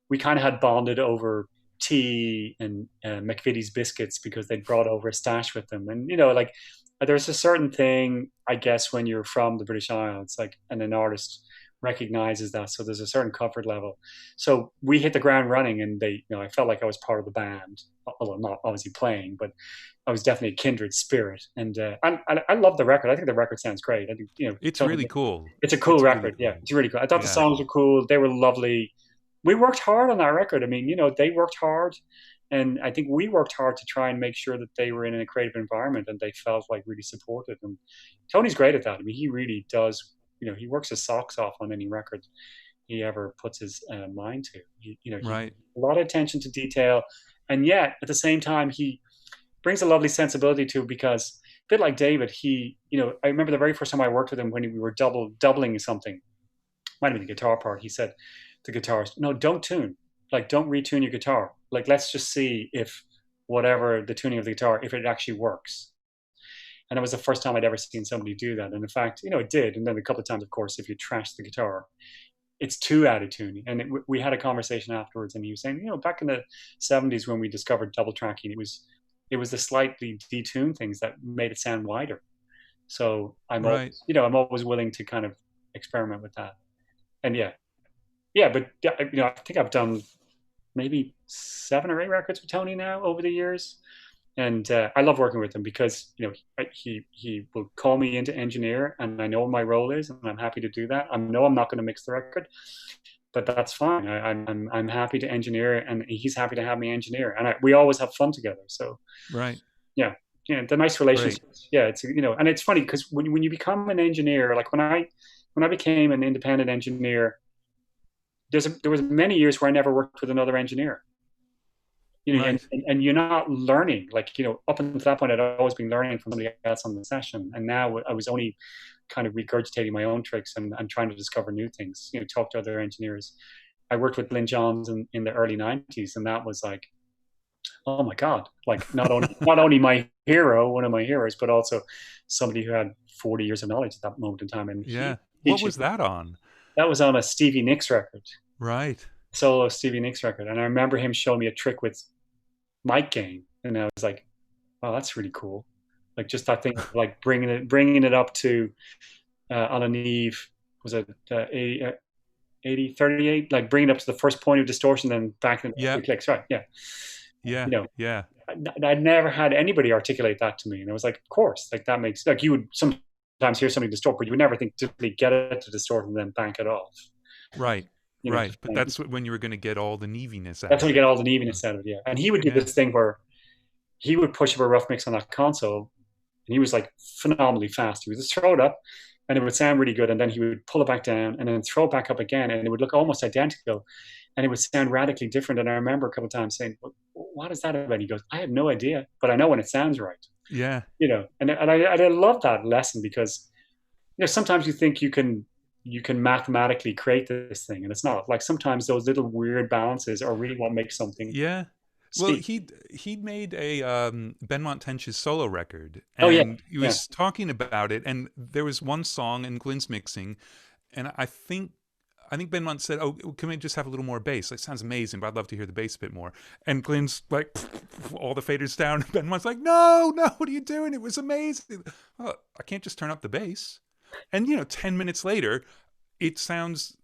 we kind of had bonded over tea and McVitie's biscuits because they'd brought over a stash with them. And, there's a certain thing, I guess, when you're from the British Isles, and an artist recognizes that. So there's a certain comfort level. So we hit the ground running and I felt like I was part of the band, although not obviously playing, but I was definitely a kindred spirit. And I love the record. I think the record sounds great. I think, it's really cool. It's a cool record. Really cool. Yeah, it's really cool. I thought the songs were cool. They were lovely. We worked hard on that record. I mean, they worked hard. And I think we worked hard to try and make sure that they were in a creative environment and they felt like really supported. And Tony's great at that. I mean, he really does, he works his socks off on any record he ever puts his mind to. He right. A lot of attention to detail. And yet, at the same time, he brings a lovely sensibility to it because a bit like David, I remember the very first time I worked with him when we were doubling something, might have been the guitar part. He said to the guitarist, no, don't tune. Don't retune your guitar. Let's just see if whatever the tuning of the guitar, if it actually works. And it was the first time I'd ever seen somebody do that. And in fact, it did. And then a couple of times, of course, if you trash the guitar, it's too out of tuning. And we had a conversation afterwards and he was saying, back in the 70s when we discovered double tracking, it was the slightly detuned things that made it sound wider. So I'm always willing to kind of experiment with that. And but I think I've done maybe 7 or 8 records with Tony now over the years. And I love working with him because, he will call me in to engineer and I know what my role is and I'm happy to do that. I know I'm not going to mix the record, but that's fine. I'm happy to engineer and he's happy to have me engineer. And we always have fun together. So, right. Yeah. The nice relationships. Right. Yeah. It's, and it's funny because when you become an engineer, like when I became an independent engineer, there was many years where I never worked with another engineer. You know, Right. and you're not learning, like, you know, up until that point, I'd always been learning from somebody else on the session. And now I was only kind of regurgitating my own tricks and trying to discover new things, you know, talk to other engineers. I worked with Lynn Johns in the early 90s, and that was like, oh my God, like not only my hero, one of my heroes, but also somebody who had 40 years of knowledge at that moment in time. And Yeah. he What was that on? that was on a Stevie Nicks record, Right. solo Stevie Nicks record. And I remember him showing me a trick with mic gain, and I was like, wow, that's really cool. Like just that thing, like bringing it up to on a Neve, was it 80, 38, like bringing it up to the first point of distortion, then back in Yeah. the clicks, right? Yeah. Yeah. You know, Yeah. I'd never had anybody articulate that to me, and I was like, of course, like that makes, like, you would sometimes hear something distort, but you would never think to really get it to distort and then bank it off. Right. You know, Right. But that's when you were going to get all the neviness out that's of when you it. get all the evenness out of it. Yeah, and he would do Yeah. this thing where he would push up a rough mix on that console, and he was like phenomenally fast. He would just throw it up, and it would sound really good, and then he would pull it back down, and then throw it back up again, and it would look almost identical, and it would sound radically different. And I remember a couple of times saying, "What is that about?" He goes, "I have no idea, but I know when it sounds right." Yeah. You know, and I love that lesson, because you know sometimes you think you can mathematically create this thing, and it's not. Like sometimes those little weird balances are really what makes something Yeah. Well, speak. he'd made a Benmont Tench's solo record, Oh yeah, and he yeah. was talking about it, and there was one song in Glenn's mixing, and I think Benmont said, "Oh, can we just have a little more bass? Like, sounds amazing, but I'd love to hear the bass a bit more." And Glenn's like, all the faders down. And Benmont's like, "No, no, what are you doing? It was amazing." Oh, I can't just turn up the bass. And 10 minutes later, it sounds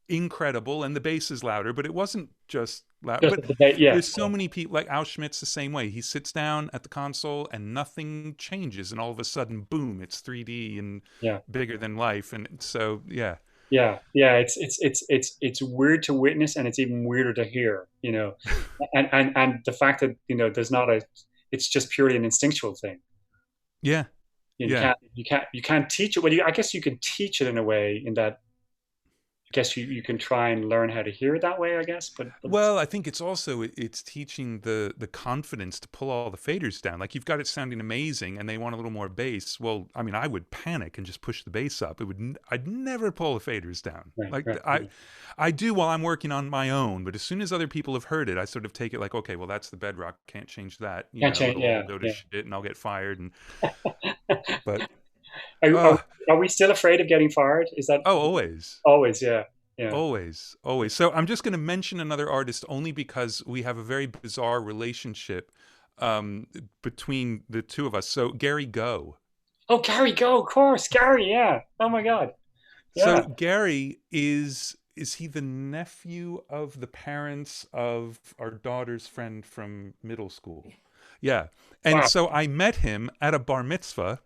incredible, and the bass is louder, but it wasn't just loud. Just But the debate. Yeah, there's so many people, like Al Schmidt's the same way. He sits down at the console and nothing changes, and all of a sudden, boom, it's 3D and yeah. bigger than life. And so, yeah. Yeah. It's weird to witness, and it's even weirder to hear. You know, and the fact that there's not a, it's just purely an instinctual thing. Yeah. You Yeah. can't teach it. Well, I guess you can teach it in a way, in that I guess you can try and learn how to hear it that way, I guess. But Well, I think it's also it's teaching the confidence to pull all the faders down. Like, you've got it sounding amazing, and they want a little more bass. Well, I mean, I would panic and just push the bass up. I'd never pull the faders down. Like, right. I do while I'm working on my own, but as soon as other people have heard it, I sort of take it like, okay, well, that's the bedrock. Can't change that. Can't change. It'll all Yeah, go to yeah. shit, and I'll get fired. But Are, uh, are, are we still afraid of getting fired? Is that oh, always. always? Yeah, yeah. Always, always. So I'm just going to mention another artist only because we have a very bizarre relationship between the two of us. So Gary Go. Oh, Gary, go, of course, Gary. Yeah. Oh my God. So Yeah. Gary is he the nephew of the parents of our daughter's friend from middle school? Yeah. And Wow. so I met him at a bar mitzvah.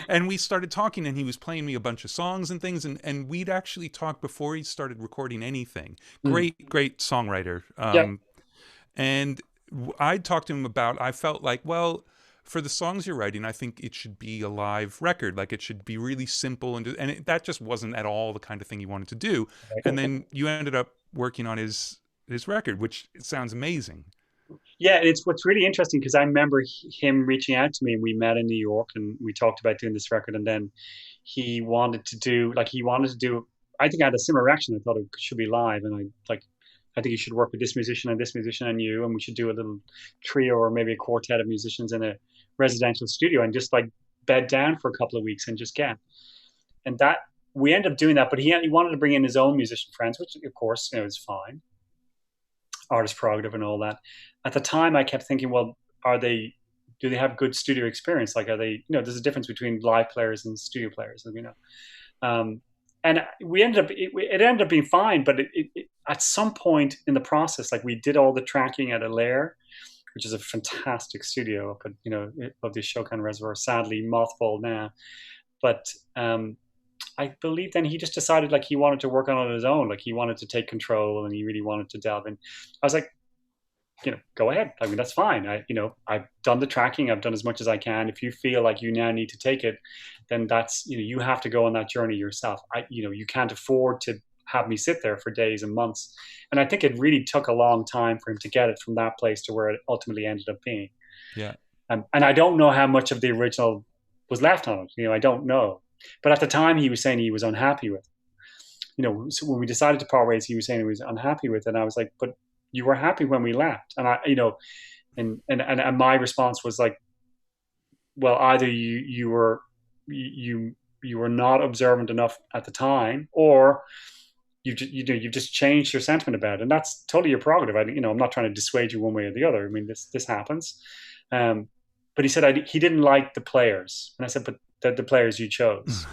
And we started talking, and he was playing me a bunch of songs and things, and we'd actually talked before he started recording anything. Mm. Great songwriter. Yeah. And I talked to him about, I felt like, well, for the songs you're writing, I think it should be a live record. Like, it should be really simple, and that just wasn't at all the kind of thing he wanted to do. And then you ended up working on his record, which sounds amazing. Yeah, it's what's really interesting, because I remember him reaching out to me, and we met in New York, and we talked about doing this record, and then he wanted to do, I think I had a similar reaction. I thought it should be live, and I think you should work with this musician and you, and we should do a little trio or maybe a quartet of musicians in a residential studio, and just like bed down for a couple of weeks and just get. And that we ended up doing that, but he wanted to bring in his own musician friends, which of course is fine, artist prerogative and all that. At the time, I kept thinking, well, do they have good studio experience? Like, are they, there's a difference between live players and studio players, and we ended up, it ended up being fine, but at some point in the process, like, we did all the tracking at Alair, which is a fantastic studio up at, of the Shokan Reservoir, sadly mothballed now. But I believe then he just decided, like, he wanted to work on his own, like he wanted to take control, and he really wanted to delve in. I was like, go ahead. I mean, that's fine. I've done the tracking. I've done as much as I can. If you feel like you now need to take it, then that's, you have to go on that journey yourself. You can't afford to have me sit there for days and months. And I think it really took a long time for him to get it from that place to where it ultimately ended up being. Yeah. And I don't know how much of the original was left on it. I don't know. But at the time, he was saying he was unhappy with it. So when we decided to part ways, he was saying he was unhappy with it. And I was like, but you were happy when we left. And and my response was like, well, either you were not observant enough at the time, or you've just changed your sentiment about it, and that's totally your prerogative. I'm not trying to dissuade you one way or the other. I mean, this happens. But he said he didn't like the players, and I said, but the players you chose.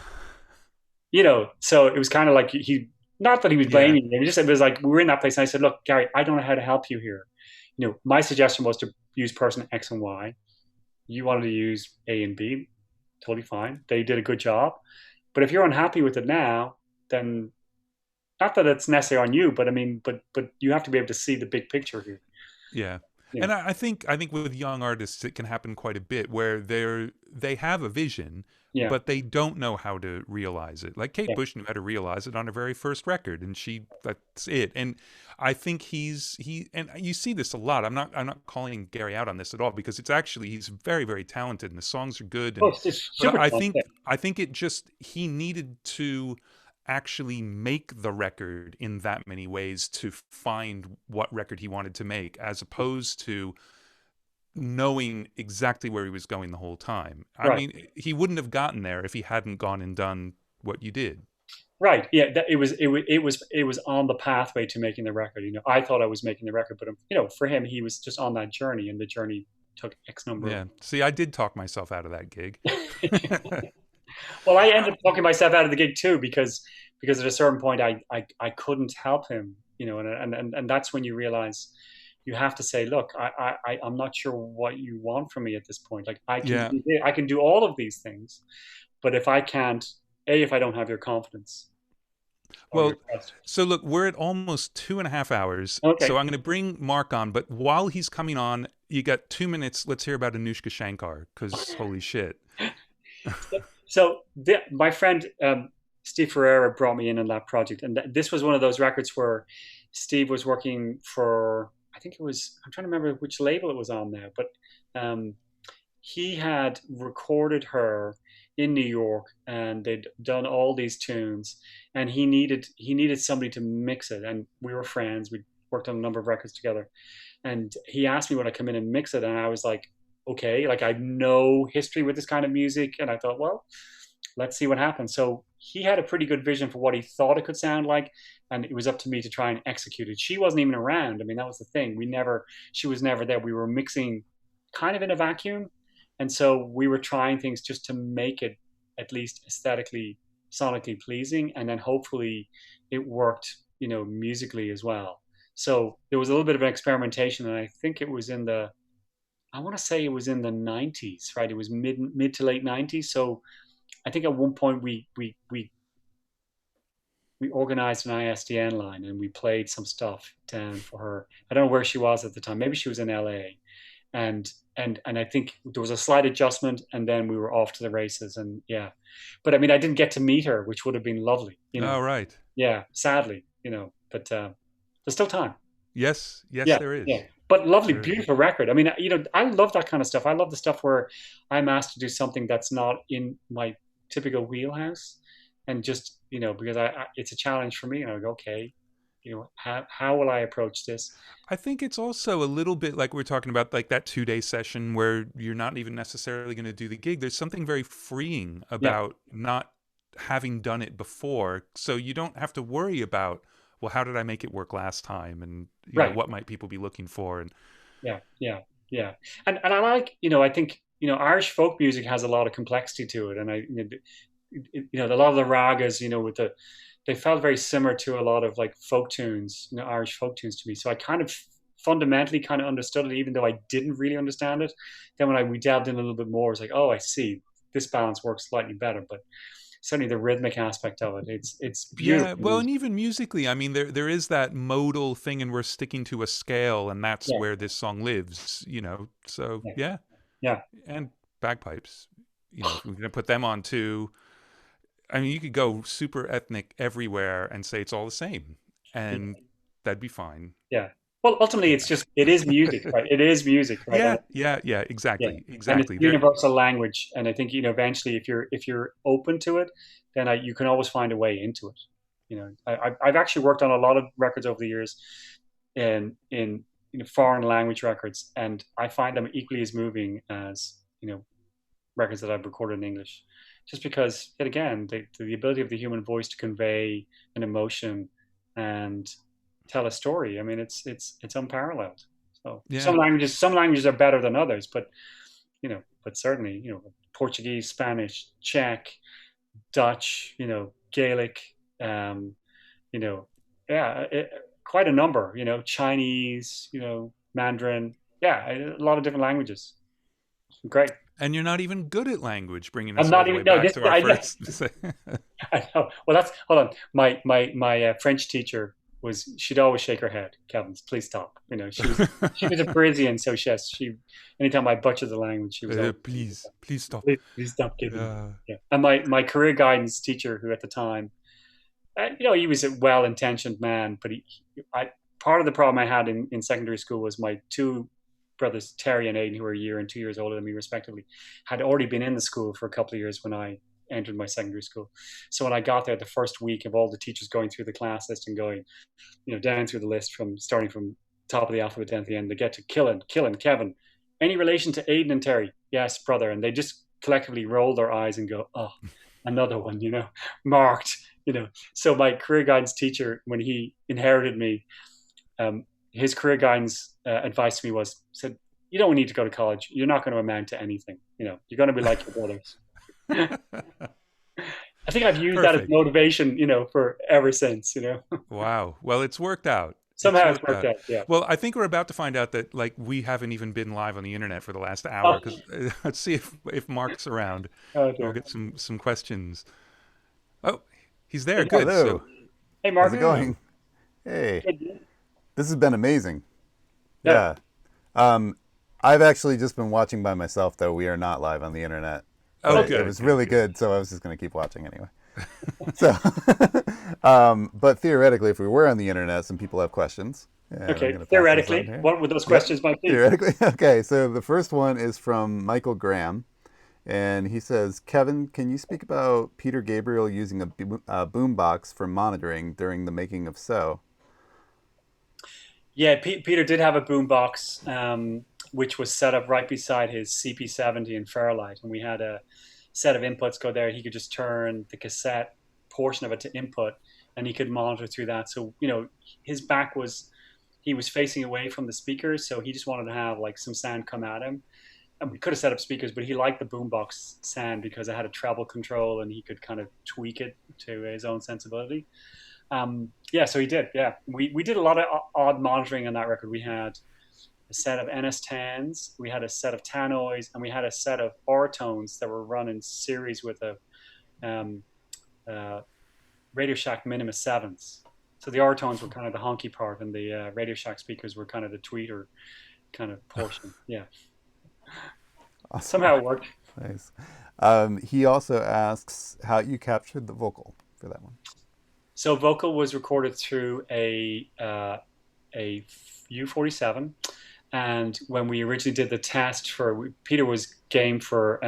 So it was kind of like he, not that he was blaming me. It was like we were in that place, and I said, look, Gary, I don't know how to help you here. My suggestion was to use person X and Y. You wanted to use A and B, totally fine. They did a good job. But if you're unhappy with it now, then not that it's necessarily on you, but I mean, but you have to be able to see the big picture here. Yeah. And I think with young artists, it can happen quite a bit where they have a vision, but they don't know how to realize it. Like Kate Bush knew how to realize it on her very first record, and that's it. And I think and you see this a lot. I'm not calling Gary out on this at all, because it's actually, he's very, very talented and the songs are good. And, but I think he needed to actually make the record in that many ways to find what record he wanted to make, as opposed to knowing exactly where he was going the whole time. I mean, he wouldn't have gotten there if he hadn't gone and done what you did. Right. Yeah. It was on the pathway to making the record. I thought I was making the record, but for him, he was just on that journey, and the journey took X number. Yeah. See, I did talk myself out of that gig. Well, I ended up talking myself out of the gig too, because at a certain point I couldn't help him, and that's when you realize you have to say, look, I'm not sure what you want from me at this point. Like I can do all of these things, but if I can't, if I don't have your confidence. Well, so look, we're at almost 2.5 hours. Okay. So I'm going to bring Mark on, but while he's coming on, you got 2 minutes. Let's hear about Anoushka Shankar, because holy shit. So my friend Steve Ferreira brought me in on that project, and this was one of those records where Steve was working for, I think it was, I'm trying to remember which label it was on now, but he had recorded her in New York, and they'd done all these tunes, and he needed somebody to mix it, and we were friends. We worked on a number of records together, and he asked me would I come in and mix it, and I was like, okay, like I have no history with this kind of music, and I thought, well, let's see what happens. So he had a pretty good vision for what he thought it could sound like, and it was up to me to try and execute it. She wasn't even around. I mean, that was the thing. She was never there. We were mixing kind of in a vacuum, and so we were trying things just to make it at least aesthetically, sonically pleasing, and then hopefully it worked, musically as well. So there was a little bit of an experimentation, and I think it was I want to say it was in the 90s, right? It was mid to late 90s. So I think at one point we organized an ISDN line, and we played some stuff down for her. I don't know where she was at the time. Maybe she was in LA. And I think there was a slight adjustment, and then we were off to the races. And yeah, but I mean, I didn't get to meet her, which would have been lovely. Oh, right. Yeah, sadly, but there's still time. Yes, there is. Yeah. But lovely, beautiful record. I mean, I love that kind of stuff. I love the stuff where I'm asked to do something that's not in my typical wheelhouse, and just, because it's a challenge for me, and I go, okay, how will I approach this? I think it's also a little bit like we're talking about, like that 2-day session where you're not even necessarily going to do the gig. There's something very freeing about not having done it before, so you don't have to worry about, well, how did I make it work last time? And what might people be looking for? And yeah. And I like, I think, Irish folk music has a lot of complexity to it. And a lot of the ragas, they felt very similar to a lot of like folk tunes, Irish folk tunes to me. So I kind of fundamentally kind of understood it, even though I didn't really understand it. Then when we delved in a little bit more, it's like, oh, I see, this balance works slightly better. But certainly the rhythmic aspect of it, it's beautiful. Yeah, well, and even musically, I mean, there is that modal thing, and we're sticking to a scale, and that's where this song lives, so yeah. And bagpipes, if we're going to put them on too. I mean, you could go super ethnic everywhere and say it's all the same, Yeah. and that'd be fine. Yeah. Well, ultimately, it is music, right? It is music, right? Yeah, And yeah, yeah, yeah, exactly, and it's exactly. a universal language, and I think eventually, if you're open to it, then you can always find a way into it. I've actually worked on a lot of records over the years, in foreign language records, and I find them equally as moving as records that I've recorded in English, just because, yet again, the ability of the human voice to convey an emotion and tell a story. I mean, it's unparalleled. So Yeah, some languages are better than others, but certainly, Portuguese, Spanish, Czech, Dutch, Gaelic, um, you know, yeah, quite a number. Chinese, Mandarin, yeah, a lot of different languages. Great. and you're not even good at language, bringing I'm us all not the even way no. back This to our I know. first. I know. Well, that's hold on. My French teacher she'd always shake her head. Kevin, please stop. She was a Parisian, so she anytime I butchered the language, she was always Please stop. please stop giving me. Uh, Yeah. And my career guidance teacher, who at the time, he was a well-intentioned man, but part of the problem I had in secondary school was my two brothers, Terry and Aidan, who were a year and 2 years older than me, respectively, had already been in the school for a couple of years when I entered my secondary school. So when I got there, the first week of all the teachers going through the class list and going, down through the list starting from top of the alphabet down to the end, they get to Killen, Kevin. Any relation to Aidan and Terry? Yes, brother. And they just collectively roll their eyes and go, oh, another one, marked. So my career guidance teacher, when he inherited me, his career guidance advice to me said, you don't need to go to college. You're not going to amount to anything. You're going to be like your brothers. I think I've used that as Perfect. motivation, for ever since, Wow. Well, it's worked out. Somehow it's worked out. Yeah. Well, I think we're about to find out that we haven't even been live on the internet for the last hour, Oh, because let's see if Mark's around. oh We'll dear. get some questions. Oh, he's there. Hey, Good. Hello. So Hey, Mark. How's it going? Hey, this has been amazing. Yeah. Yeah. I've actually just been watching by myself, though. We are not live on the internet. Oh, But good. It was really good, so I was just going to keep watching anyway. But theoretically, if we were on the internet, some people have questions. And I'm Okay. gonna pass those Theoretically, on here. what would those Yep. questions might be? Theoretically. Okay, so the first one is from Michael Graham. And he says, Kevin, can you speak about Peter Gabriel using a boombox for monitoring during the making of So? Yeah, Peter did have a boombox, which was set up right beside his CP70 in Fairlight, and we had a set of inputs go there. He could just turn the cassette portion of it to input, and he could monitor through that. So his back he was facing away from the speakers, so he just wanted to have some sound come at him. And we could have set up speakers, but he liked the boombox sound because it had a treble control, and he could kind of tweak it to his own sensibility. Yeah, so he did. Yeah, we did a lot of odd monitoring on that record. We had a set of NS10s, we had a set of tannoys, and we had a set of Ortones that were run in series with a Radio Shack Minima 7s. So the Ortones were kind of the honky part, and the Radio Shack speakers were kind of the tweeter kind of portion. Yeah. Awesome. Somehow it worked. Nice. He also asks how you captured the vocal for that one. So vocal was recorded through a U47, and when we originally did the test Peter was game for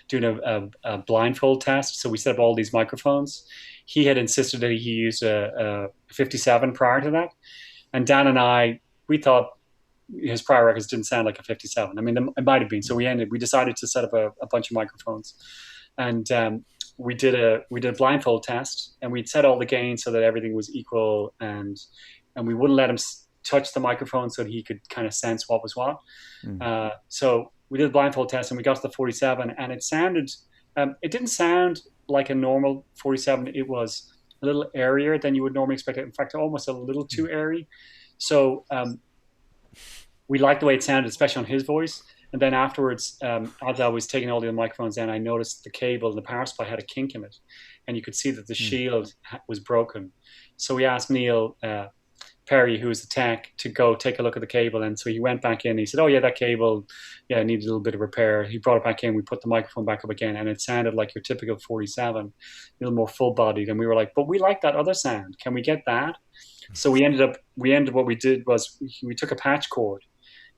doing a blindfold test, so we set up all these microphones. He had insisted that he use a 57 prior to that, and Dan and we thought his prior records didn't sound like a 57. I mean, it might have been. So we decided to set up a bunch of microphones, and we did a blindfold test, and we'd set all the gains so that everything was equal, and we wouldn't let him touch the microphone so that he could kind of sense what was what. So we did a blindfold test, and we got to the 47, and it sounded, it didn't sound like a normal 47. It was a little airier than you would normally expect it. In fact, almost a little too airy. So we liked the way it sounded, especially on his voice. And then afterwards, as I was taking all the other microphones down, I noticed the cable, the power supply had a kink in it. And you could see that the shield was broken. So we asked Neil Perry, who was the tech, to go take a look at the cable. And so he went back in. And he said, "Oh yeah, that cable, yeah, needed a little bit of repair." He brought it back in. We put the microphone back up again, and it sounded like your typical 47, a little more full bodied. And we were like, "But we like that other sound. Can we get that?" So we ended what we did was we took a patch cord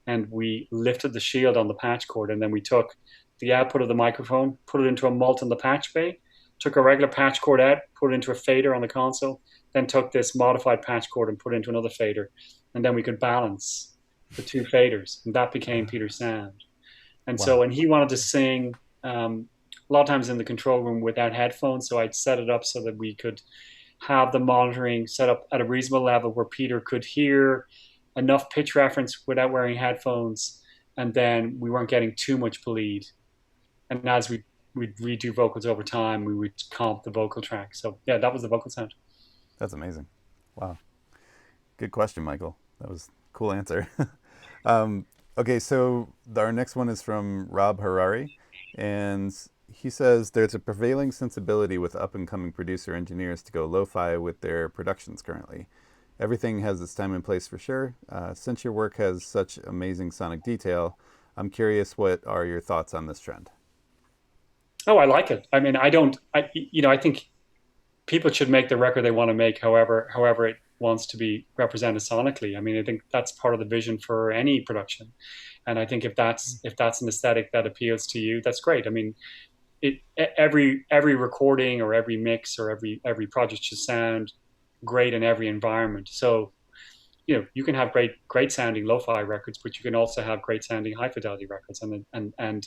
and we lifted the shield on the patch cord, and then we took the output of the microphone, put it into a mult in the patch bay, took a regular patch cord out, put it into a fader on the console, then took this modified patch cord and put it into another fader, and then we could balance the two faders, and that became Peter's sound. And so when he wanted to sing, a lot of times in the control room without headphones, so I'd set it up so that we could have the monitoring set up at a reasonable level where Peter could hear enough pitch reference without wearing headphones, and then we weren't getting too much bleed. And as we'd redo vocals over time, we would comp the vocal track. So yeah, that was the vocal sound. That's amazing. Wow. Good question, Michael. That was a cool answer. Okay, so our next one is from Rob Harari, and he says there's a prevailing sensibility with up-and-coming producer engineers to go lo-fi with their productions currently. Everything has its time and place for sure. Since your work has such amazing sonic detail, I'm curious, what are your thoughts on this trend? Oh, I like it. I mean, I think people should make the record they want to make, however it wants to be represented sonically. I mean, I think that's part of the vision for any production. And I think if that's an aesthetic that appeals to you, that's great. I mean, every recording or every mix or every project should sound great in every environment. So, you can have great sounding lo-fi records, but you can also have great sounding high fidelity records. And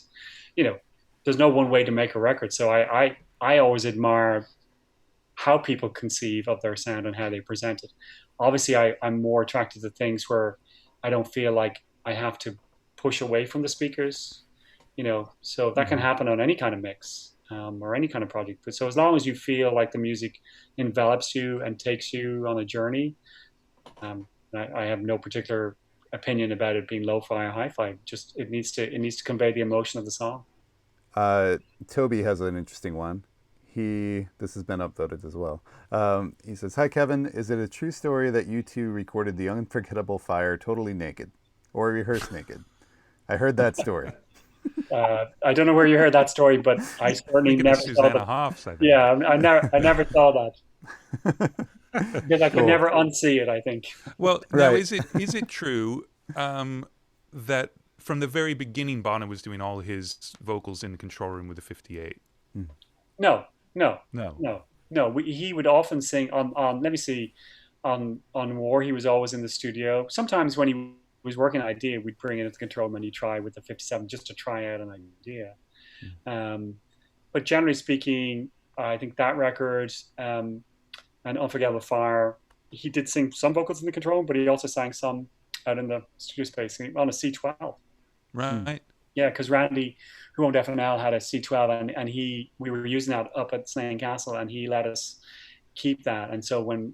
there's no one way to make a record. So I always admire how people conceive of their sound and how they present it. Obviously, I'm more attracted to things where I don't feel like I have to push away from the speakers, so that can happen on any kind of mix or any kind of project. But so as long as you feel like the music envelops you and takes you on a journey, I have no particular opinion about it being lo-fi or hi-fi. Just it needs to convey the emotion of the song. Toby has an interesting one. This has been upvoted as well. He says, "Hi Kevin, is it a true story that you two recorded the unforgettable Fire totally naked, or rehearsed naked? I heard that story." I don't know where you heard that story, but I certainly never saw that. Hoffs, I think. Yeah, I never saw that because I could never unsee it, I think. Well, now is it true that from the very beginning Bono was doing all his vocals in the control room with the 58? No. He would often sing on let me see, on War. He was always in the studio. Sometimes when he was working an idea, we'd bring it into the control room and he'd try with the 57 just to try out an idea. But generally speaking, I think that record and Unforgettable Fire, he did sing some vocals in the control room, but he also sang some out in the studio space on a C12. Right. Yeah, because Randy, who owned FNL, had a C12, and we were using that up at Slane Castle, and he let us keep that. And so when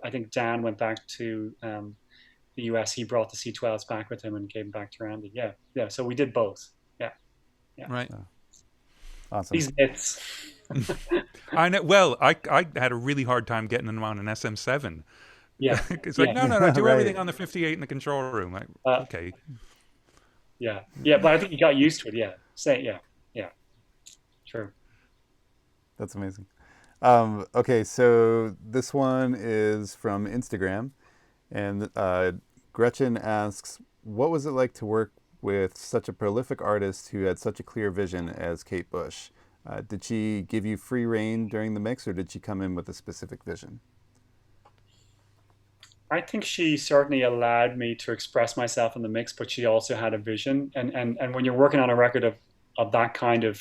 I think Dan went back to the US, he brought the C12s back with him and gave them back to Randy. Yeah. So we did both. Yeah. Right. Awesome. These myths. I know. Well, I had a really hard time getting them on an SM7. Yeah. It's like, no, do everything on the 58 in the control room. Like, okay. Yeah, but I think you got used to it. Yeah. Sure. That's amazing. Okay, so this one is from Instagram, and Gretchen asks, "What was it like to work with such a prolific artist who had such a clear vision as Kate Bush? Did she give you free rein during the mix, or did she come in with a specific vision?" I think she certainly allowed me to express myself in the mix, but she also had a vision. And when you're working on a record of that kind of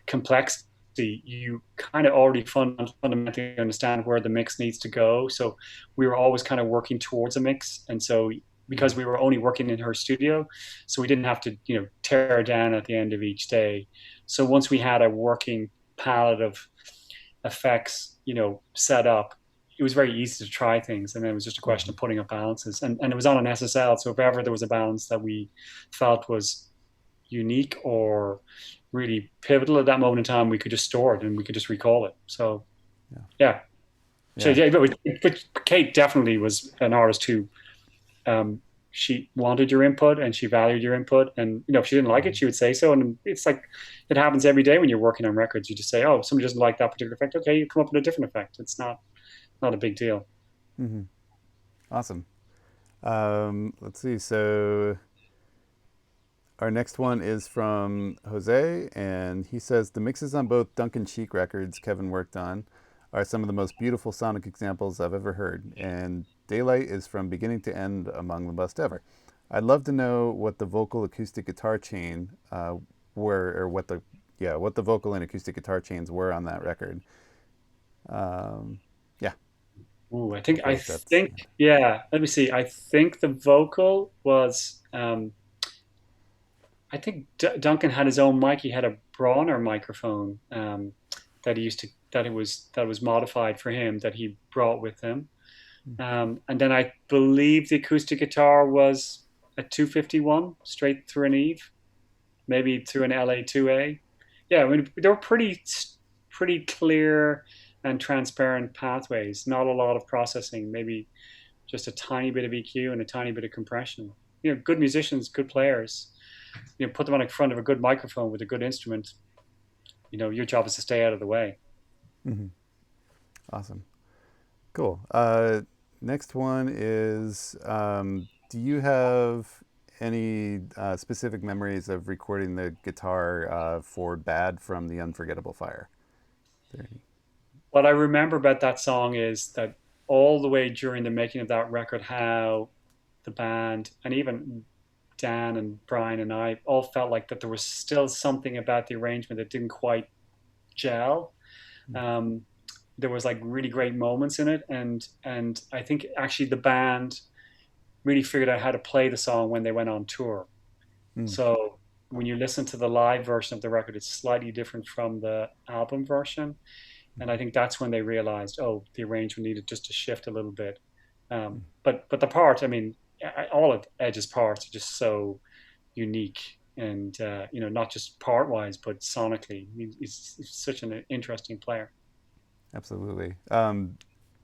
complexity, you kind of already fundamentally understand where the mix needs to go. So we were always kind of working towards a mix. And so because we were only working in her studio, so we didn't have to, tear her down at the end of each day. So once we had a working palette of effects, set up, it was very easy to try things, and then it was just a question of putting up balances. And it was on an SSL, so if ever there was a balance that we felt was unique or really pivotal at that moment in time, we could just store it and we could just recall it. So, yeah. So Yeah. yeah, but Kate definitely was an artist who she wanted your input and she valued your input. And if she didn't like it, she would say so. And it's like it happens every day when you're working on records. You just say, "Oh, somebody doesn't like that particular effect. Okay, you come up with a different effect. It's not a big deal." Hmm. Awesome. Let's see. So our next one is from Jose, and he says the mixes on both Duncan Sheik records Kevin worked on are some of the most beautiful sonic examples I've ever heard, and Daylight is from beginning to end among the best ever. I'd love to know what the vocal acoustic guitar chain were, or what the vocal and acoustic guitar chains were on that record. Yeah, Ooh, I feel I like that's think, yeah. Let me see. I think the vocal was. I think Duncan had his own mic. He had a Bronner microphone that he used to that was modified for him that he brought with him. And then I believe the acoustic guitar was a 251 straight through an Eve, maybe through an LA2A. Yeah, I mean they were pretty clear and transparent pathways. Not a lot of processing. Maybe just a tiny bit of EQ and a tiny bit of compression. Good musicians, good players. Put them on in front of a good microphone with a good instrument. Your job is to stay out of the way. mm-hmm. Awesome. Cool. Next one is do you have any specific memories of recording the guitar for Bad from the Unforgettable Fire? What I remember about that song is that all the way during the making of that record, how the band and even Dan and Brian and I all felt like that there was still something about the arrangement that didn't quite gel. Um, there was like really great moments in it, and I think actually the band really figured out how to play the song when they went on tour. Mm. So when you listen to the live version of the record, it's slightly different from the album version. And I think that's when they realized, oh, the arrangement needed just to shift a little bit. But the part, I mean, all of Edge's parts are just so unique, and not just part wise, but sonically, he's such an interesting player. Absolutely.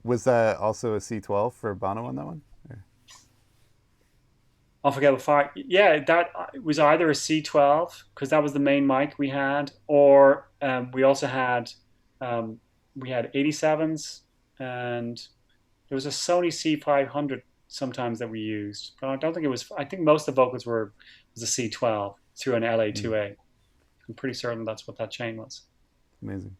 Was that also a C12 for Bono on that one? Unforgettable Fire, yeah, that was either a C12 because that was the main mic we had, or we also had we had 87s, and there was a Sony C500 sometimes that we used, but I don't think it was. I think most of the vocals was a C12 through an LA2A. I'm pretty certain that's what that chain was. Amazing.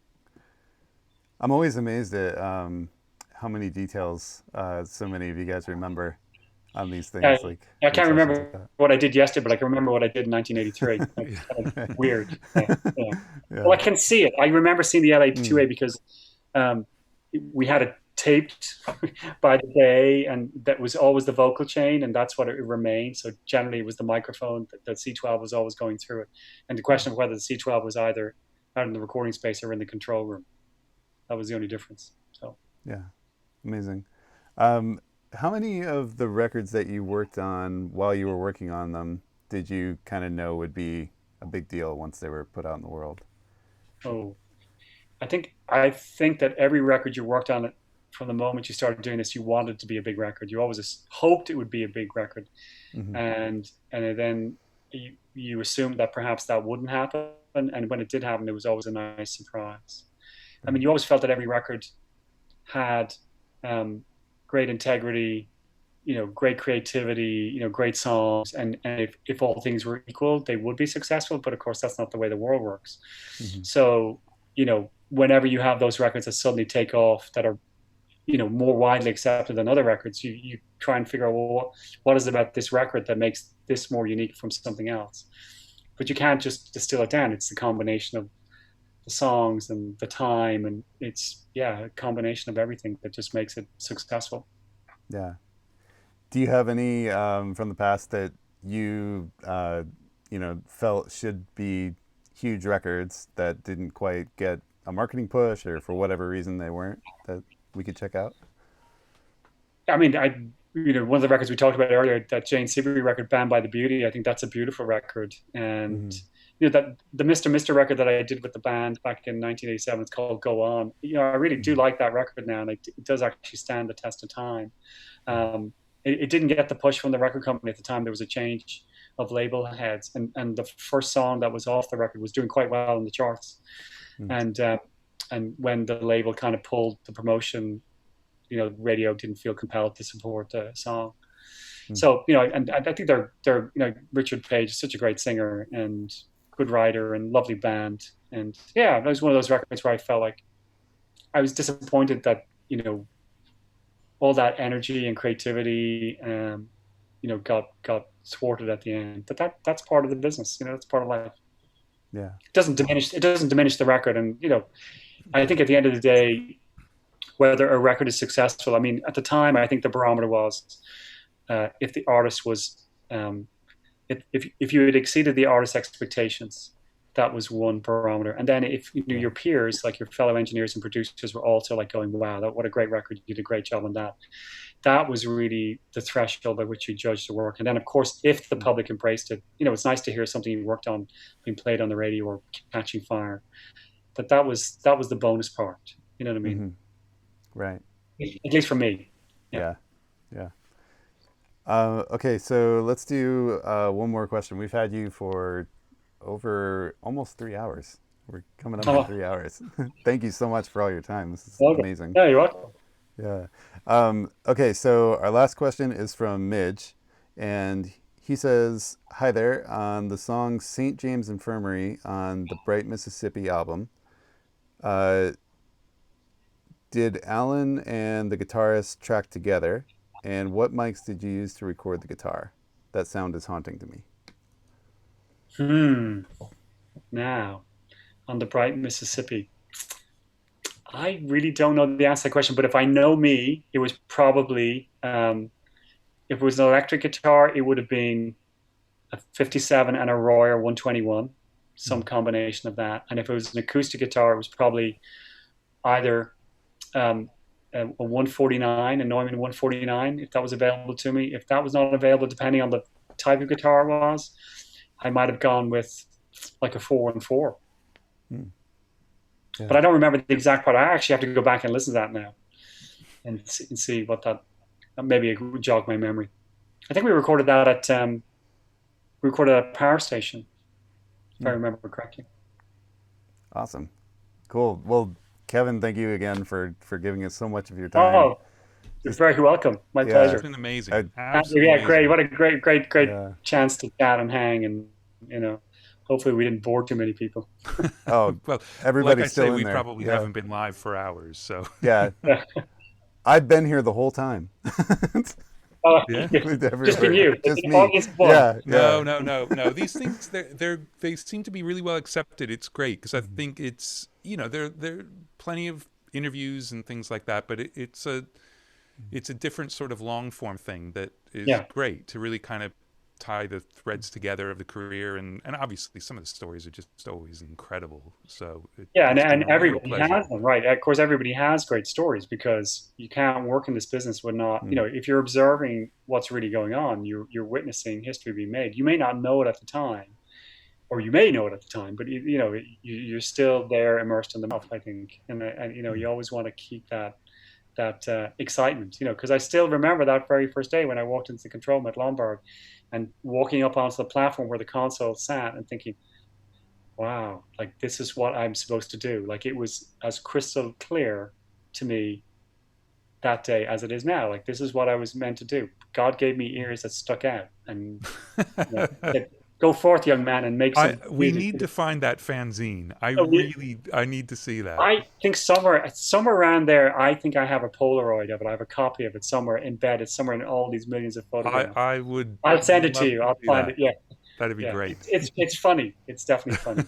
I'm always amazed at how many details so many of you guys remember on these I, things, like I from can't sessions like remember that. what I did yesterday, but I can remember what I did in 1983. It's kind of weird. Yeah, yeah. Well, Yeah. I can see it. I remember seeing the Mm. LA2A because um, we had it taped by the day, and that was always the vocal chain, and that's what it remained. So generally, it was the microphone that C12 was always going through it. And the question of whether the C12 was either out in the recording space or in the control room, that was the only difference. So. Yeah. Amazing. Um, how many of the records that you worked on while you were working on them did you kind of know would be a big deal once they were put out in the world? Oh, I think that every record you worked on, it from the moment you started doing this, you wanted it to be a big record. You always just hoped it would be a big record, Mm-hmm. and then you assumed that perhaps that wouldn't happen, and when it did happen, it was always a nice surprise. I Right. mean, you always felt that every record had great integrity, great creativity, great songs, and if all things were equal, they would be successful. But of course, that's not the way the world works. Mm-hmm. So, whenever you have those records that suddenly take off that are, more widely accepted than other records, you try and figure out, well, what is it about this record that makes this more unique from something else? But you can't just distill it down. It's the combination of the songs and the time, and it's, yeah, a combination of everything that just makes it successful. Yeah. Do you have any from the past that felt should be huge records that didn't quite get a marketing push, or for whatever reason they weren't, that we could check out? I mean, one of the records we talked about earlier, that Jane Siberry record, "Banned by the Beauty," I think that's a beautiful record, and Mm-hmm. that the Mr. record that I did with the band back in 1987, it's called Go On. I really do like that record now, and it does actually stand the test of time. It didn't get the push from the record company at the time. There was a change of label heads, and the first song that was off the record was doing quite well in the charts. And when the label kind of pulled the promotion, radio didn't feel compelled to support the song. So, and I think they're Richard Page is such a great singer and good writer and lovely band. And yeah, it was one of those records where I felt like I was disappointed that, all that energy and creativity, got thwarted at the end. But that's part of the business, that's part of life. Yeah. It doesn't diminish the record. And, I think at the end of the day, whether a record is successful, I mean, at the time, I think the barometer was, if the artist was, if you had exceeded the artist's expectations, that was one barometer. And then if your peers, like your fellow engineers and producers, were also like going, wow, what a great record, you did a great job on that. That was really the threshold by which you judged the work. And then, of course, if the public embraced it, it's nice to hear something you worked on being played on the radio or catching fire. But that was the bonus part. You know what I mean? Mm-hmm. Right. At least for me. Yeah. Okay, so let's do one more question. We've had you for over almost 3 hours. We're coming up on 3 hours. Thank you so much for all your time. This is amazing. Yeah, you're welcome. Yeah. Okay, so our last question is from Midge, and he says, hi there, on the song St. James Infirmary on the Bright Mississippi album, did Alan and the guitarist track together? And what mics did you use to record the guitar? That sound is haunting to me. Now, on the Bright Mississippi, I really don't know the answer to that question, but if I know me, it was probably, if it was an electric guitar, it would have been a 57 and a Royer 121, some combination of that. And if it was an acoustic guitar, it was probably either a 149, a Neumann 149, if that was available to me. If that was not available, depending on the type of guitar it was, I might have gone with like a 414. Yeah. But I don't remember the exact part. I actually have to go back and listen to that now and see what that, maybe it would jog my memory. I think we recorded that at a power station, if I remember correctly. Awesome. Cool. Well, Kevin, thank you again for giving us so much of your time. Oh, you're very welcome. My pleasure. It's been amazing. Yeah, great. What a great chance to chat and hang, and hopefully we didn't bore too many people. Oh, well, everybody's like I still say, in we there. probably haven't been live for hours, so. Yeah. I've been here the whole time. Just been you. Just me. Yeah. No. These things, they seem to be really well accepted. It's great because I think it's, there are plenty of interviews and things like that, but it's a different sort of long form thing that is great to really kind of tie the threads together of the career, and obviously some of the stories are just always incredible. So and everybody has them, right? Of course, everybody has great stories because you can't work in this business with not, if you're observing what's really going on, you're witnessing history being made. You may not know it at the time, or you may know it at the time, but you're still there immersed in the mouth, I think, and you always want to keep that excitement, because I still remember that very first day when I walked into the control room at Lombard and walking up onto the platform where the console sat and thinking, wow, like this is what I'm supposed to do. Like it was as crystal clear to me that day as it is now. Like this is what I was meant to do. God gave me ears that stuck out, and go forth, young man, and make some music. We need to find that fanzine. I need to see that. I think somewhere around there, I think I have a Polaroid of it. I have a copy of it somewhere embedded, somewhere in all these millions of photographs. I'll send it to you. I'll find it. Yeah. That'd be great. It's funny. It's definitely funny.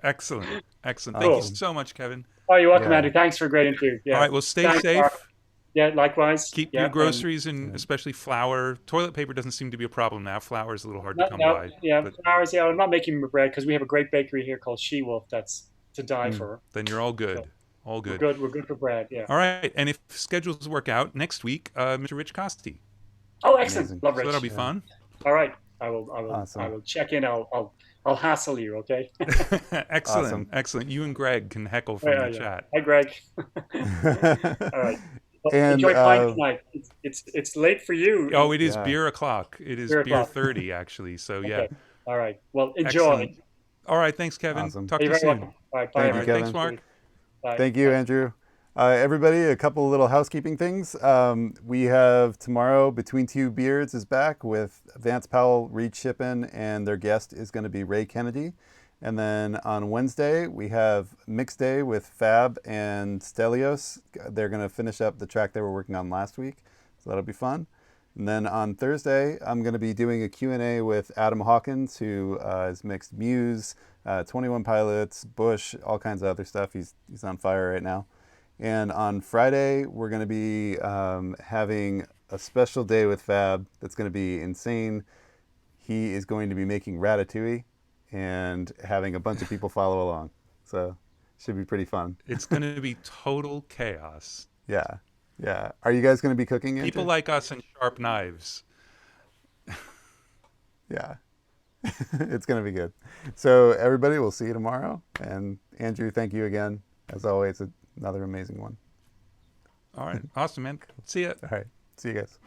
Excellent. Thank you so much, Kevin. Oh, you're welcome, Andy. Thanks for a great interview. Yeah. All right. Well, stay safe. Yeah, likewise. Keep your groceries and especially flour. Toilet paper doesn't seem to be a problem now. Flour is a little hard to come by. Yeah, flowers. Yeah, I'm not making bread because we have a great bakery here called She-Wolf that's to die for. Then you're all good. So, all good. We're good for bread. Yeah. All right. And if schedules work out next week, Mr. Rich Costi. Oh, excellent. Love Rich. So that'll be fun. All right. Awesome. I will check in. I'll hassle you. Okay. Excellent, Awesome. excellent. You and Greg can heckle from the Yeah. chat. Hi, Greg. All right. Well, And enjoy pint tonight. It's late for you. Oh, it is yeah, beer o'clock. It is 3 beer o'clock. 30 actually. So yeah, Okay. All right. Well, enjoy. excellent. All right, thanks, Kevin. awesome. Talk to You're you very soon. welcome. All right. Bye, Thank All you, right, everyone. thanks, Kevin. Mark. Bye. Thank you, Bye. Andrew. Everybody, a couple of little housekeeping things. We have tomorrow, Between Two Beards is back with Vance Powell, Reed Shippen, and their guest is going to be Ray Kennedy. And then on Wednesday, we have Mix Day with Fab and Stelios. They're going to finish up the track they were working on last week, so that'll be fun. And then on Thursday, I'm going to be doing a Q&A with Adam Hawkins, who has mixed Muse, 21 Pilots, Bush, all kinds of other stuff. He's on fire right now. And on Friday, we're going to be having a special day with Fab that's going to be insane. He is going to be making Ratatouille and having a bunch of people follow along. So should be pretty fun. It's going to be total chaos. Yeah. Yeah. Are you guys going to be cooking, Andrew? People like us and sharp knives. Yeah. It's going to be good. So everybody, we'll see you tomorrow. And Andrew, thank you again. As always, another amazing one. All right. Awesome, man. See ya. All right. See you guys.